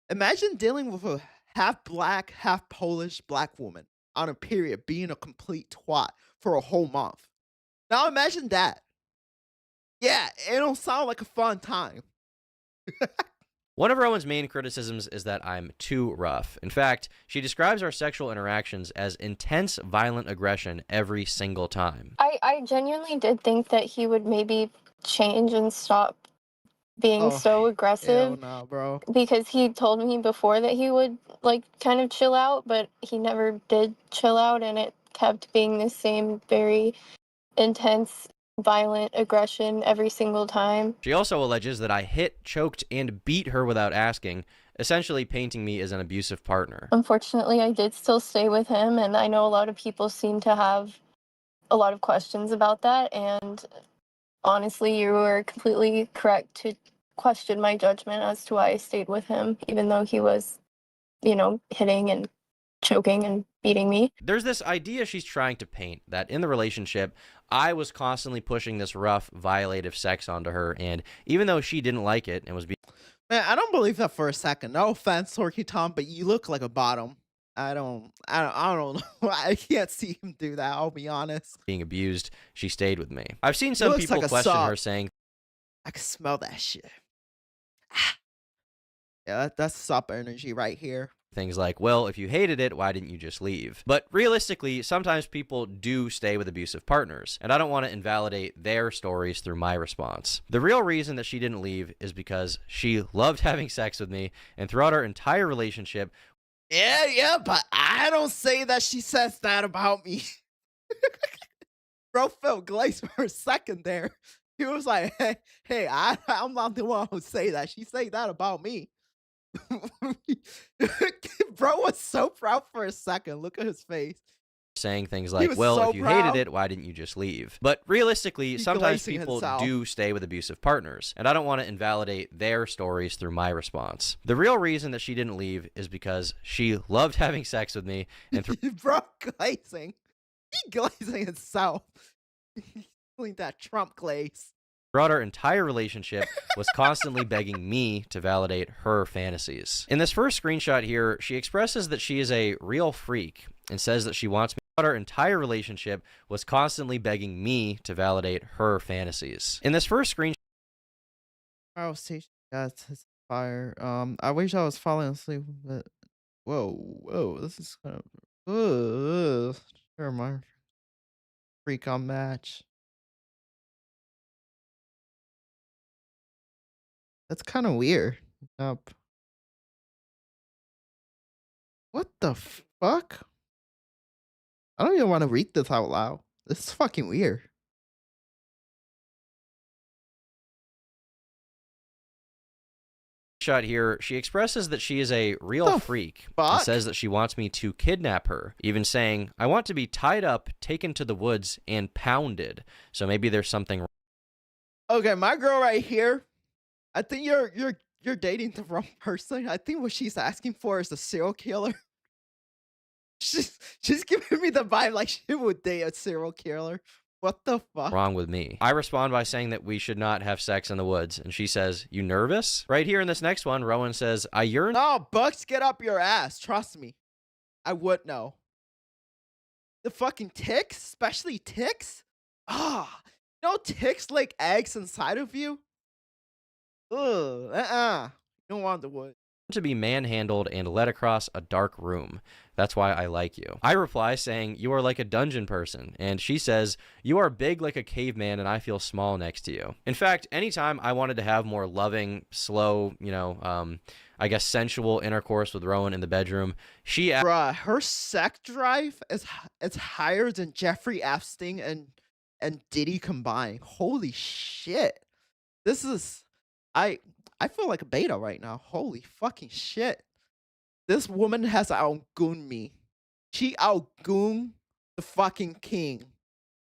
Imagine dealing with a half black, half Polish black woman on a period, being a complete twat for a whole month. Now imagine that. Yeah, it don't sound like a fun time. One of Rowan's main criticisms is that I'm too rough. In fact, she describes our sexual interactions as intense, violent aggression every single time. I genuinely did think that he would maybe change and stop being so aggressive. No, bro. Because he told me before that he would like kind of chill out, but he never did chill out, and it kept being the same very intense, violent aggression every single time. She also alleges that I hit, choked, and beat her without asking, essentially painting me as an abusive partner. Unfortunately, I did still stay with him, and I know a lot of people seem to have a lot of questions about that, and honestly, you were completely correct to question my judgment as to why I stayed with him, even though he was, hitting and choking and beating me. There's this idea she's trying to paint that in the relationship, I was constantly pushing this rough, violative sex onto her, and even though she didn't like it and was being... Man, I don't believe that for a second. No offense, Torky Tom, but you look like a bottom. I don't know. I can't see him do that, I'll be honest. Being abused, she stayed with me. I've seen some people question her saying... I can smell that shit. Yeah, that's sup energy right here. Things like, well, if you hated it, why didn't you just leave? But realistically, sometimes people do stay with abusive partners, and I don't want to invalidate their stories through my response. The real reason that she didn't leave is because she loved having sex with me, and throughout our entire relationship... Yeah, but I don't say that she says that about me. Bro felt glazed for a second there. He was like, hey, I'm not the one who say that. She say that about me. Bro was so proud for a second. Look at his face. Saying things like, well, if you hated it, why didn't you just leave? But realistically, sometimes people do stay with abusive partners, and I don't want to invalidate their stories through my response. The real reason that she didn't leave is because she loved having sex with me, and bro, glazing. He glazing himself. Doing that Trump glaze. Throughout our entire relationship, was constantly begging me to validate her fantasies. In this first screenshot here, she expresses that she is a real freak and says that she wants me. Throughout our entire relationship, was constantly begging me to validate her fantasies. In this first screenshot, that's fire. I wish I was falling asleep, but whoa, this is kind of sure my freak on match. That's kind of weird. What the fuck? I don't even want to read this out loud. This is fucking weird. Shot here, she expresses that she is a real freak and says that she wants me to kidnap her, even saying, I want to be tied up, taken to the woods, and pounded. So maybe there's something wrong. Okay, my girl right here, I think you're dating the wrong person. I think what she's asking for is a serial killer. She's giving me the vibe like she would date a serial killer. What the fuck? Wrong with me. I respond by saying that we should not have sex in the woods, and she says, you nervous? Right here in this next one, Rowan says, I yearn. No, Bucks, get up your ass. Trust me. I would know. The fucking ticks, especially ticks. Ticks like eggs inside of you. Ugh, you don't want the wood. to be manhandled and led across a dark room. That's why I like you. I reply saying, you are like a dungeon person. And she says, you are big like a caveman and I feel small next to you. In fact, anytime I wanted to have more loving, slow, I guess sensual intercourse with Rowan in the bedroom, she... Bruh, her sex drive is higher than Jeffrey Epstein and Diddy combined. Holy shit. This is... I feel like a beta right now. Holy fucking shit. This woman has outgooned me. She outgooned the fucking king.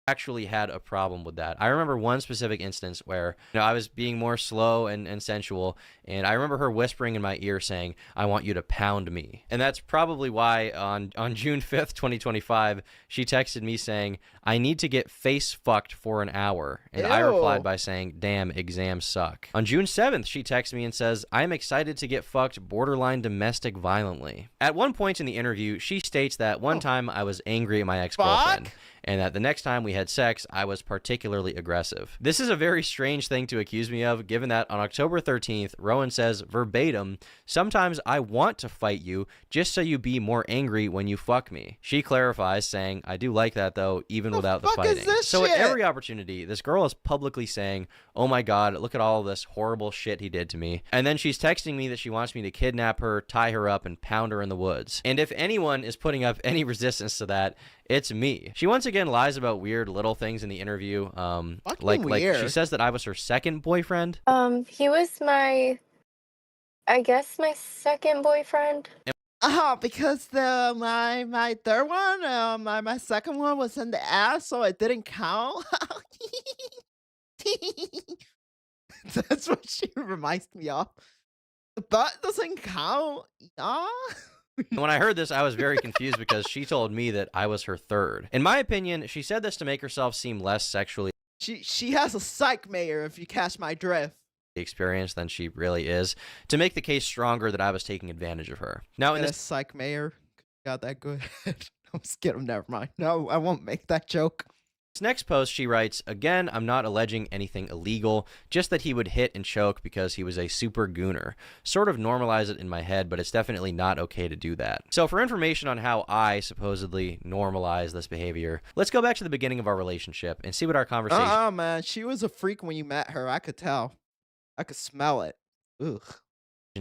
Actually had a problem with that. I remember one specific instance where I was being more slow and sensual, and I remember her whispering in my ear saying, I want you to pound me. And that's probably why on June 5th, 2025, she texted me saying, I need to get face fucked for an hour. And I replied by saying, damn, exams suck. On June 7th, she texts me and says, I'm excited to get fucked borderline domestic violently. At one point in the interview, she states that one time I was angry at my ex-girlfriend, and that the next time we had sex, I was particularly aggressive. This is a very strange thing to accuse me of, given that on October 13th, Rowan says verbatim, sometimes I want to fight you just so you be more angry when you fuck me. She clarifies saying, I do like that though, even without the fighting. So at every opportunity, this girl is publicly saying, oh my god, look at all this horrible shit he did to me. And then she's texting me that she wants me to kidnap her, tie her up, and pound her in the woods. And if anyone is putting up any resistance to that, it's me. She once again lies about weird little things in the interview. Like she says that I was her second boyfriend. He was my second boyfriend. Because my third one, my second one was in the ass, so it didn't count. That's what she reminds me of. The butt doesn't count. When I heard this, I was very confused because she told me that I was her third. In my opinion, she said this to make herself seem less sexually She has a psych mayor, if you catch my drift. experienced than she really is, to make the case stronger that I was taking advantage of her. Now, in this psych mayor got that good. I'm scared. Never mind. No, I won't make that joke. next post, she writes, again, I'm not alleging anything illegal, just that he would hit and choke because he was a super gooner. Sort of normalize it in my head, but it's definitely not okay to do that. So for information on how I supposedly normalize this behavior, let's go back to the beginning of our relationship and see what our conversation... man, she was a freak when you met her. I could tell. I could smell it. Ugh.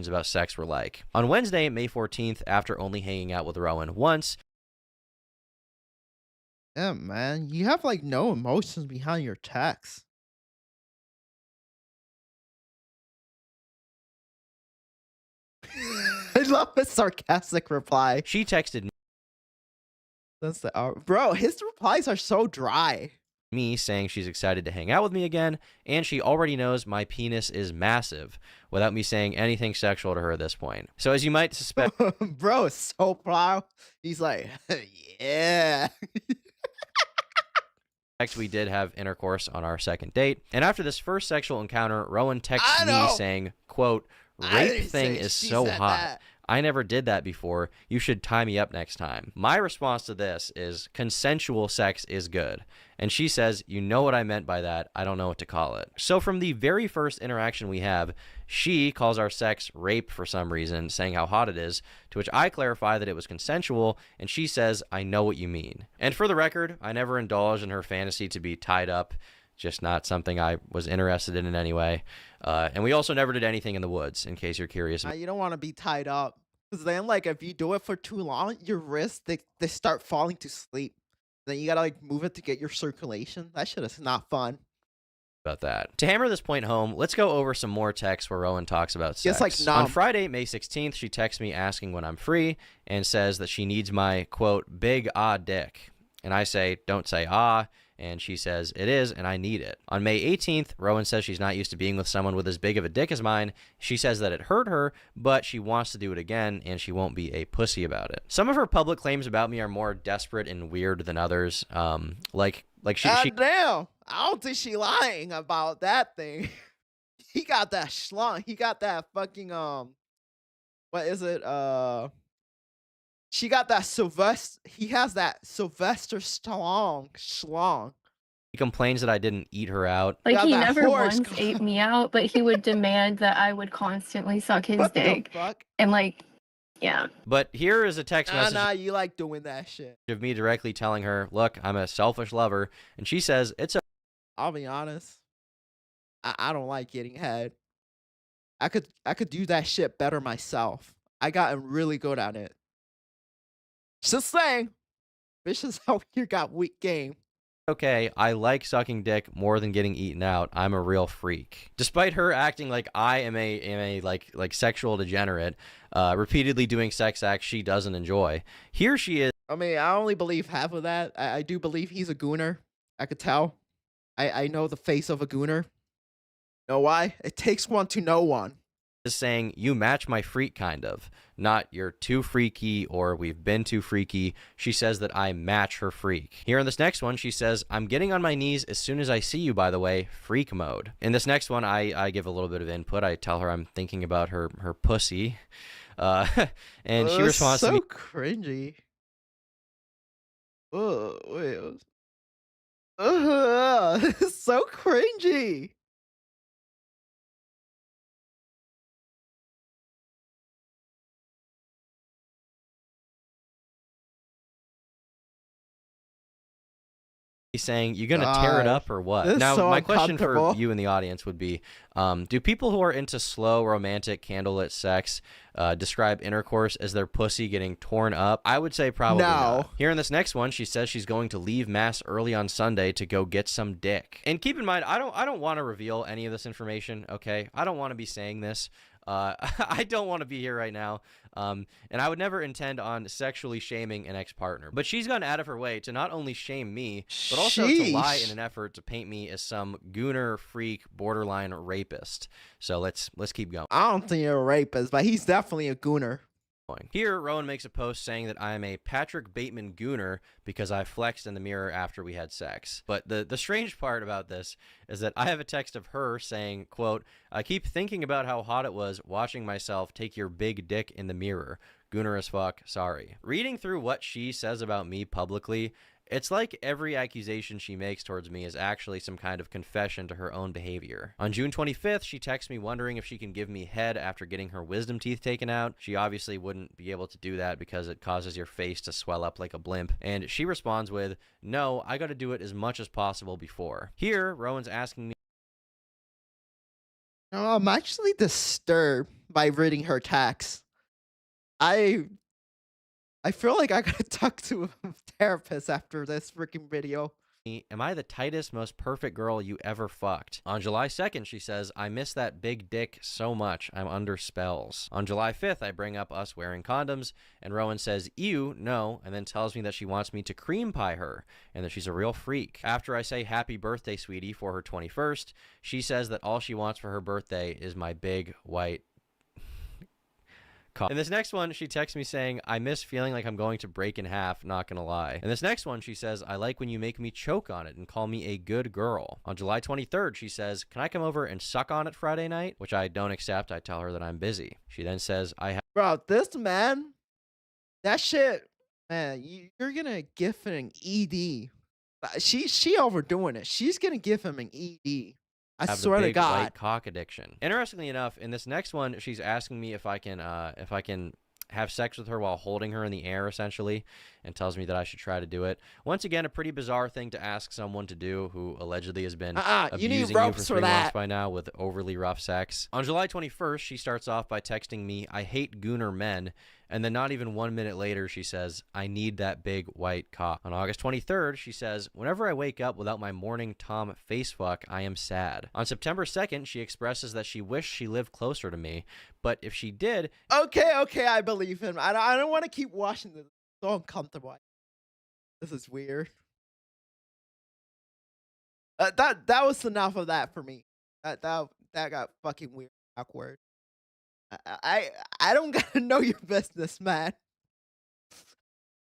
About sex were like. On Wednesday, May 14th, after only hanging out with Rowan once... Yeah, man, you have like no emotions behind your text. I love his sarcastic reply. She texted me. That's the bro, his replies are so dry. Me saying she's excited to hang out with me again, and she already knows my penis is massive, without me saying anything sexual to her at this point. So as you might suspect... Bro is so proud. He's like, yeah. We did have intercourse on our second date, and after this first sexual encounter, Rowan texted me saying, quote, rape thing is so hot. I never did that before. You should tie me up next time. My response to this is consensual sex is good. And she says, you know what I meant by that. I don't know what to call it. So from the very first interaction we have, she calls our sex rape for some reason, saying how hot it is, to which I clarify that it was consensual, and she says, I know what you mean. And for the record, I never indulged in her fantasy to be tied up, just not something I was interested in any way. And we also never did anything in the woods, in case you're curious. You don't want to be tied up. Because then, like, if you do it for too long, your wrists, they start falling to sleep. Then you gotta, like, move it to get your circulation. That shit is not fun. About that. To hammer this point home, let's go over some more texts where Rowan talks about sex. Like, on Friday, May 16th, she texts me asking when I'm free and says that she needs my, quote, big dick. And I say, don't say and she says it is, and I need it. On May 18th, Rowan says she's not used to being with someone with as big of a dick as mine. She says that it hurt her, but she wants to do it again, and she won't be a pussy about it. Some of her public claims about me are more desperate and weird than others. Like she damn, I don't think she lying about that thing. He got that schlong. He got that fucking what is it? She got that Sylvester. He has that Sylvester Stallone schlong. He complains that I didn't eat her out. Like, Yeah, he that never horse. once ate me out, but he would demand that I would constantly suck his What the dick. fuck? And, like, yeah. But here is a text message Nah, you like doing that shit. of me directly telling her, look, I'm a selfish lover. And she says, it's I'll be honest. I don't like getting head. I could do that shit better myself. I gotten really good at it. Just saying. Bitches out here got weak game. okay, I like sucking dick more than getting eaten out. I'm a real freak. Despite her acting like I am a like sexual degenerate, repeatedly doing sex acts she doesn't enjoy. Here she is. I mean, I only believe half of that. I do believe he's a gooner. I could tell. I know the face of a gooner. Know why? It takes one to know one. Is saying you match my freak, kind of, not you're too freaky or we've been too freaky. She says that I match her freak. Here in this next one, she says, I'm getting on my knees as soon as I see you, by the way, freak mode. In this next one, I give a little bit of input. I tell her I'm thinking about her pussy, and she responds so to me, cringy. Oh wait, it's so cringy. saying, you gonna tear it up or what? This is Now, so my question for uncomfortable. you in the audience would be, do people who are into slow, romantic, candlelit sex describe intercourse as their pussy getting torn up? I would say probably No. not. Here in this next one, she says she's going to leave mass early on Sunday to go get some dick. And keep in mind, I don't want to reveal any of this information, okay? I don't want to be saying this. I don't want to be here right now. And I would never intend on sexually shaming an ex-partner. But she's gone out of her way to not only shame me, but also to lie in an effort to paint me as some gooner, freak, borderline rapist. So let's keep going. I don't think you're a rapist, but he's definitely a gooner. Here, Rowan makes a post saying that I am a Patrick Bateman gooner because I flexed in the mirror after we had sex. But the strange part about this is that I have a text of her saying, quote, I keep thinking about how hot it was watching myself take your big dick in the mirror. Gooner as fuck, sorry. Reading through what she says about me publicly, it's like every accusation she makes towards me is actually some kind of confession to her own behavior. On June 25th, she texts me wondering if she can give me head after getting her wisdom teeth taken out. She obviously wouldn't be able to do that because it causes your face to swell up like a blimp. And she responds with, no, I gotta do it as much as possible before. Here, Rowan's asking me, No, I'm actually disturbed by reading her text. I feel like I gotta talk to a therapist after this freaking video. am I the tightest, most perfect girl you ever fucked? On July 2nd, she says, I miss that big dick so much, I'm under spells. On July 5th, I bring up us wearing condoms, and Rowan says, ew, no, and then tells me that she wants me to cream pie her, and that she's a real freak. After I say happy birthday, sweetie, for her 21st, she says that all she wants for her birthday is my big, white in this next one, she texts me saying, I miss feeling like I'm going to break in half, not gonna lie. In this next one, she says, I like when you make me choke on it and call me a good girl. On July 23rd, she says, can I come over and suck on it Friday night? Which I don't accept. I tell her that I'm busy. She then says, Bro, this man, that shit, man, you're gonna give him an ED. She overdoing it. She's gonna give him an ED. I have swear the to big God. white cock addiction. Interestingly enough, in this next one, she's asking me if I can have sex with her while holding her in the air, essentially, and tells me that I should try to do it. Once again, a pretty bizarre thing to ask someone to do who allegedly has been you need abusing you ropes for for 3 months that. by now with overly rough sex. On July 21st, she starts off by texting me, I hate gooner men, and then not even 1 minute later, she says, I need that big white cock. On August 23rd, she says, whenever I wake up without my morning Tom face fuck, I am sad. On September 2nd, she expresses that she wished she lived closer to me, but if she did... Okay, I believe him. I don't want to keep watching this. It's so uncomfortable. This is weird. That was enough of that for me. That got fucking weird, awkward. I don't gotta know your business, man.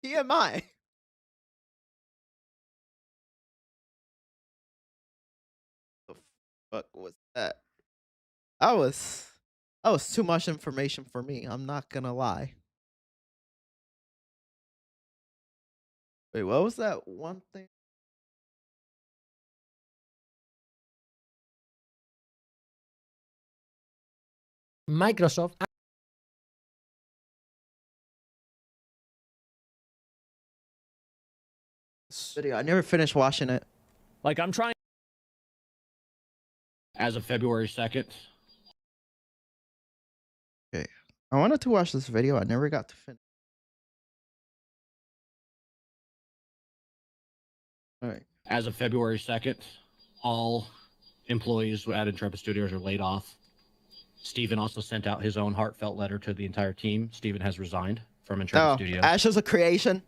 TMI. The fuck was that? That was too much information for me. I'm not gonna lie. Wait, what was that one thing? Microsoft. Video. I never finished watching it. Like, I'm trying. As of February 2nd. Okay. I wanted to watch this video. I never got to finish. All right. As of February 2nd, all employees at Intrepid Studios are laid off. Steven also sent out his own heartfelt letter to the entire team. Steven has resigned from Intrepid Studios. Ashes of Creation.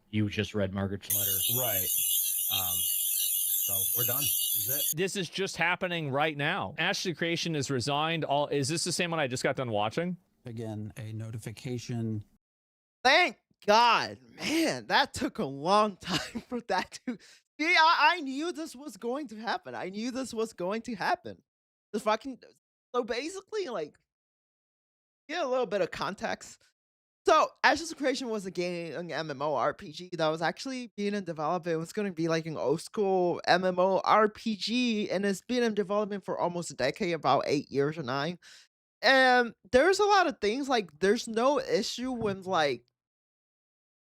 You just read Margaret's letter. Right. So we're done. This is it. This is just happening right now. Ashley Creation is resigned. Is this the same one I just got done watching? Again, a notification. Thank God, man, that took a long time for that to. See, I knew this was going to happen. I knew this was going to happen. The fucking. So basically, like, get a little bit of context. So, Ashes of Creation was a game, an MMORPG that was actually being in development. It was going to be like an old school MMORPG, and it's been in development for almost a decade, about 8 years or 9. And there's a lot of things, like, there's no issue with, like,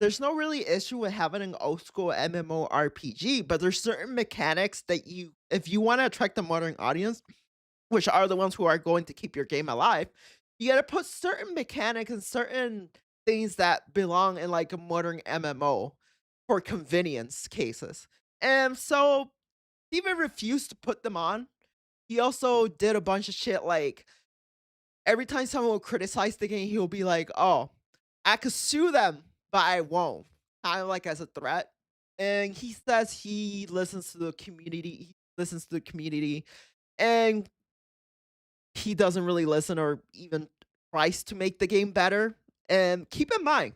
there's no really issue with having an old school MMORPG, but there's certain mechanics that you, if you want to attract the modern audience, which are the ones who are going to keep your game alive, you got to put certain mechanics and certain things that belong in like a modern MMO for convenience cases. And so Steven refused to put them on. He also did a bunch of shit like every time someone will criticize the game, he'll be like, oh, I could sue them, but I won't. Kind of like as a threat. And he says he listens to the community. And he doesn't really listen or even tries to make the game better. And keep in mind,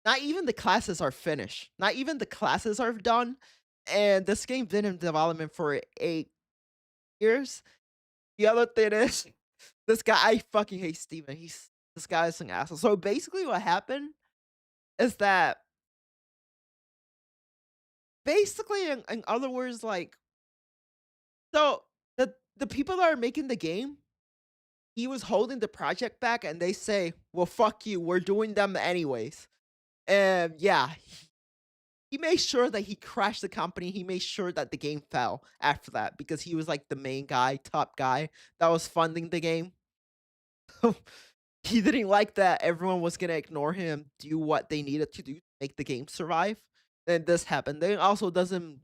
not even the classes are finished. Not even the classes are done. And this game's been in development for 8 years. The other thing is, this guy, I fucking hate Steven. This guy is an asshole. So basically what happened is that, basically in other words, like, so the people that are making the game, he was holding the project back and they say, well, fuck you, we're doing them anyways. And yeah, he made sure that he crashed the company. He made sure that the game fell after that because he was like the main guy, top guy that was funding the game. He didn't like that everyone was going to ignore him, do what they needed to do to make the game survive. Then this happened. Then it also doesn't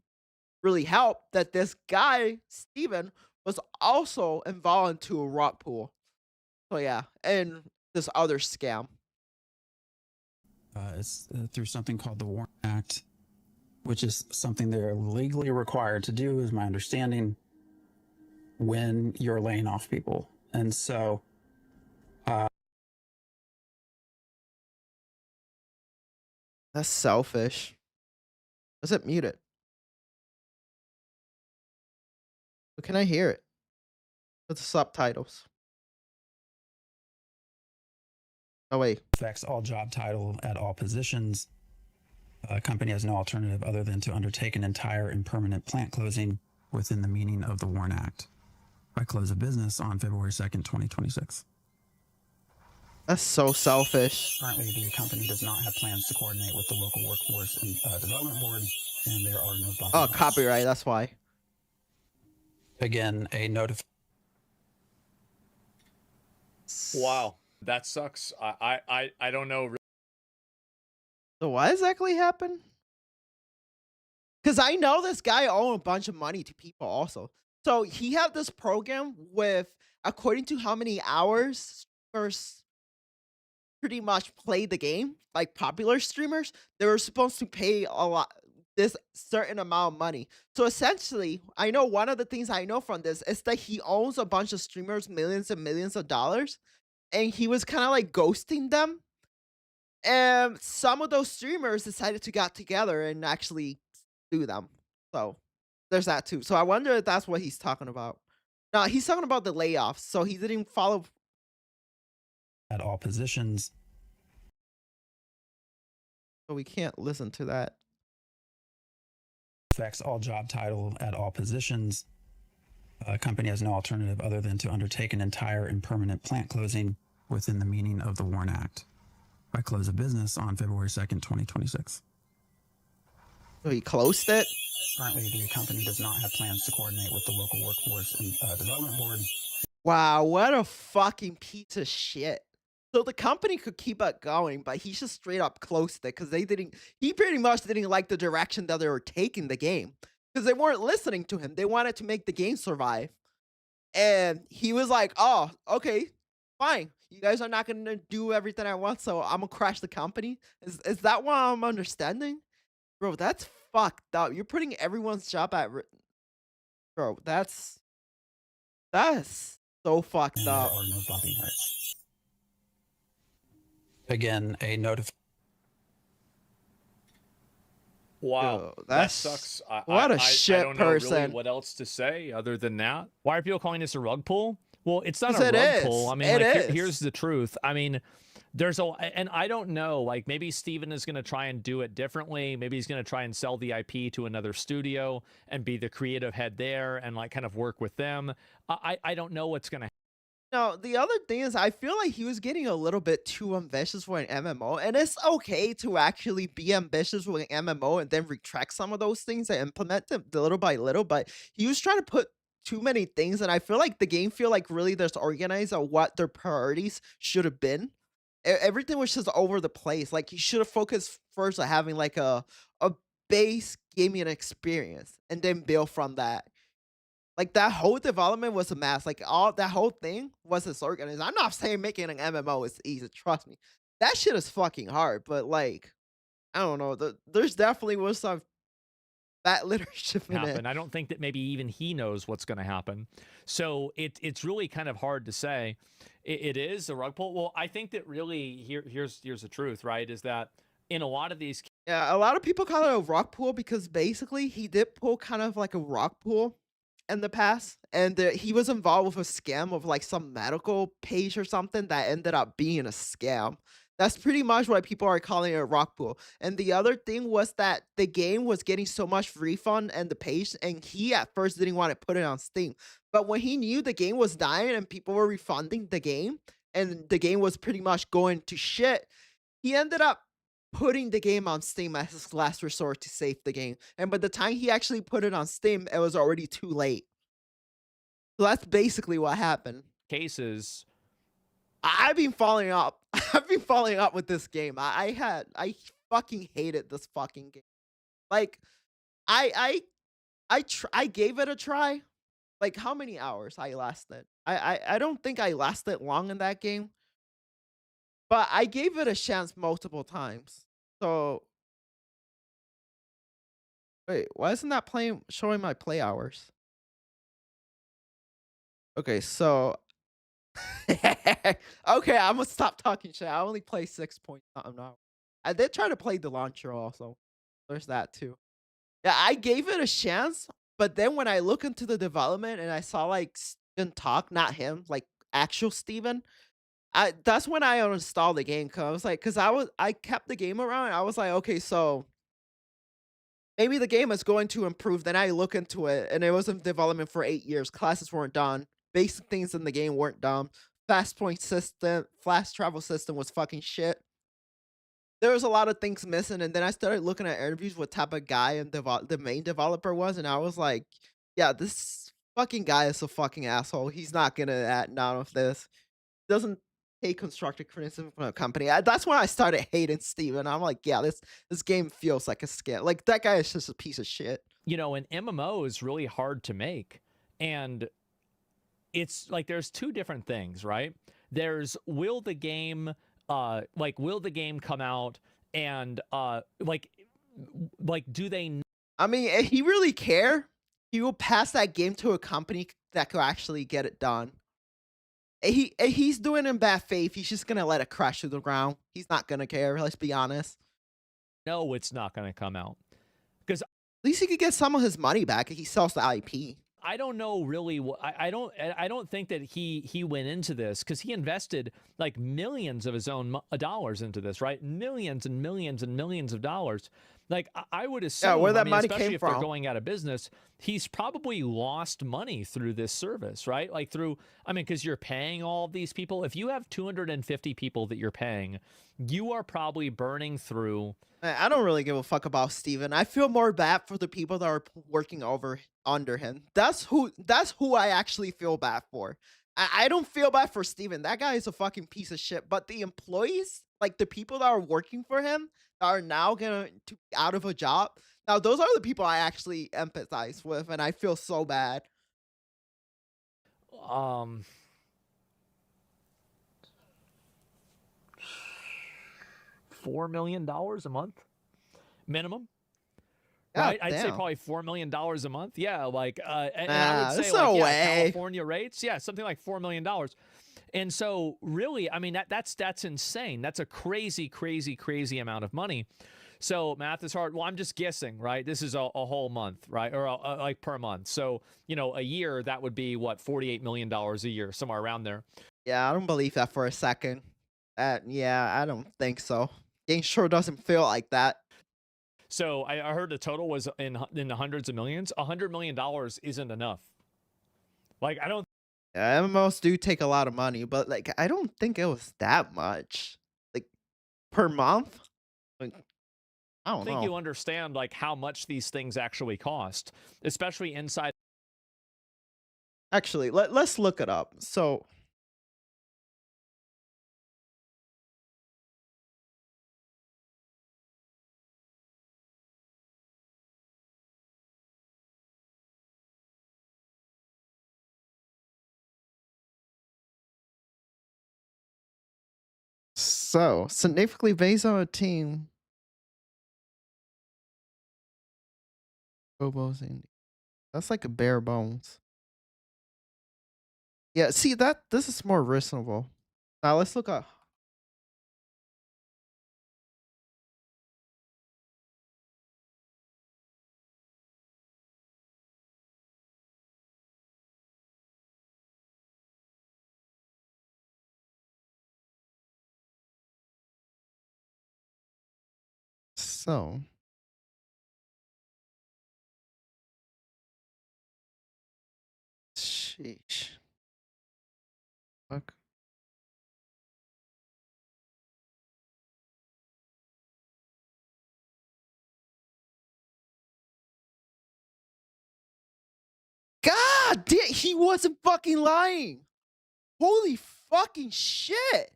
really help that this guy, Steven, was also involved into a rock pool. So yeah, and this other scam. It's through something called the Warren Act, which is something they're legally required to do, is my understanding, when you're laying off people. And so that's selfish. Does it mute it? But can I hear it? With the subtitles. Oh wait. Affects all job title at all positions. A company has no alternative other than to undertake an entire and permanent plant closing within the meaning of the Warren Act by close of business on February 2nd, 2026. That's so selfish. Currently, the company does not have plans to coordinate with the local workforce and development board, and there are no bump. Oh, copyright, that's why. Again, a Wow, that sucks. I don't know. So what exactly happened? Because I know this guy owed a bunch of money to people also. So he had this program with, according to how many hours streamers pretty much play the game, like popular streamers, they were supposed to pay a lot, this certain amount of money. So essentially, I know one of the things I know from this is that he owns a bunch of streamers millions and millions of dollars, and he was kind of like ghosting them. And some of those streamers decided to get together and actually sue them. So there's that too. So I wonder if that's what he's talking about. No, he's talking about the layoffs. So he didn't follow at all positions. So we can't listen to that. Affects all job title at all positions. company has no alternative other than to undertake an entire and permanent plant closing within the meaning of the WARN Act by close of business on February 2nd, 2026. So he closed it? Currently, the company does not have plans to coordinate with the local workforce and development board. Wow, what a fucking piece of shit. So the company could keep it going, but he just straight up closed it because he pretty much didn't like the direction that they were taking the game. Because they weren't listening to him. They wanted to make the game survive. And he was like, oh, okay, fine. You guys are not going to do everything I want, so I'm going to crash the company? Is that what I'm understanding? Bro, that's fucked up. You're putting everyone's job at risk. Bro, that's so fucked up. There are no bumping rights. Again, a notification. Wow, Yo, that sucks. What a I shit don't know person. really what else to say other than that. Why are people calling this a rug pull? Well, it's not a Because rug it pull. is. I mean, It like, is. here's the truth. I mean, and I don't know, like maybe Steven is going to try and do it differently. Maybe he's going to try and sell the IP to another studio and be the creative head there and like kind of work with them. I don't know what's going to happen. No, the other thing is I feel like he was getting a little bit too ambitious for an MMO, and it's okay to actually be ambitious with an MMO and then retract some of those things and implement them little by little, but he was trying to put too many things, and I feel like the game feel like really disorganized on what their priorities should have been. Everything was just over the place. Like he should have focused first on having like a base gaming experience and then build from that. Like that whole development was a mess. Like all that whole thing was disorganized. I'm not saying making an MMO is easy. Trust me, that shit is fucking hard. But like, I don't know. There's definitely was some bad leadership in it. I don't think that maybe even he knows what's going to happen. So it's really kind of hard to say. It is a rug pull. Well, I think that really here's the truth, right? Is that in a lot of these. Yeah, a lot of people call it a rock pool because basically he did pull kind of like a rock pool in the past, and he was involved with a scam of like some medical page or something that ended up being a scam. That's pretty much why people are calling it a rock pool. And the other thing was that the game was getting so much refund and the page, and he at first didn't want to put it on Steam. But when he knew the game was dying and people were refunding the game, and the game was pretty much going to shit, he ended up putting the game on Steam as his last resort to save the game. And by the time he actually put it on Steam, it was already too late. So that's basically what happened. Cases. I've been following up. I've been following up with this game. I fucking hated this fucking game. Like, I gave it a try. Like, how many hours I lasted? I don't think I lasted long in that game. But I gave it a chance multiple times. So wait, why isn't that showing my play hours? Okay, so okay, I'm gonna stop talking shit. I only play 6 point something now. I did try to play the launcher also. There's that too. Yeah, I gave it a chance, but then when I look into the development and I saw like Steven talk, not him, like actual Steven, that's when I uninstalled the game. Cause I kept the game around. And I was like, okay, so maybe the game is going to improve. Then I look into it, and it was in development for 8 years. Classes weren't done. Basic things in the game weren't done. Fast point system, fast travel system was fucking shit. There was a lot of things missing, and then I started looking at interviews what type of guy and the main developer was, and I was like, yeah, this fucking guy is a fucking asshole. He's not gonna add none of this. Doesn't take constructive criticism from a company. That's when I started hating Steven. I'm like, yeah, this game feels like a scam. Like that guy is just a piece of shit. You know, an MMO is really hard to make, and it's like there's two different things, right? There's will the game come out and like do they? I mean, if he really care, he will pass that game to a company that could actually get it done. He's doing it in bad faith. He's just gonna let it crash to the ground. He's not gonna care. Let's be honest. No, it's not gonna come out because at least he could get some of his money back if he sells the IP. I don't know really. I don't think that he went into this because he invested like millions of his own dollars into this, right? Millions and millions and millions of dollars. Like, I would assume, where that money especially came if they're from. going out of business, he's probably lost money through this service, right? Like through, because you're paying all of these people. If you have 250 people that you're paying, you are probably burning through. I don't really give a fuck about Steven. I feel more bad for the people that are working under him. That's who I actually feel bad for. I don't feel bad for Steven. That guy is a fucking piece of shit. But the employees, like the people that are working for him, that are now gonna be out of a job. Now, those are the people I actually empathize with, and I feel so bad. $4 million a month minimum. Right, I'd say probably $4 million a month. Yeah, like, and I would say like, California rates, something like $4 million. And so, really, that's insane. That's a crazy, crazy, crazy amount of money. So math is hard. Well, I'm just guessing, right? This is a whole month, right? Or like per month. So, a year, that would be what, $48 million a year, somewhere around there. Yeah, I don't believe that for a second. Yeah, I don't think so. Game sure doesn't feel like that. So I heard the total was in the hundreds of millions. $100 million isn't enough. Like, I don't. Yeah, MMOs do take a lot of money, but like, I don't think it was that much. Like, per month? Like, I don't think know. you understand like how much these things actually cost, especially inside. Actually, let's look it up. So. So, significantly based on a team. Hobos and that's like a bare bones. Yeah, see this is more reasonable. Now let's look up. So. Sheesh. Fuck. God damn, he wasn't fucking lying. Holy fucking shit.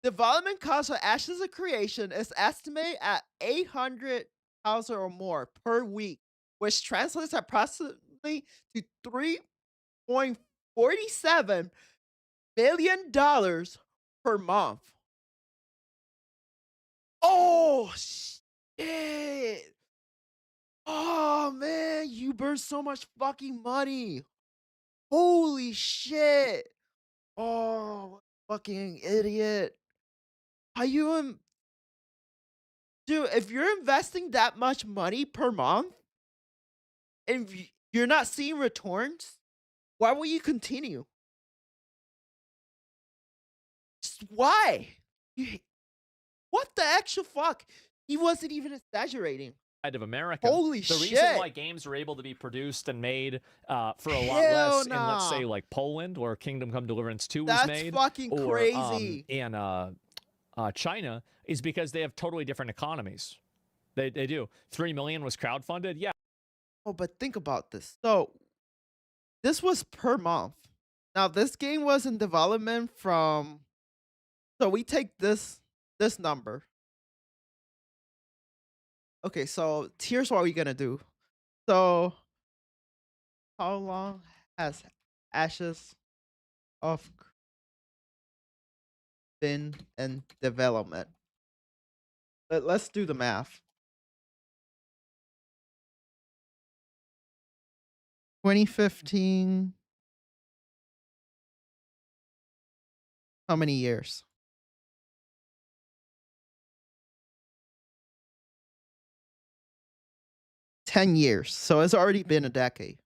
Development cost for Ashes of Creation is estimated at 800,000 or more per week, which translates approximately to $3.47 million per month. Oh shit. Oh man, you burn so much fucking money. Holy shit. Oh, fucking idiot. Are you dude, if you're investing that much money per month and you're not seeing returns, why will you continue? Why? What the actual fuck? He wasn't even exaggerating. Of America. Holy shit. The reason why games are able to be produced and made for a lot less in, let's say, like Poland, where Kingdom Come Deliverance 2 was made. That's fucking or, crazy. In China is because they have totally different economies. They do. 3 million was crowdfunded. Yeah. Oh, but think about this. So this was per month. Now this game was in development from. So we take this number. Okay, so here's what we're gonna do. So how long has Ashes of been in development? Let's do the math. 2015. How many years? 10 years. So it's already been a decade.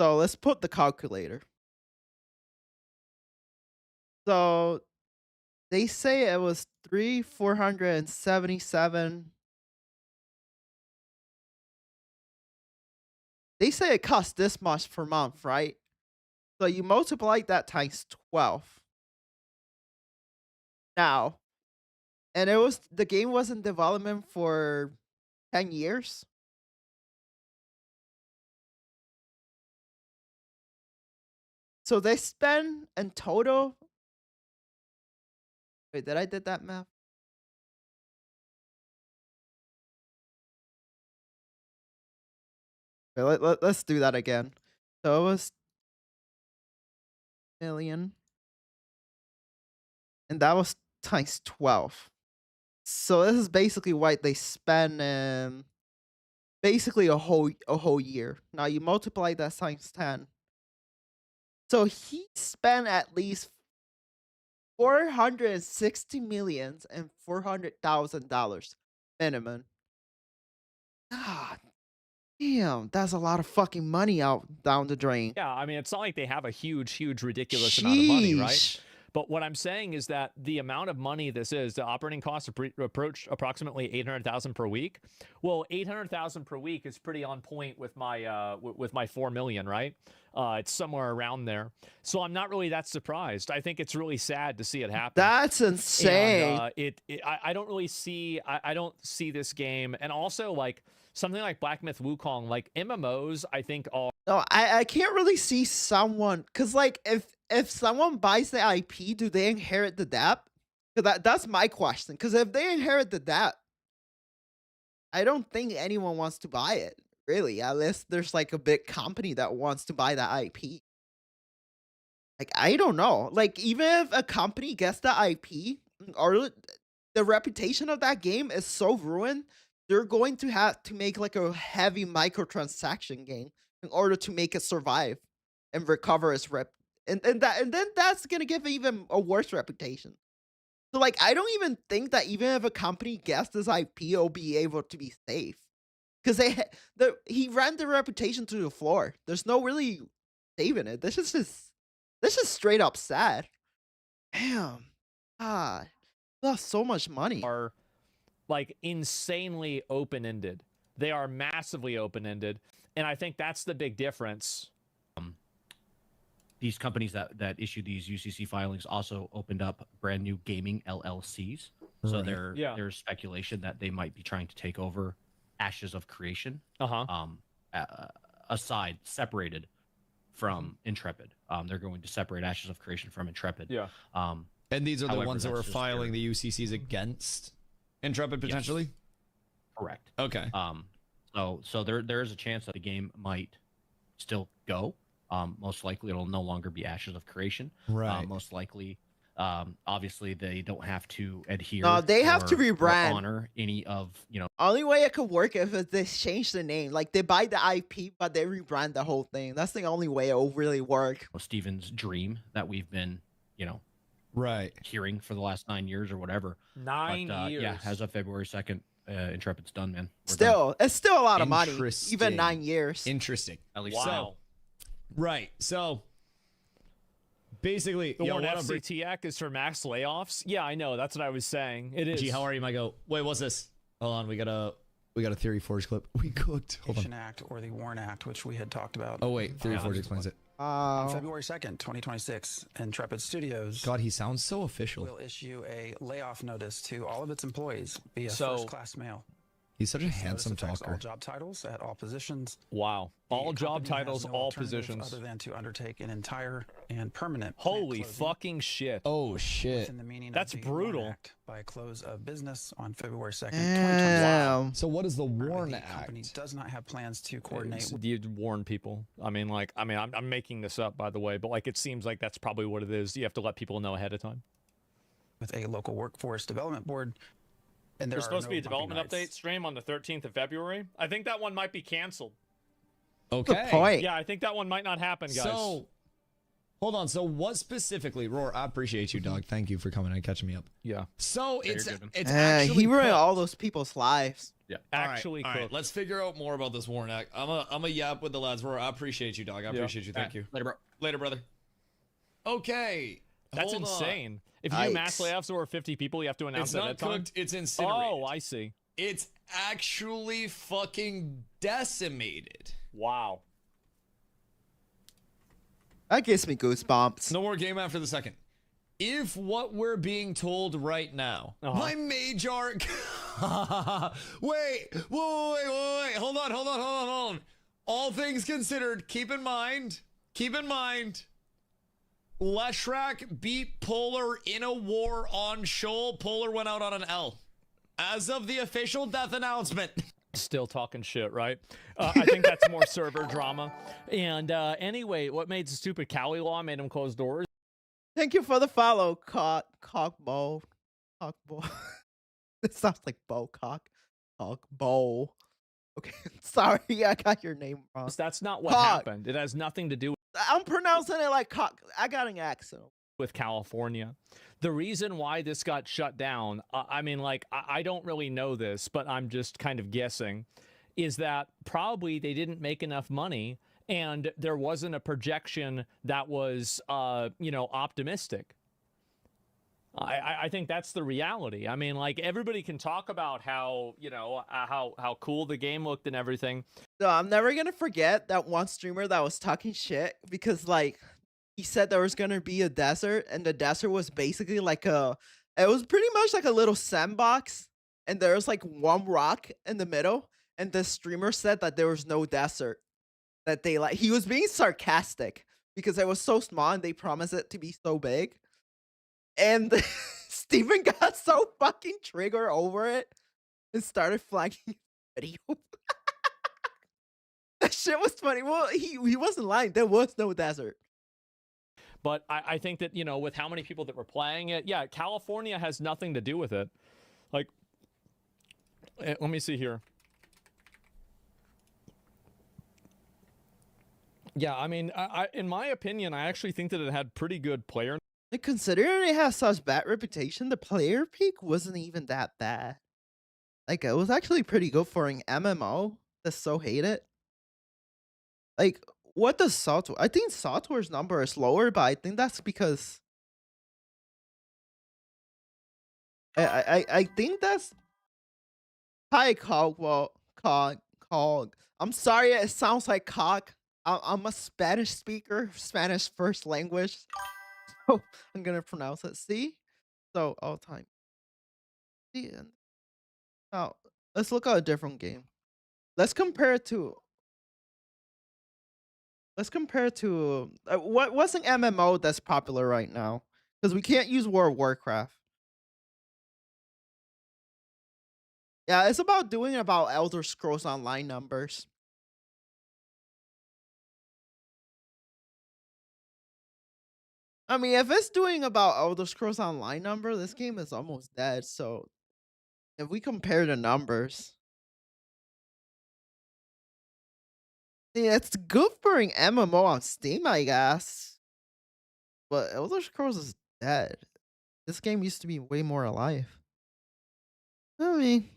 So let's put the calculator. So they say it was 477 they say it costs this much per month, right? So you multiply that times 12. Now, and the game was in development for 10 years. So they spend in total. Wait, did I did that math? Okay, let's do that again. So it was million, and that was times 12. So this is basically what they spend in basically a whole year. Now you multiply that times 10. So he spent at least $460,400,000 minimum. God damn, that's a lot of fucking money out down the drain. Yeah, I mean, it's not like they have a huge, ridiculous amount of money, right? But what I'm saying is that the amount of money this is, the operating costs approach approximately $800,000 per week. Well, $800,000 per week is pretty on point with my $4 million, right? It's somewhere around there. So I'm not really that surprised. I think it's really sad to see it happen. That's insane. And, I don't really see. I don't see this game, and also like something like Black Myth Wukong, like MMOs, I think are. No, I can't really see someone, because like if someone buys the IP, do they inherit the debt? Because that's my question. Because if they inherit the debt, I don't think anyone wants to buy it, really, unless there's like a big company that wants to buy that IP. Like, I don't know. Like, even if a company gets the IP, or the reputation of that game is so ruined, they're going to have to make like a heavy microtransaction game in order to make it survive and recover its rep. And then that's gonna give it even a worse reputation. So like, I don't even think that even if a company gets this IP, it'll be able to be safe, because he ran the reputation to the floor. There's no really saving it. This is straight up sad. Damn, God, lost so much money. Are like insanely open-ended. They are massively open-ended, and I think that's the big difference. These companies that issue these UCC filings also opened up brand new gaming LLCs. So Right. there's speculation that they might be trying to take over Ashes of Creation. Aside, separated from Intrepid. They're going to separate Ashes of Creation from Intrepid. Yeah. And these are the however, ones that that's were just filing the UCCs against Intrepid potentially? Yes. Correct. Okay. So there is a chance that the game might still go. Most likely it'll no longer be Ashes of Creation. Right. Most likely, obviously they don't have to adhere. No, they have to or rebrand. honor any of, Only way it could work if they change the name. Like, they buy the IP, but they rebrand the whole thing. That's the only way it will really work. Steven's dream that we've been, right, hearing for the last 9 years or whatever. 9 years. Yeah, as of February 2nd, Intrepid's done, man. It's still a lot of money, Interesting. even 9 years. Interesting. At least so. Right. So basically, The one FCTX is for max layoffs. Yeah, I know. That's what I was saying. It is. Gee, how are you, Michael? Wait, what's this? Hold on, we got a Theory Forge clip. We cooked. Hold on. Act or the Warren Act, which we had talked about. Oh wait, Theory Forge explains it. On February 2nd, 2026, Intrepid Studios God, he sounds so official. will issue a layoff notice to all of its employees via So- first-class mail. He's such a This handsome notice affects talker. all job titles at all positions. Wow. All The job company has titles, no all alternative positions. Other than to undertake an entire and permanent plant Holy closing fucking shit. Oh shit. within the meaning That's of the Warren brutal. Act by close of business on February 2nd, Damn. So what is the Warren The company Act? does not have plans to coordinate You warn people. I'm making this up, by the way, but like it seems like that's probably what it is. You have to let people know ahead of time. with a local workforce development board. And There's supposed to be a development update stream on the 13th of February. I think that one might be canceled. Okay. Yeah, I think that one might not happen, guys. So hold on. So what specifically, Roar? I appreciate you, dog. Thank you for coming and catching me up. Yeah. So it's He actually ruined cooked. all those people's lives. Yeah. Actually all right, cooked. let's figure out more about this Warren Act. I'm a yap with the lads. Roar, I appreciate you, dog. I appreciate you. Thank you. Later, bro. Later, brother. Okay. That's hold on. insane. If you do mass layoffs over 50 people, you have to announce It's that not at time? cooked. It's incinerated. Oh, I see. It's actually fucking decimated. Wow. That gives me goosebumps. No more game after the second. If what we're being told right now, my mage arc. Wait, hold on. All things considered, keep in mind, Leshrac beat Polar in a war on Shoal. Polar went out on an L. As of the official death announcement. Still talking shit, right? I think that's more server drama. And anyway, what made the stupid Cowie law made him close doors. Thank you for the follow, Cockbow. It sounds like Cockbow. Okay, sorry, I got your name wrong. That's not what happened. It has nothing to do I'm pronouncing it like cock. I got an accent. with California. The reason why this got shut down, I mean, like, I don't really know this, but I'm just kind of guessing, is that probably they didn't make enough money and there wasn't a projection that was, you know, optimistic. I think that's the reality. I mean, like, everybody can talk about how, you know, how cool the game looked and everything. So I'm never gonna forget that one streamer that was talking shit because, like, he said there was gonna be a desert, and the desert was basically like it was pretty much like a little sandbox, and there was like one rock in the middle, and the streamer said that there was no desert. That they like, he was being sarcastic because it was so small and they promised it to be so big. And Steven got so fucking triggered over it and started flagging video. That shit was funny. Well, he wasn't lying. There was no desert. But I think that, you know, with how many people that were playing it, yeah, California has nothing to do with it. Like, let me see here. Yeah, I mean, in my opinion, I actually think that it had pretty good player. Like, considering it has such bad reputation, the player peak wasn't even that bad. Like, it was actually pretty good for an MMO that's so hated. Like, what does SWTOR? I think SWTOR's number is lower, but I think that's because I think that's hi Cog. Well, Cog. I'm sorry, it sounds like cock. I'm a Spanish speaker, Spanish first language. So I'm gonna pronounce it. See? So all time. See? Now let's look at a different game. Let's compare it to what's an MMO that's popular right now? Because we can't use World of Warcraft. Yeah, it's about Elder Scrolls Online numbers. I mean, if it's doing about Elder Scrolls Online number, this game is almost dead. So if we compare the numbers, yeah, it's good for an MMO on Steam, I guess. But Elder Scrolls is dead. This game used to be way more alive. I mean,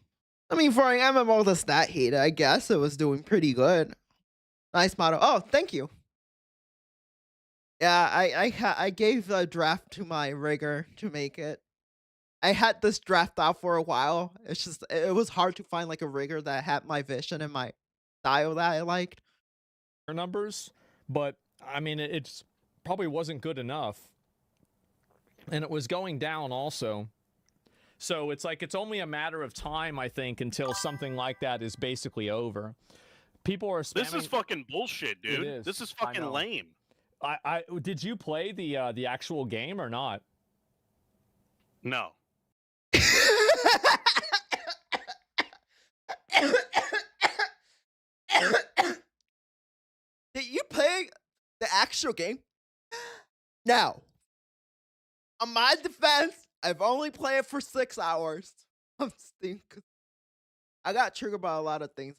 for an MMO that's that hated, I guess it was doing pretty good. Nice model. Oh, thank you. Yeah, I gave a draft to my rigger to make it. I had this draft out for a while. It's just, it was hard to find like a rigger that had my vision and my style that I liked. Numbers, but I mean, it's probably wasn't good enough. And it was going down also. So it's like, it's only a matter of time, I think, until something like that is basically over. People are spamming. This is fucking bullshit, dude. This is fucking lame. Did you play the actual game or not? No. Did you play the actual game? Now, on my defense, I've only played it for 6 hours. I got triggered by a lot of things.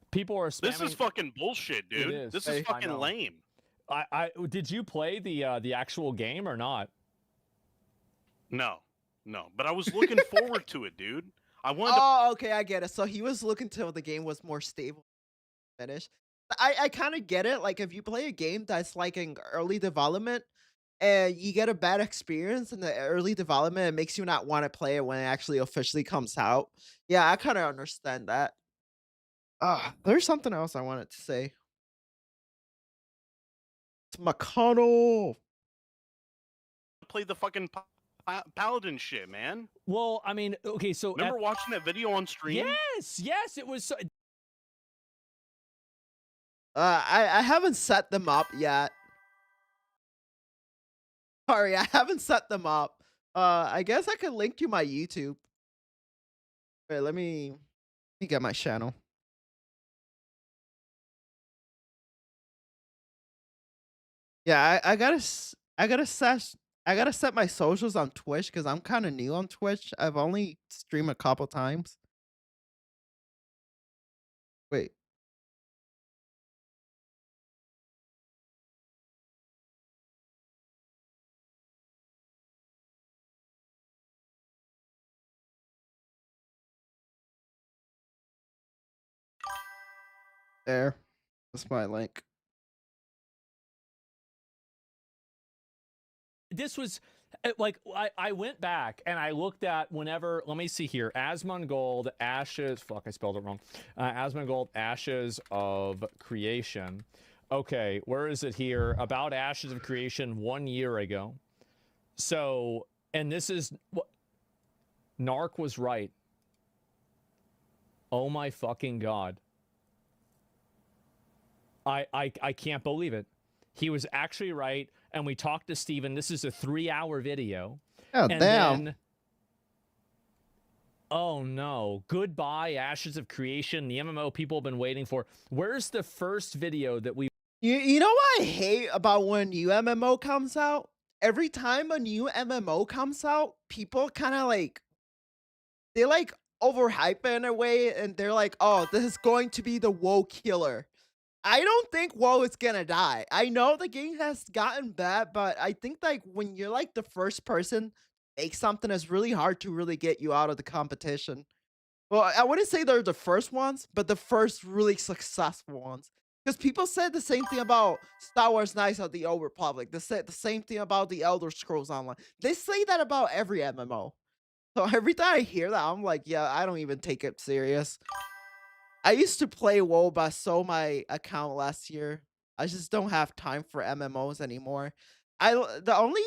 People are spamming. This is fucking bullshit, dude. This is fucking lame. Did you play the actual game or not? No, but I was looking forward to it, dude. I wanted to... okay, I get it. So he was looking till the game was more stable. Finish. I kind of get it. Like, if you play a game that's like in early development and you get a bad experience in the early development, it makes you not want to play it when it actually officially comes out. Yeah, I kind of understand that. There's something else I wanted to say. McConnell. Play the fucking paladin shit, man. Well, I mean, okay, so remember watching that video on stream? Yes, it was. So... I haven't set them up yet. Sorry, I haven't set them up. I guess I could link to my YouTube. Wait, let me get my channel. Yeah, I gotta set my socials on Twitch because I'm kind of new on Twitch. I've only streamed a couple times. Wait. There. That's my link. This was like I went back and I looked at whenever, let me see here, Asmongold Ashes, fuck, I spelled it wrong. Asmongold Ashes of Creation. Okay, where is it here? About Ashes of Creation 1 year ago. So, and this is what Narc was right. Oh my fucking God. I can't believe it. He was actually right. And we talked to Steven. This is a 3-hour video. Oh, and damn. Then, oh, no. Goodbye, Ashes of Creation. The MMO people have been waiting for. Where's the first video that we... You know what I hate about when a new MMO comes out? Every time a new MMO comes out, people kind of like... They like overhype it in a way. And they're like, oh, this is going to be the WoW killer. I don't think WoW is gonna die. I know the game has gotten bad, but I think like when you're like the first person make something, it's really hard to really get you out of the competition. Well, I wouldn't say they're the first ones, but the first really successful ones. Because people said the same thing about Star Wars Knights of the Old Republic. They said the same thing about the Elder Scrolls Online. They say that about every MMO. So every time I hear that, I'm like, yeah, I don't even take it serious. I used to play WoW, but I sold my account last year. I just don't have time for MMOs anymore. The only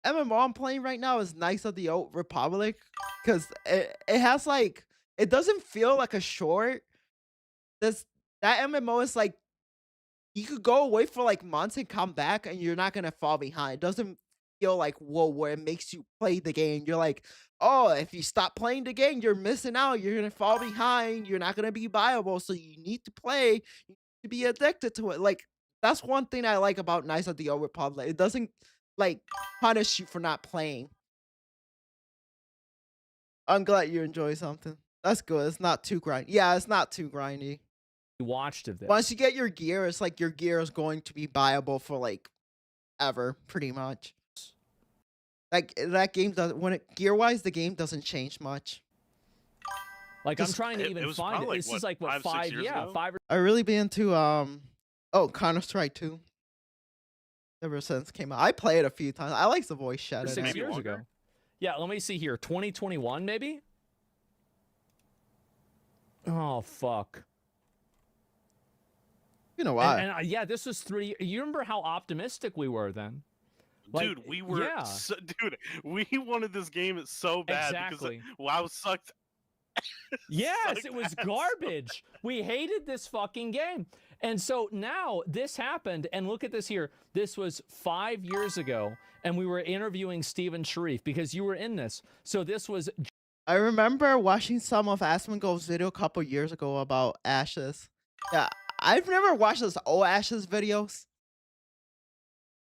MMO I'm playing right now is Knights of the Old Republic because it has like it doesn't feel like a short. That MMO is like you could go away for like months and come back and you're not gonna fall behind. It doesn't feel like WoW where it makes you play the game. You're like, oh, if you stop playing the game, you're missing out. You're gonna fall behind. You're not gonna be viable. So you need to play. You need to be addicted to it. Like that's one thing I like about Knights of the Old Republic. It doesn't like punish you for not playing. I'm glad you enjoy something. That's good. It's not too grindy. Yeah, it's not too grindy. Watched of this. Once you get your gear, it's like your gear is going to be viable for like ever, pretty much. Like that game does gear wise, the game doesn't change much. Like I'm trying to even find it. This is like what 5 years ago? 5 or... I really been into Counter-Strike 2. Ever since it came out. I played it a few times. I like the voice chat. 6 years ago. Yeah, let me see here. 2021 maybe? Oh fuck. You know why? And yeah, this was 3. You remember how optimistic we were then? Like, dude, we were, dude, we wanted this game so bad because WoW sucked. Yes, it was garbage. We hated this fucking game. And so now this happened, and look at this here. This was 5 years ago, and we were interviewing Steven Sharif because you were in this. So this was... I remember watching some of Asmongold's video a couple years ago about Ashes. Yeah, I've never watched those old Ashes videos.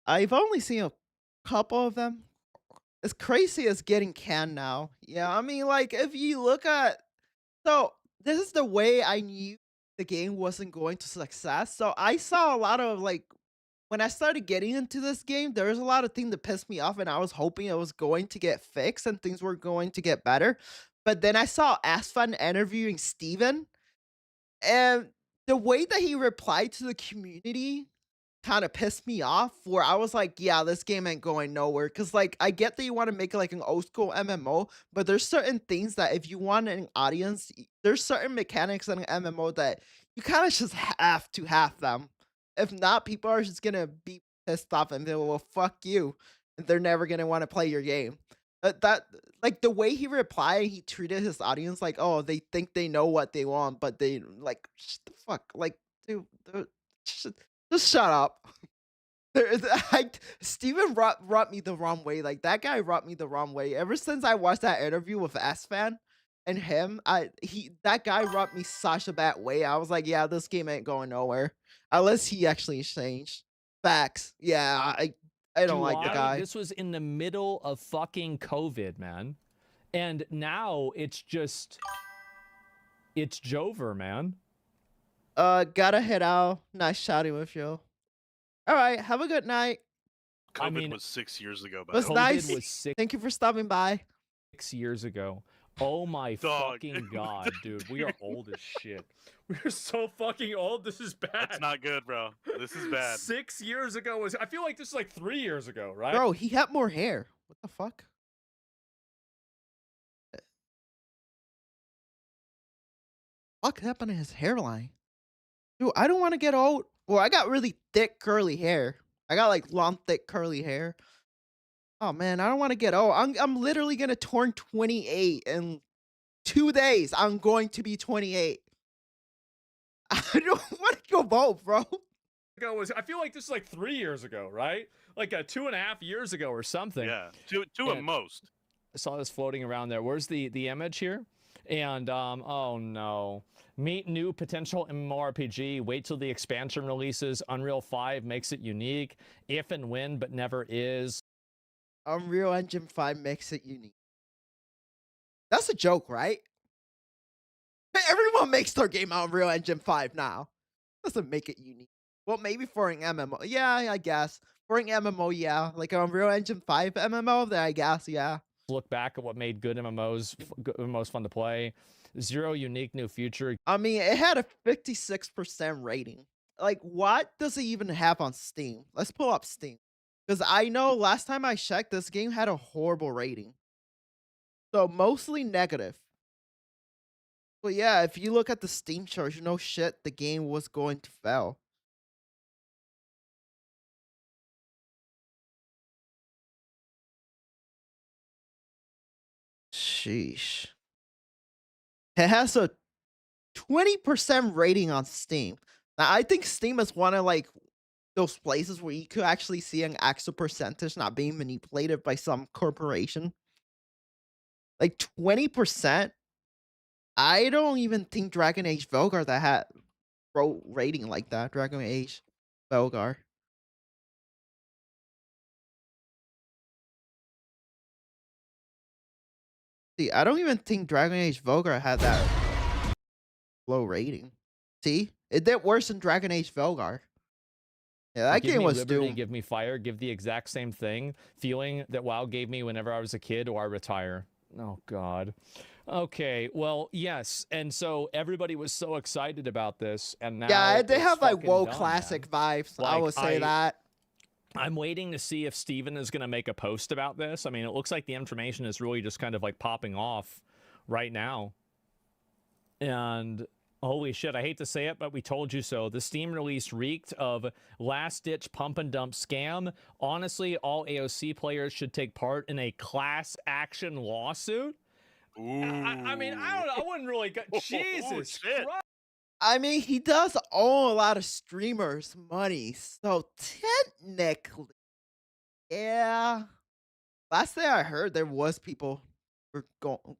I've only seen a couple of them. It's crazy as getting canned now. Yeah, I mean, like, if you look at... So, this is the way I knew the game wasn't going to success. So, I saw a lot of, like... When I started getting into this game, there was a lot of things that pissed me off, and I was hoping it was going to get fixed and things were going to get better. But then I saw Asfun interviewing Steven, and the way that he replied to the community kind of pissed me off, where I was like, yeah, this game ain't going nowhere. Because, like, I get that you want to make it like an old school MMO, but there's certain things that if you want an audience, there's certain mechanics in an MMO that you kind of just have to have them. If not, people are just going to be pissed off and they're, well, fuck you. And they're never going to want to play your game. That like the way he replied, he treated his audience like, oh, they think they know what they want, but they like, shut the fuck, like, dude, just shut up. Steven rubbed me the wrong way. Like that guy rubbed me the wrong way. Ever since I watched that interview with S-Fan and him, that guy rubbed me such a bad way. I was like, yeah, this game ain't going nowhere unless he actually changed. Facts. Yeah, I don't like the guy. This was in the middle of fucking COVID, man. And now it's Jover, man. Gotta head out. Nice chatting with you. All right, have a good night. COVID was 6 years ago. It was nice. Thank you for stopping by. 6 years ago. Oh my fucking god, dude. We are old as shit. We're so fucking old. This is bad. That's not good, bro. This is bad. 6 years ago was. I feel like this is like 3 years ago, right? Bro, he had more hair. What the fuck? What happened to his hairline? Dude, I don't want to get old. Well, I got really thick curly hair. I got like long, thick curly hair. Oh man, I don't want to get old. I'm literally gonna turn 28 in 2 days. I'm going to be 28. I don't want to go old, bro. I feel like this is like 3 years ago, right? Like 2.5 years ago or something. Yeah, two at most. I saw this floating around there. Where's the image here? And oh no. Meet new potential MMORPG. Wait till the expansion releases. Unreal 5 makes it unique. If and when, but never is. Unreal Engine 5 makes it unique. That's a joke, right? Everyone makes their game on Unreal Engine 5 now. Doesn't make it unique. Well, maybe for an MMO. Yeah, I guess. For an MMO, yeah. Like an Unreal Engine 5 MMO, then I guess, yeah. Look back at what made good MMOs fun to play. Zero unique new feature. I mean, it had a 56% rating. Like, what does it even have on Steam? Let's pull up Steam. Because I know last time I checked, this game had a horrible rating. So, mostly negative. But yeah, if you look at the Steam charts, you know shit, the game was going to fail. Sheesh. It has a 20% rating on Steam. Now, I think Steam is one of like those places where you could actually see an actual percentage not being manipulated by some corporation. Like 20%. I don't even think Dragon Age Velgar that had rating like that. Dragon Age Velgar. See, I don't even think Dragon Age Velgar had that low rating. See? It did worse than Dragon Age Velgar. Yeah, that game was doomed. Give me fire, give the exact same thing. Feeling that WoW gave me whenever I was a kid or I retire. Oh, God. Okay, well, yes. And so everybody was so excited about this. And now yeah, they have like WoW classic vibes. Like, I will say that. I'm waiting to see if Steven is going to make a post about this. I mean, it looks like the information is really just kind of like popping off right now. And holy shit, I hate to say it, but we told you so. The Steam release reeked of last-ditch pump-and-dump scam. Honestly, all AOC players should take part in a class action lawsuit. I mean, I don't know. I wouldn't really go. Jesus Christ. I mean, he does own a lot of streamers' money, so technically, yeah. Last thing I heard, there was people were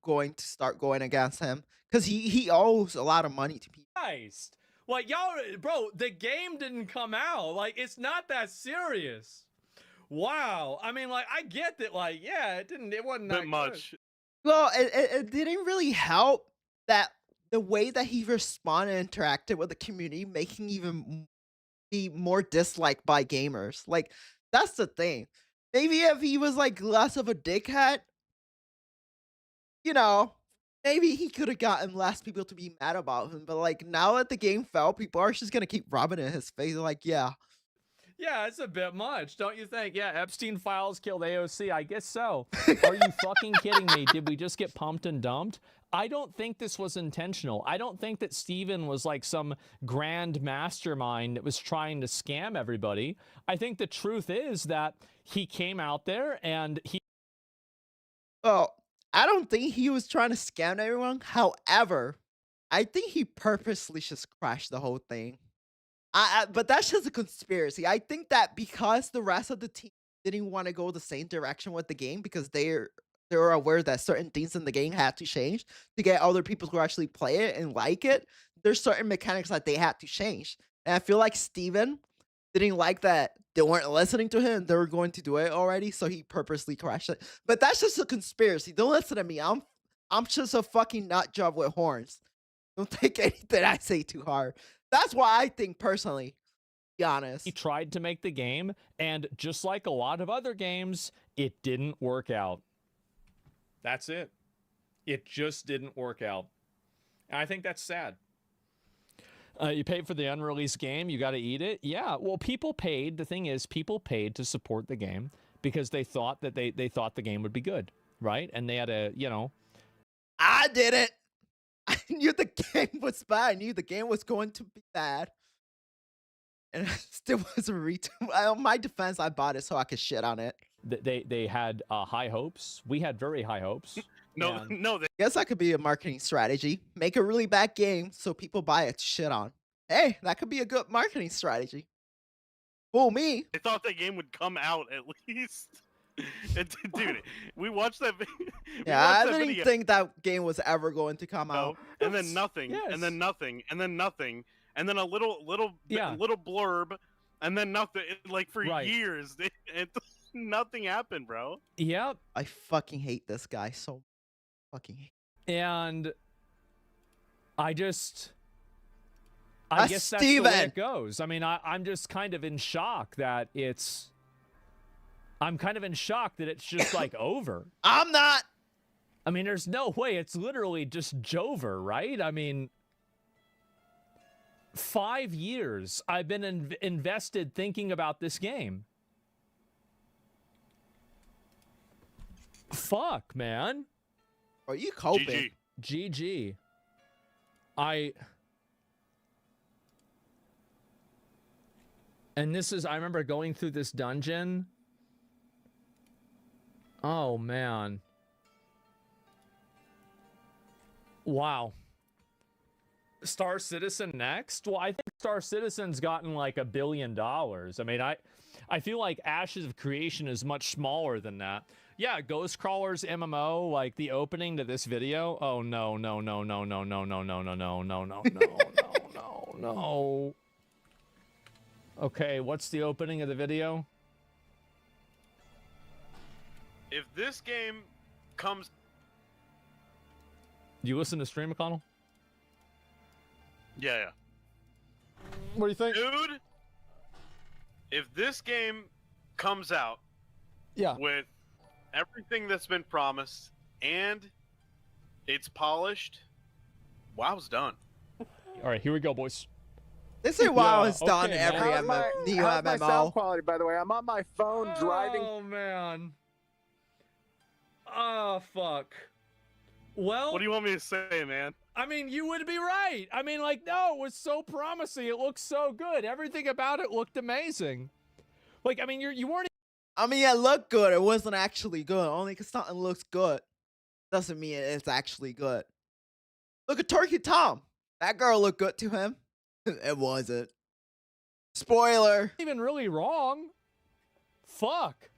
going to start going against him because he owes a lot of money to people. Christ. Like, y'all, bro, the game didn't come out. Like, it's not that serious. Wow. I mean, like, I get that, like, yeah, it wasn't that much. Good. Well, it didn't really help that the way that he responded and interacted with the community, making even be more disliked by gamers. Like, that's the thing. Maybe if he was like less of a dickhead, you know, maybe he could have gotten less people to be mad about him. But like now that the game fell, people are just gonna keep rubbing it in his face. Like, yeah. Yeah, it's a bit much, don't you think? Yeah, Epstein files killed AOC. I guess so. Are you fucking kidding me? Did we just get pumped and dumped? I don't think this was intentional. I don't think that Steven was like some grand mastermind that was trying to scam everybody. I think the truth is that he came out there and he... Well, I don't think he was trying to scam everyone. However, I think he purposely just crashed the whole thing. But that's just a conspiracy. I think that because the rest of the team didn't want to go the same direction with the game because they were aware that certain things in the game had to change to get other people who actually play it and like it. There's certain mechanics that they had to change. And I feel like Steven didn't like that they weren't listening to him. They were going to do it already, so he purposely crashed it. But that's just a conspiracy. Don't listen to me. I'm just a fucking nut job with horns. Don't take anything I say too hard. That's why I think personally, to be honest. He tried to make the game, and just like a lot of other games, it didn't work out. That's it. It just didn't work out. And I think that's sad. You paid for the unreleased game, you got to eat it. Yeah, well, people paid. The thing is, people paid to support the game because they thought that they thought the game would be good, right? And they had a, you know. I did it. I knew the game was bad. I knew the game was going to be bad. And it still was a retweet. On my defense, I bought it so I could shit on it. They had high hopes. We had very high hopes. No. Guess that could be a marketing strategy. Make a really bad game so people buy it to shit on. Hey, that could be a good marketing strategy. Fool me. I thought that game would come out at least. Dude, we watched that video. Yeah, I didn't think that game was ever going to come out. And then nothing, and then nothing, and then nothing, and then a little blurb, and then nothing. Like for years, nothing happened, bro. Yep. I fucking hate this guy so fucking hate. And I guess that's the way it goes. I mean, I'm just kind of in shock that it's... I'm kind of in shock that it's just like over. I'm not. I mean, there's no way. It's literally just Jover, right? I mean, 5 years I've been invested thinking about this game. Fuck, man. Are you coping? GG. And this is, I remember going through this dungeon. Oh, man. Wow. Star Citizen next? Well, I think Star Citizen's gotten like $1 billion. I mean, I feel like Ashes of Creation is much smaller than that. Yeah, Ghost Crawlers MMO, like the opening to this video. Oh, no. Okay, what's the opening of the video? If this game comes... Do you listen to stream, McConnell? Yeah. What do you think? Dude, if this game comes out with everything that's been promised and it's polished, WoW's done. All right, here we go, boys. They say WoW is done okay, every How's my MMO. sound quality, by the way? I'm on my phone driving. Oh, man. Oh, fuck. Well... What do you want me to say, man? I mean, you would be right. I mean, like, no, it was so promising. It looked so good. Everything about it looked amazing. Like, I mean, you weren't... I mean, it looked good. It wasn't actually good. Only because something looks good doesn't mean it's actually good. Look at Turkey Tom. That girl looked good to him. It wasn't. Spoiler. Even really wrong. Fuck.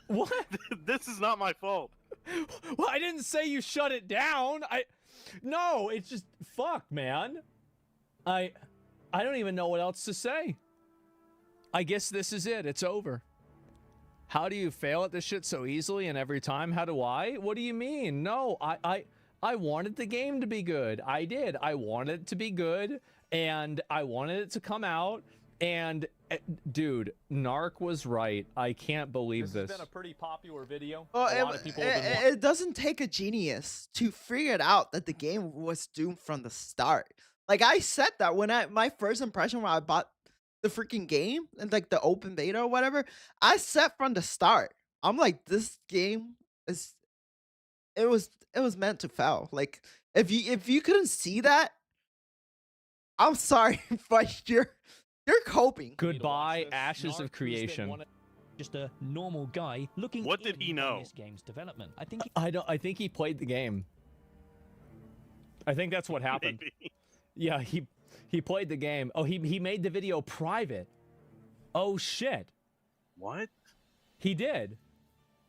What? This is not my fault. Well, I didn't say you shut it down. No, it's just fuck, man. I don't even know what else to say. I guess this is it. It's over. How do you fail at this shit so easily and every time? How do I? What do you mean? No, I wanted the game to be good. I did. I wanted it to be good, and I wanted it to come out. And dude, Narc was right. I can't believe this. Has been a pretty popular video. Well, a lot of people have been it doesn't take a genius to figure it out that the game was doomed from the start. Like I said that when my first impression when I bought the freaking game and like the open beta or whatever, I said from the start, I'm like, this game is it was meant to fail. Like if you couldn't see that, I'm sorry, but you're coping. Goodbye, Ashes of Creation. Just a normal guy looking. What did he know? This game's development. I think. I think he played the game. I think that's what happened. Maybe. Yeah, he played the game. Oh, he made the video private. Oh shit. What? He did.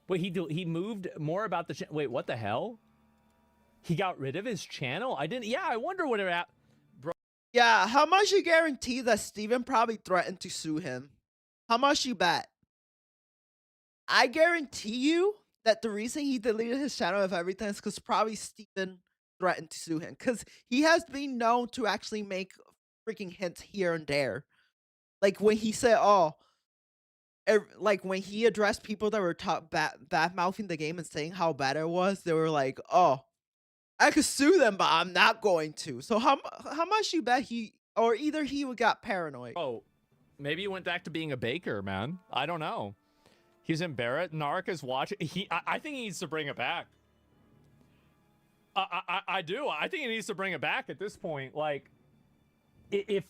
Wait, he moved more about the wait, what the hell? He got rid of his channel? I didn't. Yeah, I wonder what it happened. Bro. Yeah, how much you guarantee that Steven probably threatened to sue him? How much you bet? I guarantee you that the reason he deleted his channel of everything is because probably Steven threatened to sue him. Because he has been known to actually make freaking hints here and there. Like when he said, oh, like when he addressed people that were bad-mouthing the game and saying how bad it was, they were like, oh, I could sue them, but I'm not going to. So how much you bet he, or either he got paranoid. Oh, maybe he went back to being a baker, man. I don't know. He's embarrassed. Narc is watching. I think he needs to bring it back. I do. I think he needs to bring it back at this point. Like, if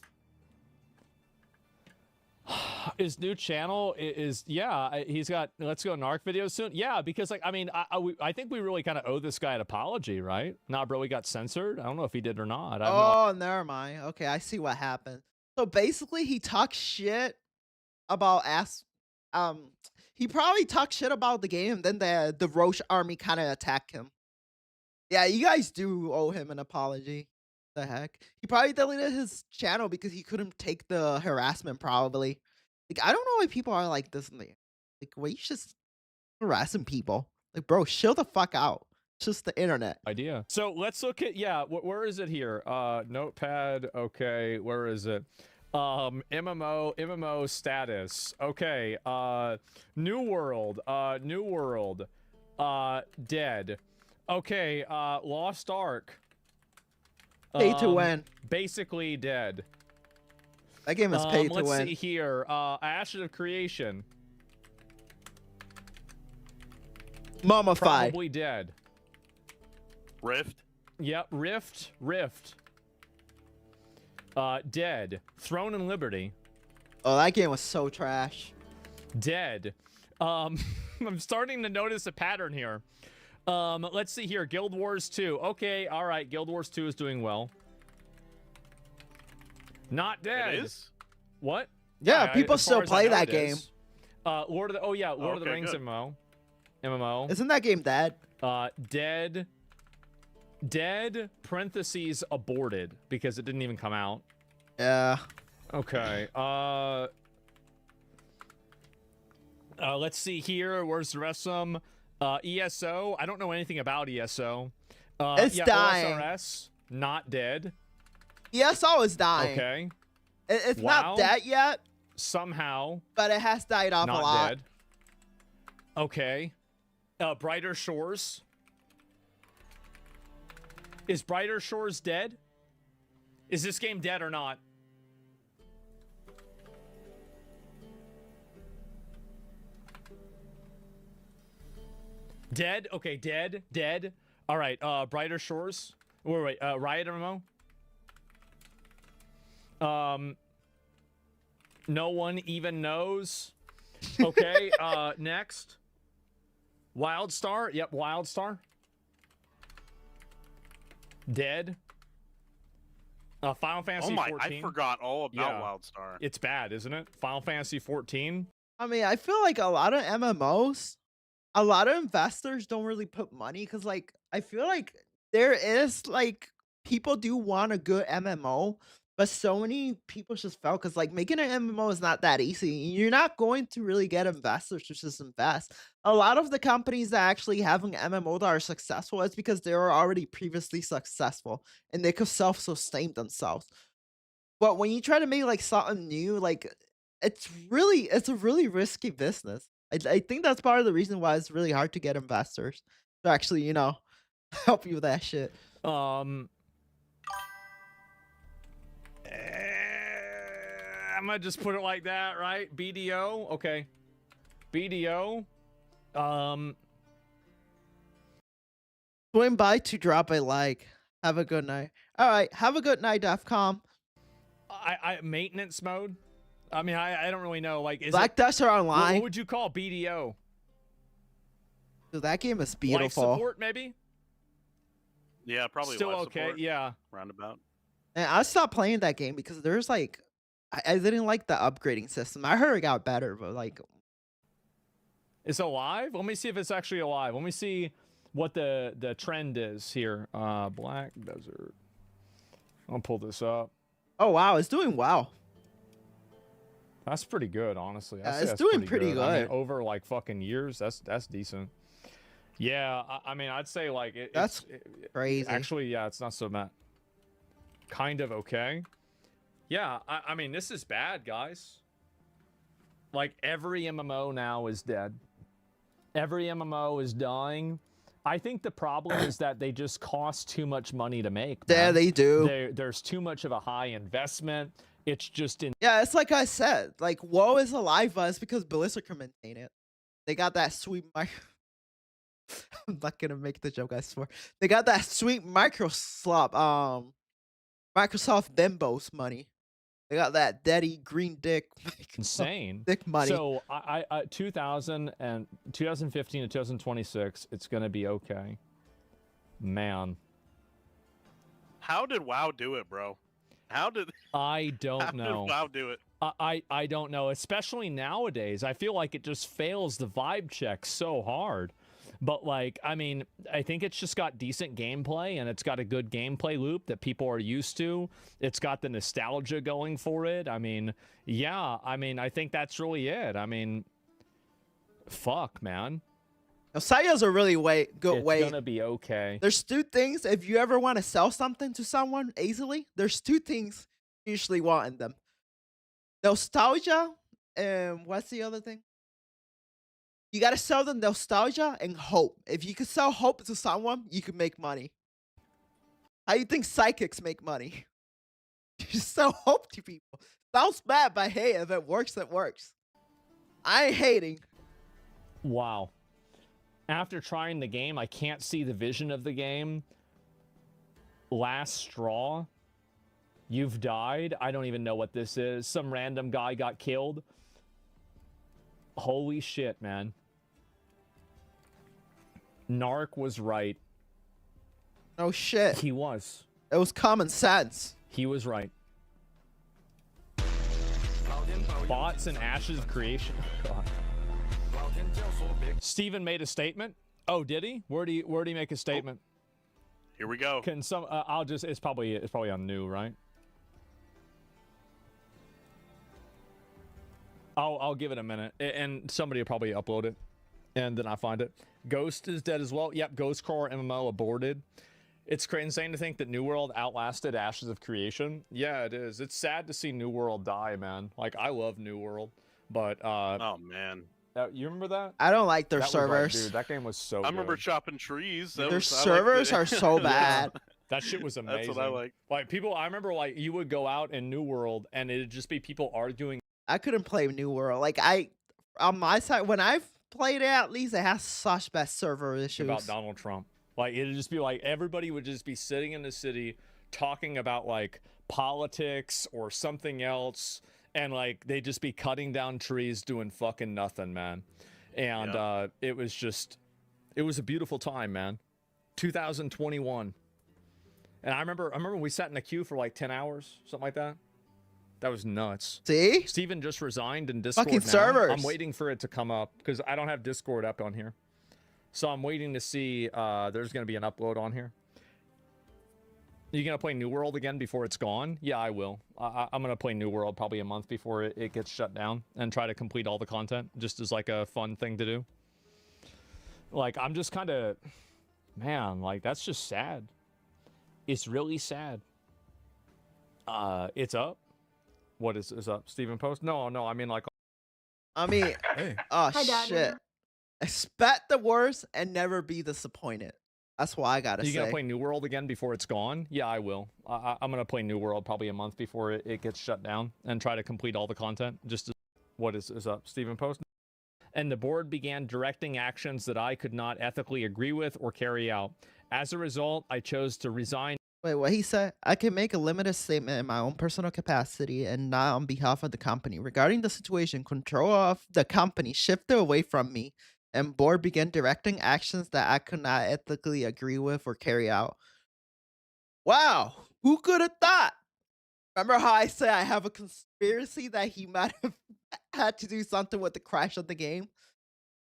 his new channel is yeah, he's got Let's Go Narc videos soon. Yeah, because like I mean, I think we really kind of owe this guy an apology, right? Nah, bro, he got censored. I don't know if he did or not. Oh, never mind. Okay, I see what happened. So basically, he talked shit about he probably talked shit about the game, then the Roche army kind of attacked him. Yeah, you guys do owe him an apology. The heck? He probably deleted his channel because he couldn't take the harassment, probably. Like, I don't know why people are like this. Like, why you just harassing people? Like, bro, chill the fuck out. It's just the internet. Idea. So let's look at, yeah, where is it here? Notepad, okay, where is it? MMO status. Okay, New World, dead. Okay, Lost Ark. Pay to win. Basically dead. That game is pay to win. Let's see here. Ashes of Creation. Mummified. Probably dead. Rift. Yep, Rift. Dead. Throne and Liberty. Oh, that game was so trash. Dead. I'm starting to notice a pattern here. Let's see here. Guild Wars 2. Okay, all right. Guild Wars 2 is doing well. Not dead. It is? What? Yeah, people still play that game. Lord of the Rings good. MMO. Isn't that game dead? Dead, parentheses, aborted, because it didn't even come out. Yeah. Okay. Let's see here. Where's the rest of them? ESO. I don't know anything about ESO. It's dying. OSRS, not dead. ESO is dying. Okay. It's not dead yet. Somehow. But it has died off a lot. Not dead. Okay. Brighter Shores. Is Brighter Shores dead? Is this game dead or not? Dead? Okay, dead. All right, Brighter Shores. Wait, Riot MMO? No one even knows. Okay, next. Wildstar? Yep, Wildstar. Dead. Final Fantasy 14. I forgot all about Wildstar. It's bad, isn't it? Final Fantasy 14. I mean, I feel like a lot of MMOs, a lot of investors don't really put money because, like, I feel like there is, like, people do want a good MMO, but so many people just fail because, like, making an MMO is not that easy. You're not going to really get investors to just invest. A lot of the companies that actually have an MMO that are successful is because they were already previously successful and they could self-sustain themselves. But when you try to make, like, something new, like, it's a really risky business. I think that's part of the reason why it's really hard to get investors to actually, you know, help you with that shit. I'm gonna just put it like that, right? BDO, okay. BDO. Swing by to drop a like. Have a good night. All right, have a good night, DEFCON. I maintenance mode. I mean, I don't really know. Like, is Black Dust are online. What would you call BDO? Dude, that game is Life beautiful. support, maybe. Yeah, probably Still life okay. support, Yeah. roundabout. And I stopped playing that game because there's like, I didn't like the upgrading system. I heard it got better, but like, It's alive? Let me see if it's actually alive. Let me see what the trend is here. Black Desert. I'll pull this up. oh wow, it's doing well. That's pretty good, honestly. Yeah, it's doing pretty good. I mean, over like fucking years, that's decent. Yeah, I mean, I'd say like That's crazy. Actually, yeah, it's not so bad. Kind of okay. Yeah, I mean, this is bad, guys. Like, every MMO now is dead. Every MMO is dying. I think the problem is that they just cost too much money to make. Yeah, man. they do. There's too much of a high investment. It's just in. Yeah, it's like I said. Like, WoW is alive us because Blizzard can maintain it. They got that sweet I'm not gonna make the joke, I swear. They got that sweet Microsoft Bimbos money. They got that daddy green dick. Insane. Dick money. So I 2015 to 2026, it's gonna be okay. Man. How did WoW do it, bro? I don't how know. did WoW do it? I don't know, especially nowadays. I feel like it just fails the vibe check so hard. But like, I mean, I think it's just got decent gameplay and it's got a good gameplay loop that people are used to. It's got the nostalgia going for it. I mean, yeah, I mean, I think that's really it. I mean, fuck, man. Now, Saya's a really good It's way. gonna be okay. There's two things. If you ever want to sell something to someone easily, there's two things you usually want in them. Nostalgia and what's the other thing? You gotta sell them nostalgia and hope. If you could sell hope to someone, you could make money. How you think psychics make money? You just sell hope to people. Sounds bad, but hey, if it works, it works. I ain't hating. Wow. After trying the game, I can't see the vision of the game. Last straw. You've died. I don't even know what this is. Some random guy got killed. Holy shit, man. Narc was right. Oh shit. He was. It was common sense. He was right. Bots and ashes of creation. God. Steven made a statement. Oh, did he? Where do you make a statement? Here we go. Can some? I'll just. It's probably on new, right? I'll give it a minute, and somebody will probably upload it, and then I find it. Ghost is dead as well. Yep, Ghost Core MMO aborted. It's insane to think that New World outlasted Ashes of Creation. Yeah, it is. It's sad to see New World die, man. Like, I love New World, but oh man, you remember that? I don't like their That was servers. dude, that game was so. I remember good. chopping trees. Their servers are so bad. That shit was amazing. That's what I like. Like, people, I remember, like, you would go out in New World and it'd just be people arguing. I couldn't play New World. Like, on my side, when I've played it, at least it has such bad server issues. About Donald Trump. Like, it'd just be like, everybody would just be sitting in the city talking about, like, politics or something else. And, like, they'd just be cutting down trees doing fucking nothing, man. And it was just, it was a beautiful time, man. 2021. And I remember we sat in a queue for like 10 hours, something like that. That was nuts. See? Steven just resigned in Discord Fucking now. servers. I'm waiting for it to come up because I don't have Discord up on here. So I'm waiting to see there's going to be an upload on here. You going to play New World again before it's gone? Yeah, I will. I'm going to play New World probably a month before it gets shut down and try to complete all the content just as like a fun thing to do. Like, I'm just kind of, man, like, that's just sad. It's really sad. It's up. What is up? Steven Post? No, I mean like. Hey. Oh Hi, Dad. shit! Expect the worst and never be disappointed. That's what I gotta You say. gonna play New World again before it's gone? Yeah, I will. I'm gonna play New World probably a month before it gets shut down and try to complete all the content. What is up, Stephen Post? And the board began directing actions that I could not ethically agree with or carry out. As a result, I chose to resign. Wait, what he said? I can make a limited statement in my own personal capacity and not on behalf of the company. Regarding the situation, control of the company shifted away from me, and board began directing actions that I could not ethically agree with or carry out. Wow, who could have thought? Remember how I said I have a conspiracy that he might have had to do something with the crash of the game?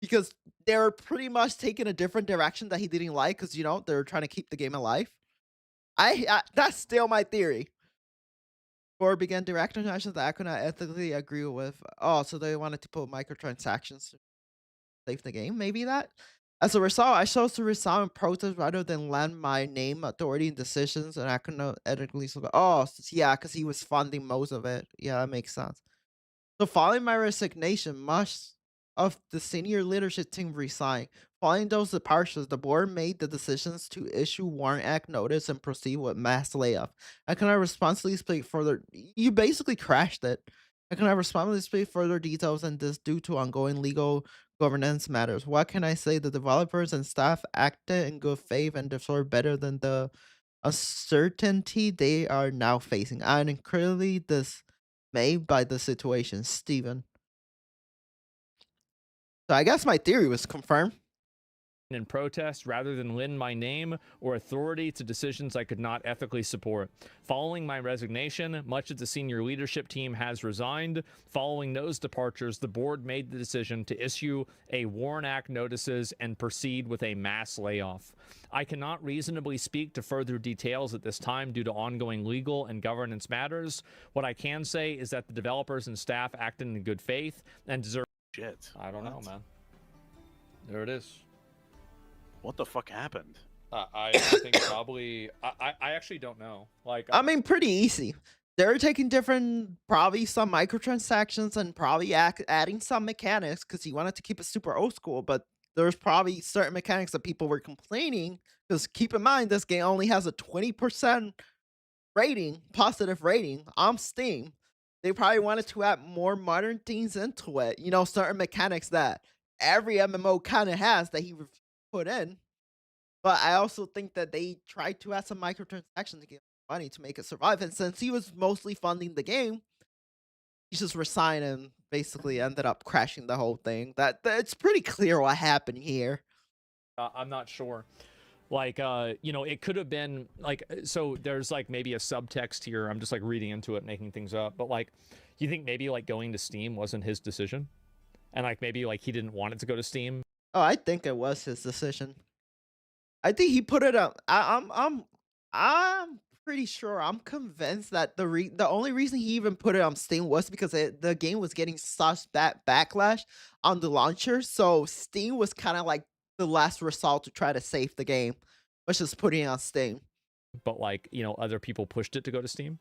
Because they were pretty much taking a different direction that he didn't like, because, you know, they were trying to keep the game alive. That's still my theory. Or began directing actions that I could not ethically agree with. Oh, so they wanted to put microtransactions to save the game? Maybe that? As a result, I chose to resign in protest rather than lend my name, authority, and decisions, and I could not ethically. Oh, yeah, because he was funding most of it. Yeah, that makes sense. So, following my resignation, much of the senior leadership team resigned. Following those departures, the board made the decisions to issue Warrant Act notice and proceed with mass layoff. I cannot responsibly speak further. You basically crashed it. I cannot responsibly speak further details on this due to ongoing legal governance matters. What can I say? The developers and staff acted in good faith and deserve better than the uncertainty they are now facing. I am incredibly dismayed by the situation. Steven. So I guess my theory was confirmed. In protest rather than lend my name or authority to decisions I could not ethically support. Following my resignation, much of the senior leadership team has resigned. Following those departures, the board made the decision to issue a Warrant Act notices and proceed with a mass layoff. I cannot reasonably speak to further details at this time due to ongoing legal and governance matters. What I can say is that the developers and staff acted in good faith and deserve... Shit. I don't know, man. There it is. What the fuck happened? I think probably... I actually don't know. Like, I mean, pretty easy. They're taking probably some microtransactions and probably adding some mechanics because he wanted to keep it super old school, but there's probably certain mechanics that people were complaining, because keep in mind, this game only has a 20% rating, positive rating on Steam. They probably wanted to add more modern things into it. You know, certain mechanics that every MMO kind of has that he put in. But I also think that they tried to add some microtransactions to get money to make it survive. And since he was mostly funding the game, he just resigned and basically ended up crashing the whole thing. It's pretty clear what happened here. I'm not sure. Like, you know, it could have been like, so there's like maybe a subtext here. I'm just like reading into it, making things up. But like, you think maybe like going to Steam wasn't his decision? And like maybe like he didn't want it to go to Steam? Oh, I think it was his decision. I think he put it up. I'm pretty sure. I'm convinced that the only reason he even put it on Steam was because the game was getting such backlash on the launcher. So Steam was kind of like the last resort to try to save the game, was just putting it on Steam. But like, you know, other people pushed it to go to Steam.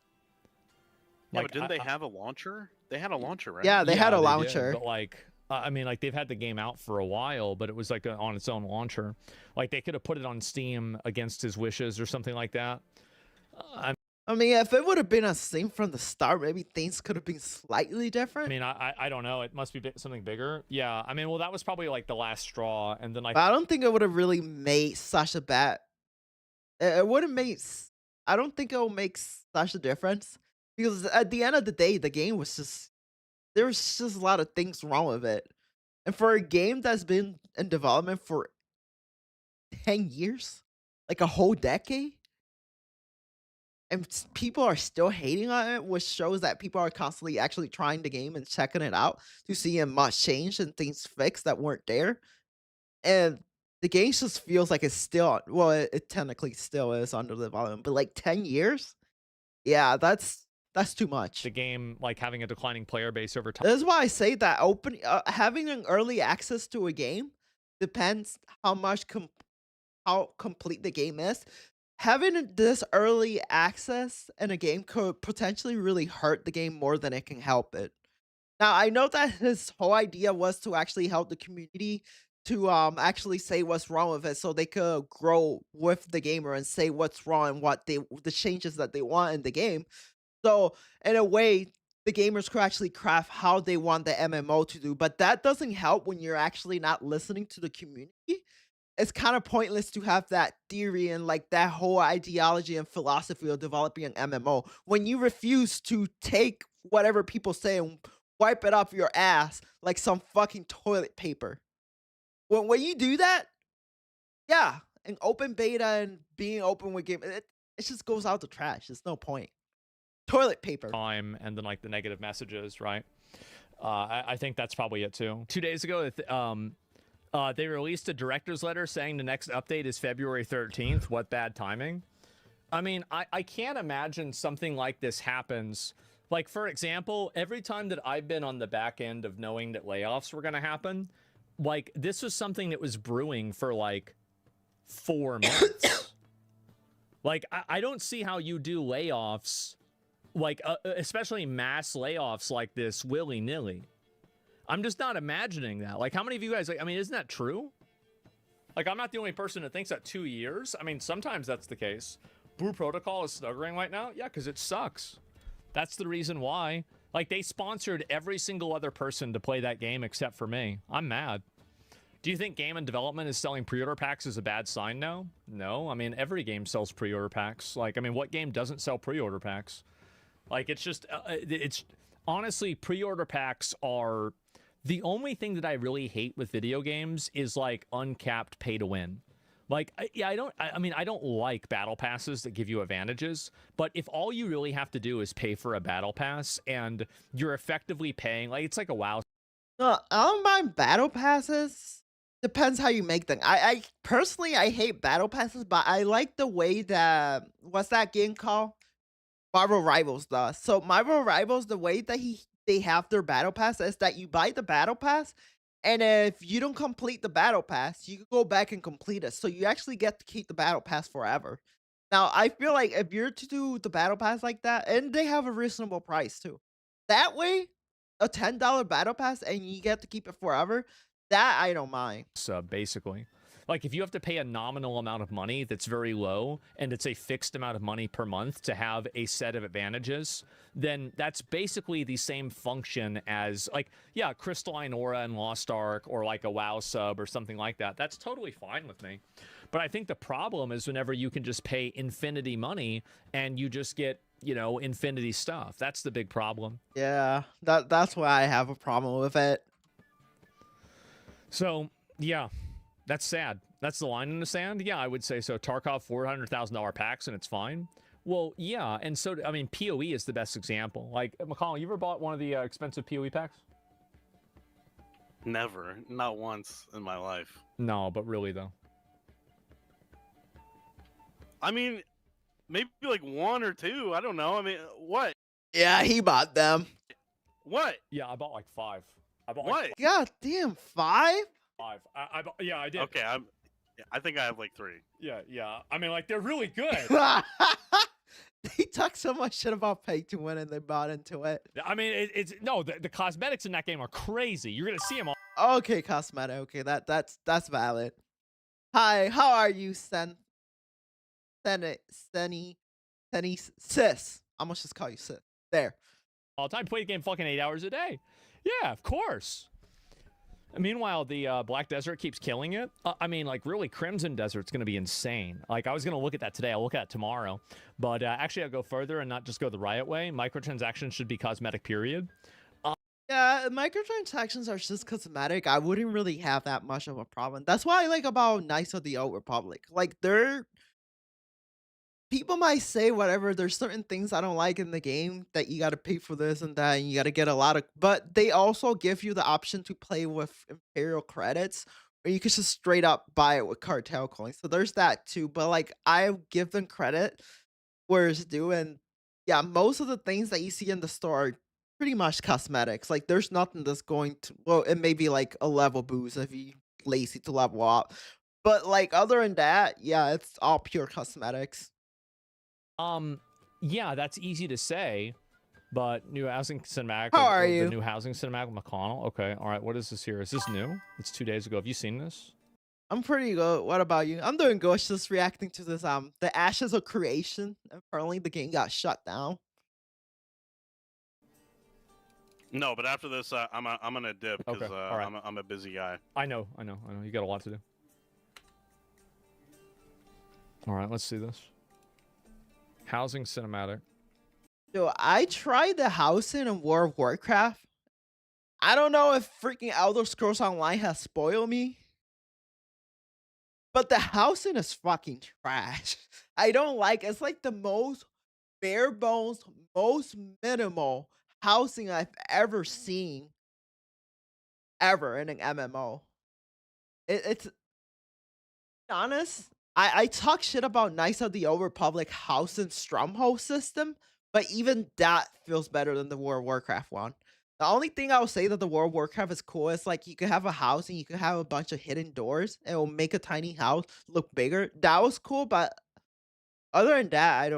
Yeah, but didn't they have a launcher? They had a launcher, right? Yeah, they had a launcher. But like, I mean, like they've had the game out for a while, but it was like on its own launcher. Like they could have put it on Steam against his wishes or something like that. I mean, if it would have been on Steam from the start, maybe things could have been slightly different. I mean, I don't know. It must be something bigger. Yeah, I mean, well, that was probably like the last straw, and then like I don't think it would have really made such a bad. It wouldn't make. I don't think it will make such a difference, because at the end of the day, the game was just, there was just a lot of things wrong with it, and for a game that's been in development for 10 years, like a whole decade. And people are still hating on it, which shows that people are constantly actually trying the game and checking it out to see much change and things fixed that weren't there. And the game just feels like it's still, well, it technically still is under development, but like 10 years? Yeah, that's too much. The game, like having a declining player base over time. This is why I say that having an early access to a game depends how much how complete the game is. Having this early access in a game could potentially really hurt the game more than it can help it. Now, I know that his whole idea was to actually help the community to actually say what's wrong with it, so they could grow with the gamer and say what's wrong and what the changes that they want in the game. So in a way, the gamers could actually craft how they want the MMO to do, but that doesn't help when you're actually not listening to the community. It's kind of pointless to have that theory and like that whole ideology and philosophy of developing an MMO when you refuse to take whatever people say and wipe it off your ass like some fucking toilet paper. When you do that, yeah, an open beta and being open with game, it just goes out the trash. There's no point. Toilet paper. Time and then like the negative messages, right? I think that's probably it too. 2 days ago, they released a director's letter saying the next update is February 13th. What bad timing. I mean, I can't imagine something like this happens. Like, for example, every time that I've been on the back end of knowing that layoffs were going to happen, like, this was something that was brewing for, like, 4 months. Like, I don't see how you do layoffs, like, especially mass layoffs like this willy-nilly. I'm just not imagining that. Like, how many of you guys, like, I mean, isn't that true? Like, I'm not the only person that thinks that 2 years. I mean, sometimes that's the case. Brew Protocol is snuggering right now. Yeah, because it sucks. That's the reason why. Like, they sponsored every single other person to play that game except for me. I'm mad. Do you think game and development is selling pre-order packs is a bad sign now? No. I mean, every game sells pre-order packs. Like, I mean, what game doesn't sell pre-order packs? Like, it's just, it's honestly, pre-order packs are the only thing that I really hate with video games is like uncapped pay to win. Like, I mean, I don't like battle passes that give you advantages, but if all you really have to do is pay for a battle pass and you're effectively paying, like, it's like a WoW. No, I don't mind battle passes. Depends how you make them. I personally, I hate battle passes, but I like the way that, what's that game called? Marvel Rivals does. So Marvel Rivals, the way that they have their battle pass is that you buy the battle pass, and if you don't complete the battle pass, you can go back and complete it. So you actually get to keep the battle pass forever. Now, I feel like if you're to do the battle pass like that, and they have a reasonable price too, that way, a $10 battle pass and you get to keep it forever, that I don't mind. So basically, like, if you have to pay a nominal amount of money that's very low and it's a fixed amount of money per month to have a set of advantages, then that's basically the same function as, like, yeah, Crystalline Aura and Lost Ark, or like a WoW sub or something like that. That's totally fine with me. But I think the problem is whenever you can just pay infinity money and you just get, you know, infinity stuff. That's the big problem. Yeah, that's why I have a problem with it. So, yeah. That's sad. That's the line in the sand? Yeah, I would say so. Tarkov, $400,000 packs, and it's fine. Well, yeah, and so, I mean, PoE is the best example. Like, McCall, you ever bought one of the expensive PoE packs? Never. Not once in my life. No, but really, though. I mean, maybe like 1 or 2. I don't know. I mean, what? Yeah, he bought them. What? Yeah, I bought like 5. I bought what? Like God damn, 5? 5. Yeah, I did. Okay, I think I have like 3. Yeah. I mean, like, they're really good. They talk so much shit about pay to win and they bought into it. I mean, no, the cosmetics in that game are crazy. You're gonna see them all. Okay, cosmetic. Okay, that's valid. Hi, how are you, Seni Sis? I'm gonna just call you Sis. There. All the time, play the game fucking 8 hours a day. Yeah, of course. Meanwhile, the Black Desert keeps killing it. I mean, like, really, Crimson Desert's going to be insane. Like, I was going to look at that today. I'll look at it tomorrow. But actually, I'll go further and not just go the Riot way. Microtransactions should be cosmetic, period. Yeah, microtransactions are just cosmetic. I wouldn't really have that much of a problem. That's why I like about Knights of the Old Republic. Like, people might say whatever, there's certain things I don't like in the game that you got to pay for this and that, and you got to get a lot of, but they also give you the option to play with Imperial credits, or you could just straight up buy it with cartel coins. So there's that too, but like, I give them credit where it's due, and yeah, most of the things that you see in the store are pretty much cosmetics. Like, there's nothing that's going to, well, it may be like a level boost if you lazy to level up, but like, other than that, yeah, it's all pure cosmetics. Yeah, that's easy to say, But new housing cinematic. How are The you? new housing cinematic with McConnell. Okay, all right. What is this here? Is this new? It's 2 days ago. Have you seen this? I'm pretty good. What about you? I'm doing good. Just reacting to this. The Ashes of Creation. Apparently, the game got shut down. No, but after this, I'm gonna dip because Okay, all right. I'm a busy guy. I know. You got a lot to do. All right, let's see this. Housing cinematic. Yo, I tried the housing in World of Warcraft. I don't know if freaking Elder Scrolls Online has spoiled me. But the housing is fucking trash. I don't like it's like the most bare bones, most minimal housing I've ever seen ever in an MMO. It's honest. I talk shit about Knights of the Old Republic housing stronghold system, but even that feels better than the World of Warcraft one. The only thing I will say that the World of Warcraft is cool is like you could have a house and you could have a bunch of hidden doors and it will make a tiny house look bigger. That was cool, but other than that,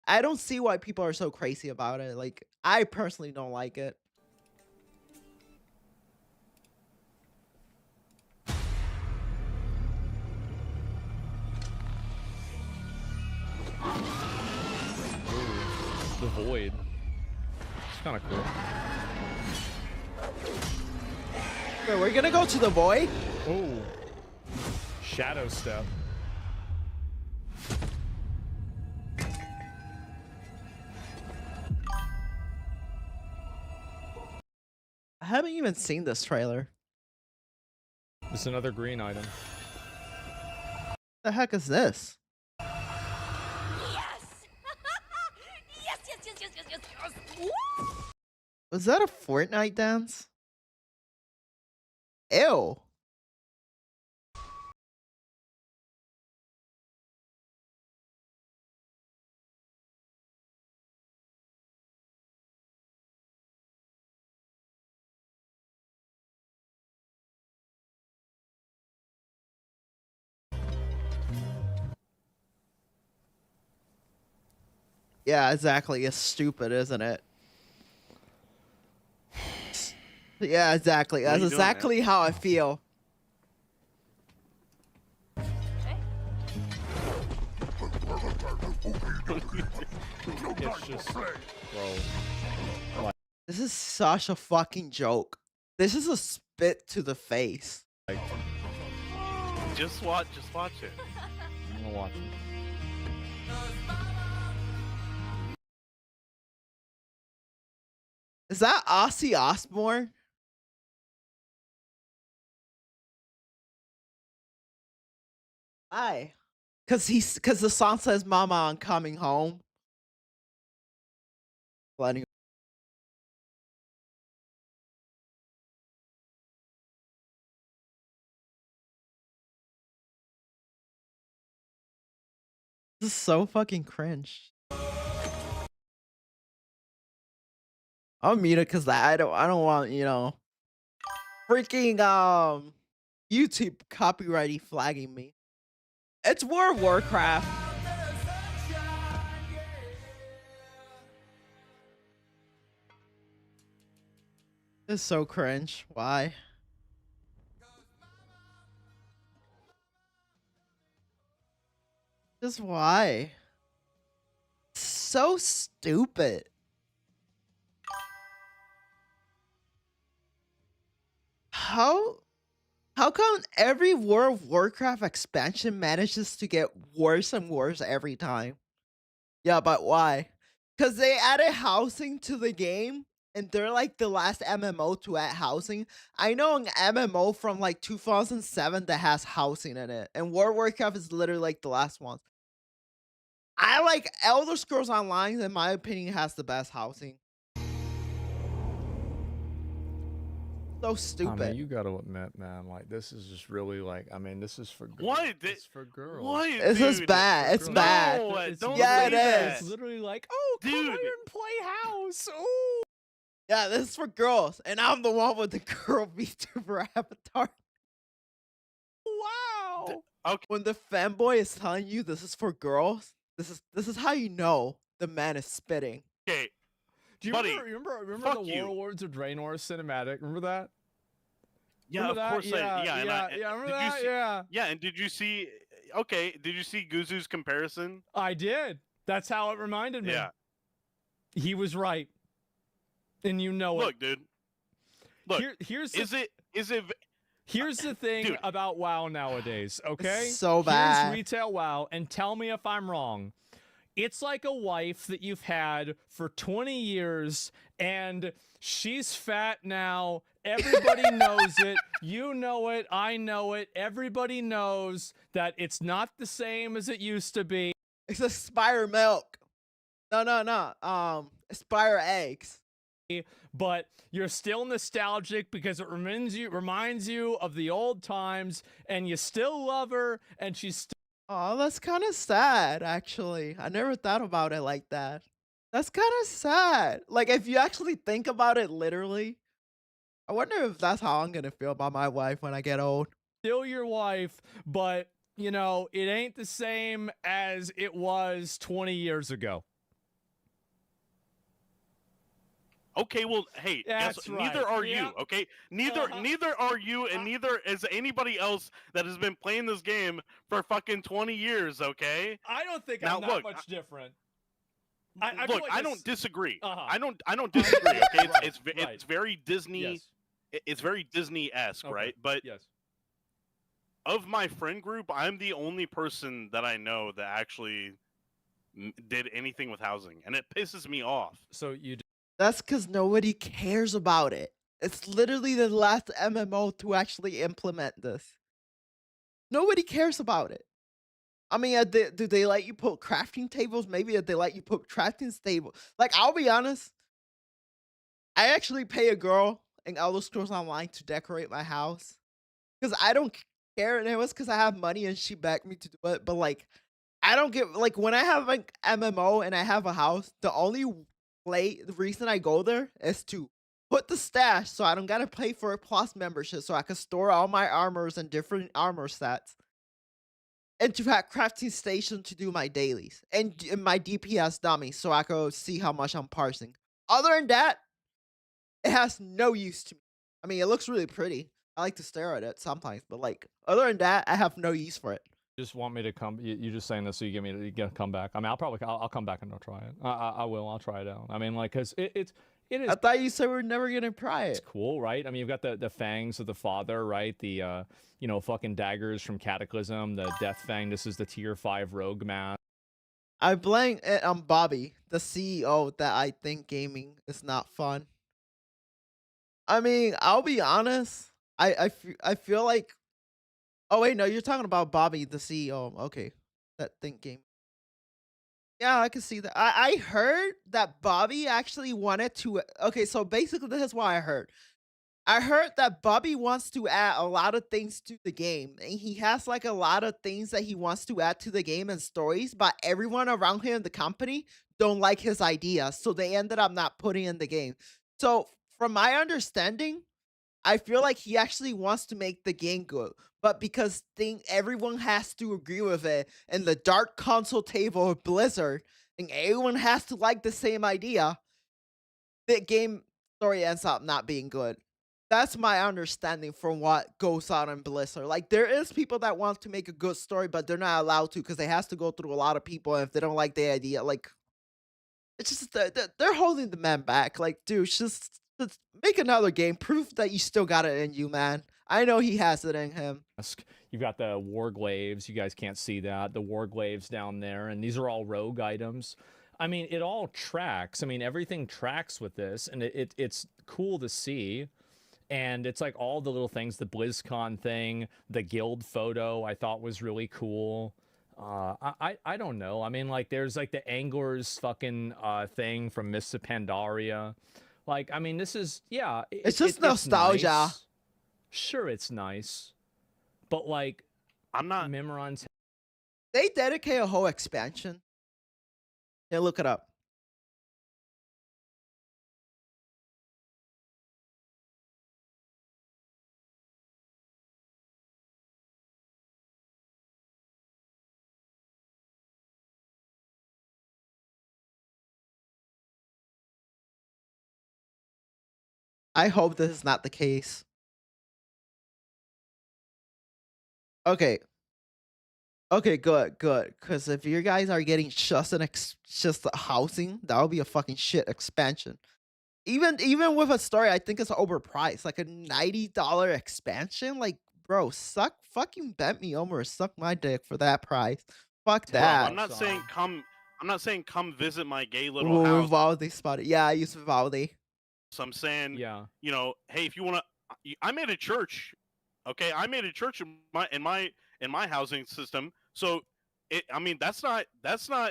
I don't see why people are so crazy about it. Like I personally don't like it. The Void. It's kind of cool. Wait, we're gonna go to the Void? Oh. Shadow Step. I haven't even seen this trailer. It's another green item. The heck is this? Was that a Fortnite dance? Ew. Yeah, exactly. It's stupid, isn't it? Yeah, exactly. That's exactly how I feel. It's just, bro. This is such a fucking joke. This is a spit to the face. Just watch it. I'm gonna watch it. Is that Ozzy Osbourne? Why? Cause the song says "Mama, I'm coming home." Well, anyway. This is so fucking cringe. I'll mute it because I don't want, you know, freaking YouTube copyrighty flagging me. It's World of Warcraft. It's so cringe. Why? Just why? So stupid. How come every World of Warcraft expansion manages to get worse and worse every time? Yeah, but why? Because they added housing to the game, and they're like the last MMO to add housing. I know an MMO from like 2007 that has housing in it, and World of Warcraft is literally like the last one. I like Elder Scrolls Online, in my opinion, has the best housing. So stupid. I mean, you gotta admit, man, like this is just really like, I mean, this is for girls. What? It's for girls. What? This is bad. It's bad. Don't yeah, say it that. is. It's literally like, oh, come Dude. here and play house. Oh. Yeah, this is for girls, and I'm the one with the girl VTuber avatar. Wow. Okay. When the fanboy is telling you this is for girls, this is how you know the man is spitting. Okay. Do you buddy, remember fuck the you. Warlords of Draenor cinematic? Remember that? Yeah, remember of that? course Remember did that? you see, Yeah. Yeah, and did you see? Okay, did you see Guzu's comparison? I did. That's how it reminded me. Yeah. He was right, and you know Look, dude. Look, here's here's the thing about WoW nowadays, okay? So bad. Here's retail WoW, and tell me if I'm wrong. It's like a wife that you've had for 20 years, and she's fat now. Everybody knows it. You know it. I know it. Everybody knows that it's not the same as it used to be. It's Aspire milk. No. Aspire eggs. But you're still nostalgic because it reminds you of the old times, and you still love her, and she's still. Oh, that's kind of sad, actually. I never thought about it like that. That's kind of sad. Like, if you actually think about it literally, I wonder if that's how I'm going to feel about my wife when I get old. Still your wife, but, you know, it ain't the same as it was 20 years ago. Okay, well, hey, That's right. neither are Yeah. you, okay? Neither are you, and neither is anybody else that has been playing this game for fucking 20 years, okay? I don't think Now, I'm that look, much different. Look, I don't disagree. Uh-huh. I don't disagree, okay? Right, It's very Disney. Yes. It's very Disney-esque, Okay. right? But yes. Of my friend group, I'm the only person that I know that actually did anything with housing, and it pisses me off. So you That's because nobody cares about it. It's literally the last MMO to actually implement this. Nobody cares about it. I mean, do they let you put crafting tables? Maybe they let you put crafting tables. Like, I'll be honest. I actually pay a girl in Elder Scrolls Online to decorate my house. Because I don't care. And it was because I have money and she backed me to do it. But, like, I don't get, like, when I have like MMO and I have a house, the only the reason I go there is to put the stash so I don't gotta pay for a plus membership so I can store all my armors and different armor sets. And to have crafting station to do my dailies. And my DPS dummy so I can see how much I'm parsing. Other than that, it has no use to me. I mean, it looks really pretty. I like to stare at it sometimes, but like, other than that, I have no use for it. just want me to come. You just saying this so you get me to come back. I mean, I'll come back and I'll try it. I will. I'll try it out. I mean, like, cause it is. I thought you said we're never gonna try it. It's cool, right? I mean, you've got the fangs of the father, right? The you know, fucking daggers from Cataclysm, the Death Fang. This is the tier 5 rogue mask. I blame it on Bobby, the CEO, that I think gaming is not fun. I mean, I'll be honest. I feel like. Oh wait, no, you're talking about Bobby, the CEO. Okay, that think game. Yeah, I can see that. I heard that Bobby actually wanted to. Okay, so basically, this is what I heard. I heard that Bobby wants to add a lot of things to the game, and he has like a lot of things that he wants to add to the game and stories, but everyone around him in the company don't like his ideas, so they ended up not putting in the game. So, from my understanding, I feel like he actually wants to make the game good, but because everyone has to agree with it in the dark console table of Blizzard, and everyone has to like the same idea, the game story ends up not being good. That's my understanding from what goes on in Blizzard. Like, there is people that want to make a good story, but they're not allowed to because they has to go through a lot of people, and if they don't like the idea, like, it's just they're holding the man back. Like, dude, just make another game. Prove that you still got it in you, man. I know he has it in him. You've got the Warglaives. You guys can't see that. The Warglaives down there, and these are all rogue items. I mean, it all tracks. I mean, everything tracks with this, and it's cool to see. And it's like all the little things, the BlizzCon thing, the guild photo I thought was really cool. I don't know. I mean, like, there's like the Anglers fucking thing from Mists of Pandaria. Like, I mean, this is, yeah. It's just nostalgia. Nice. Sure, it's nice. But, like, I'm not. Memoron's. They dedicate a whole expansion. Yeah, look it up. I hope this is not the case. Okay. Okay, good. Because if you guys are getting just just the housing, that would be a fucking shit expansion. Even with a story, I think it's overpriced. Like a $90 expansion. Like, bro, fucking bet me over or suck my dick for that price. Fuck that. Bro, I'm not saying come visit my gay little house. Vivaldi spotted. Yeah, I use Vivaldi. So I'm saying, you know, hey, if you want to, I made a church. Okay, I made a church in my housing system. So, I mean, that's not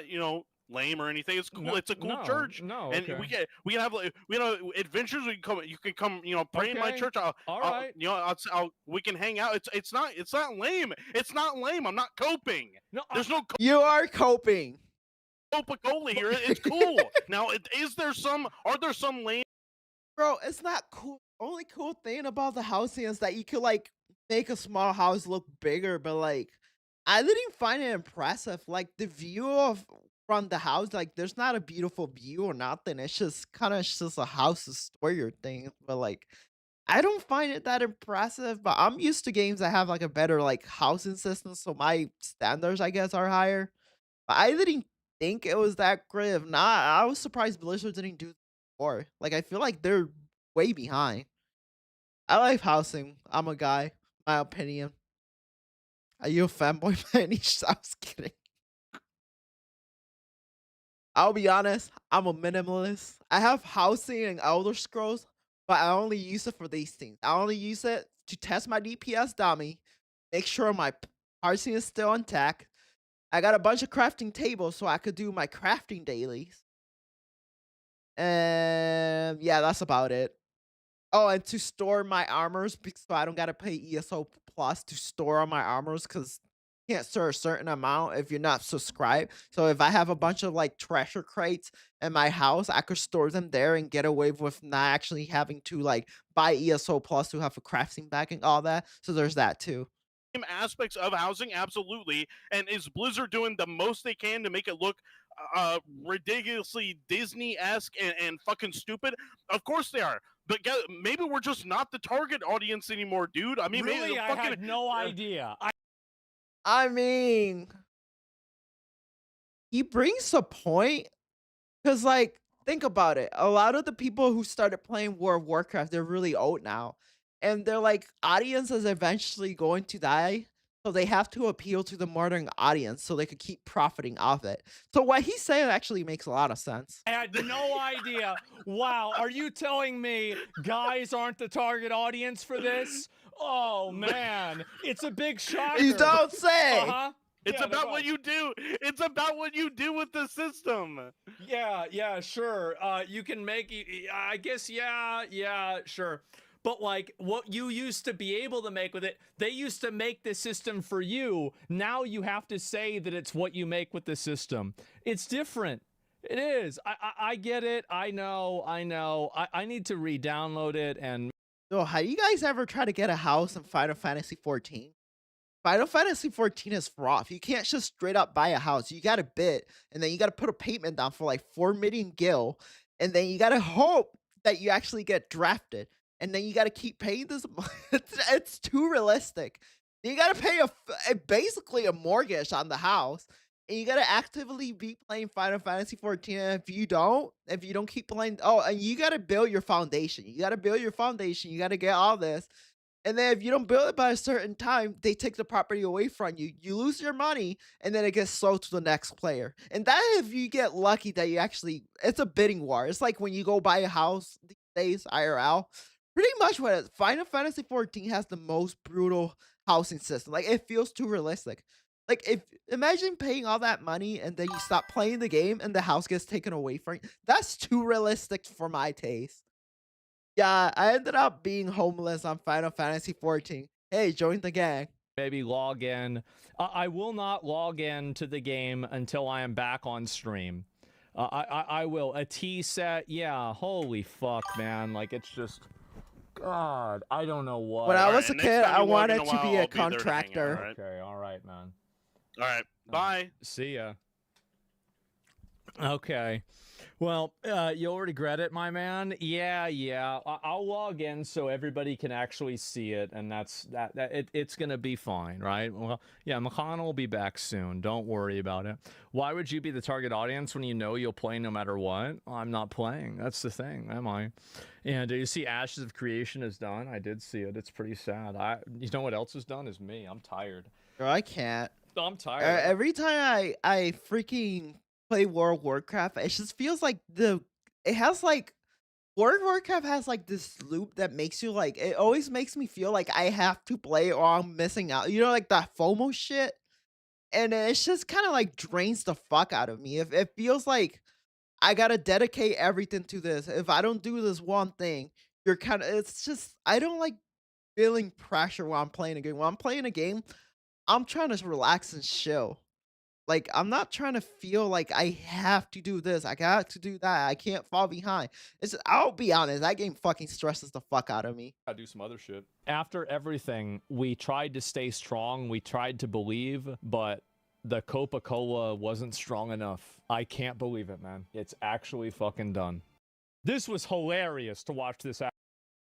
you know, lame or anything. It's cool. It's a cool church. And we can have like, you know, adventures. You can come, you know, pray in my church. You know, we can hang out. It's not lame. It's not lame. I'm not coping. No, there's no. You are coping. Coca-Cola here. It's cool. Now, are there some lame? Bro, it's not cool. Only cool thing about the housing is that you could like make a small house look bigger, but like I didn't find it impressive. Like the view of from the house, like there's not a beautiful view or nothing. It's just kind of just a house to store your things. But like I don't find it that impressive. But I'm used to games that have like a better like housing system, so my standards I guess are higher. But I didn't think it was that great. If not, I was surprised Blizzard didn't do more. Like I feel like they're way behind. I like housing. I'm a guy. My opinion. Are you a fanboy by any chance? I was kidding. I'll be honest. I'm a minimalist. I have housing and Elder Scrolls, but I only use it for these things. I only use it to test my DPS dummy, make sure my parsing is still intact. I got a bunch of crafting tables so I could do my crafting dailies. And yeah, that's about it. Oh, and to store my armors, so I don't gotta pay ESO Plus to store all my armors, because you can't store a certain amount if you're not subscribed. So if I have a bunch of like treasure crates in my house, I could store them there and get away with not actually having to like buy ESO Plus to have a crafting bag and all that. So there's that too. Aspects of housing, absolutely. And is Blizzard doing the most they can to make it look ridiculously Disney-esque and fucking stupid? Of course they are. But maybe we're just not the target audience anymore, dude. I mean, really, maybe I had no idea. I mean, he brings a point, because like think about it. A lot of the people who started playing World of Warcraft, they're really old now. And they're like, audience is eventually going to die. So they have to appeal to the modern audience so they could keep profiting off it. So what he's saying actually makes a lot of sense. I had no idea. Wow. Are you telling me guys aren't the target audience for this? Oh, man. It's a big shocker. You don't say. Uh-huh. It's about what you do. It's about what you do with the system. Yeah, sure. You can make, I guess, yeah, sure. But like what you used to be able to make with it, they used to make the system for you. Now you have to say that it's what you make with the system. It's different. It is. I get it. I know. I need to re-download it. And so have you guys ever tried to get a house in Final Fantasy 14? Final Fantasy 14 is rough. You can't just straight up buy a house. You got to bid, and then you got to put a payment down for like 4 million gil, and then you got to hope that you actually get drafted. And then you got to keep paying this. It's too realistic. You got to pay basically a mortgage on the house. And you got to actively be playing Final Fantasy 14. And if you don't keep playing, and you got to build your foundation. You got to build your foundation. You got to get all this. And then if you don't build it by a certain time, they take the property away from you. You lose your money, and then it gets sold to the next player. And that if you get lucky that you actually, it's a bidding war. It's like when you go buy a house these days, IRL. Pretty much what it is. Final Fantasy 14 has the most brutal housing system. Like, it feels too realistic. Like, imagine paying all that money and then you stop playing the game and the house gets taken away from you. That's too realistic for my taste. Yeah, I ended up being homeless on Final Fantasy 14. Hey, join the gang. Maybe log in. I will not log in to the game until I am back on stream. I will. A T set. Yeah, holy fuck, man. Like, it's just... God, I don't know what. When I was a kid, I wanted to be a contractor. Okay, all right, man. All right, bye. See ya. Okay. Well, you'll regret it, my man. Yeah. I'll log in so everybody can actually see it, and it's gonna be fine, right? Well, yeah, McConnell will be back soon. Don't worry about it. Why would you be the target audience when you know you'll play no matter what? I'm not playing. That's the thing, am I? And you see Ashes of Creation is done. I did see it. It's pretty sad. You know what else is done is me. I'm tired. Bro, I can't. I'm tired. Every time I freaking play World of Warcraft, it just feels like World of Warcraft has like this loop that makes you like, it always makes me feel like I have to play or I'm missing out. You know, like that FOMO shit. And it's just kind of like drains the fuck out of me. If it feels like I gotta dedicate everything to this. If I don't do this one thing, it's just, I don't like feeling pressure while I'm playing a game. When I'm playing a game, I'm trying to relax and chill. Like, I'm not trying to feel like I have to do this. I got to do that. I can't fall behind. I'll be honest, that game fucking stresses the fuck out of me. I do some other shit. After everything, we tried to stay strong. We tried to believe, but the Coca-Cola wasn't strong enough. I can't believe it, man. It's actually fucking done. This was hilarious to watch this.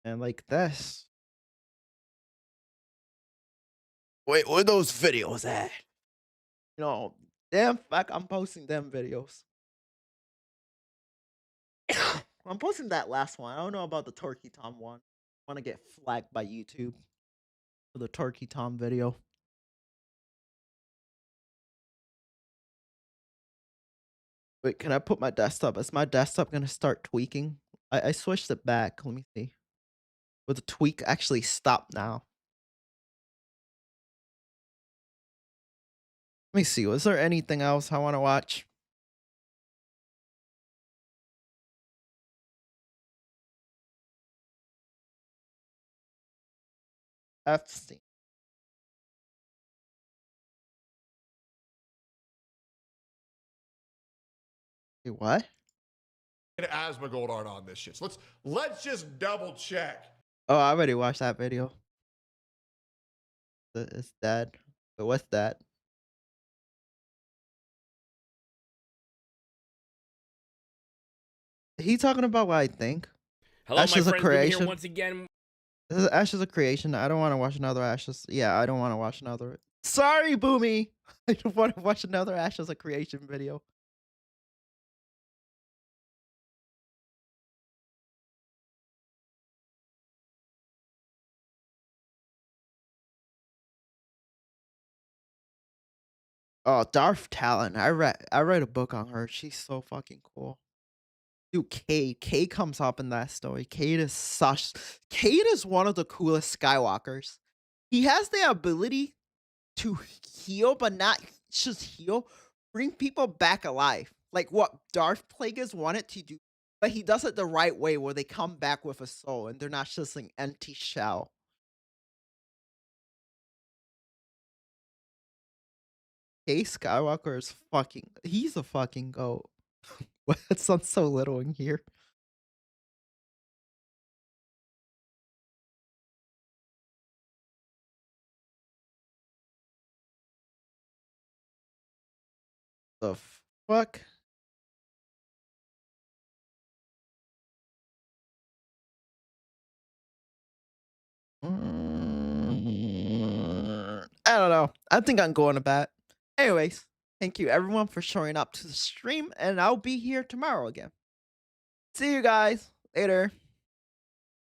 And like this. Wait, where those videos at? You know, damn fuck, I'm posting them videos. I'm posting that last one. I don't know about the Turkey Tom one. I want to get flagged by YouTube for the Turkey Tom video. Wait, can I put my desktop? Is my desktop gonna start tweaking? I switched it back. Let me see. Will the tweak actually stop now? Let me see. Was there anything else I want to watch? Epstein. Wait, what? Asmongold aren't on this shit. So let's just double check. Oh, I already watched that video. It's dead. But what's that? He talking about what I think? Hello, Ashes my of friends. We're Creation. here once again. This is Ashes of Creation. I don't want to watch another Ashes. Yeah, I don't want to watch another. Sorry, Boomy. I don't want to watch another Ashes of Creation video. Oh, Darth Talon. I read a book on her. She's so fucking cool. Dude, Cade comes up in that story. Cade is one of the coolest Skywalkers. He has the ability to heal, but not just heal, bring people back alive. Like what Darth Plagueis wanted to do, but he does it the right way where they come back with a soul and they're not just an empty shell. Cade Skywalker is he's a fucking goat. That sounds so little in here. The fuck? I don't know. I think I'm going to bat. Anyways, thank you everyone for showing up to the stream, and I'll be here tomorrow again. See you guys later.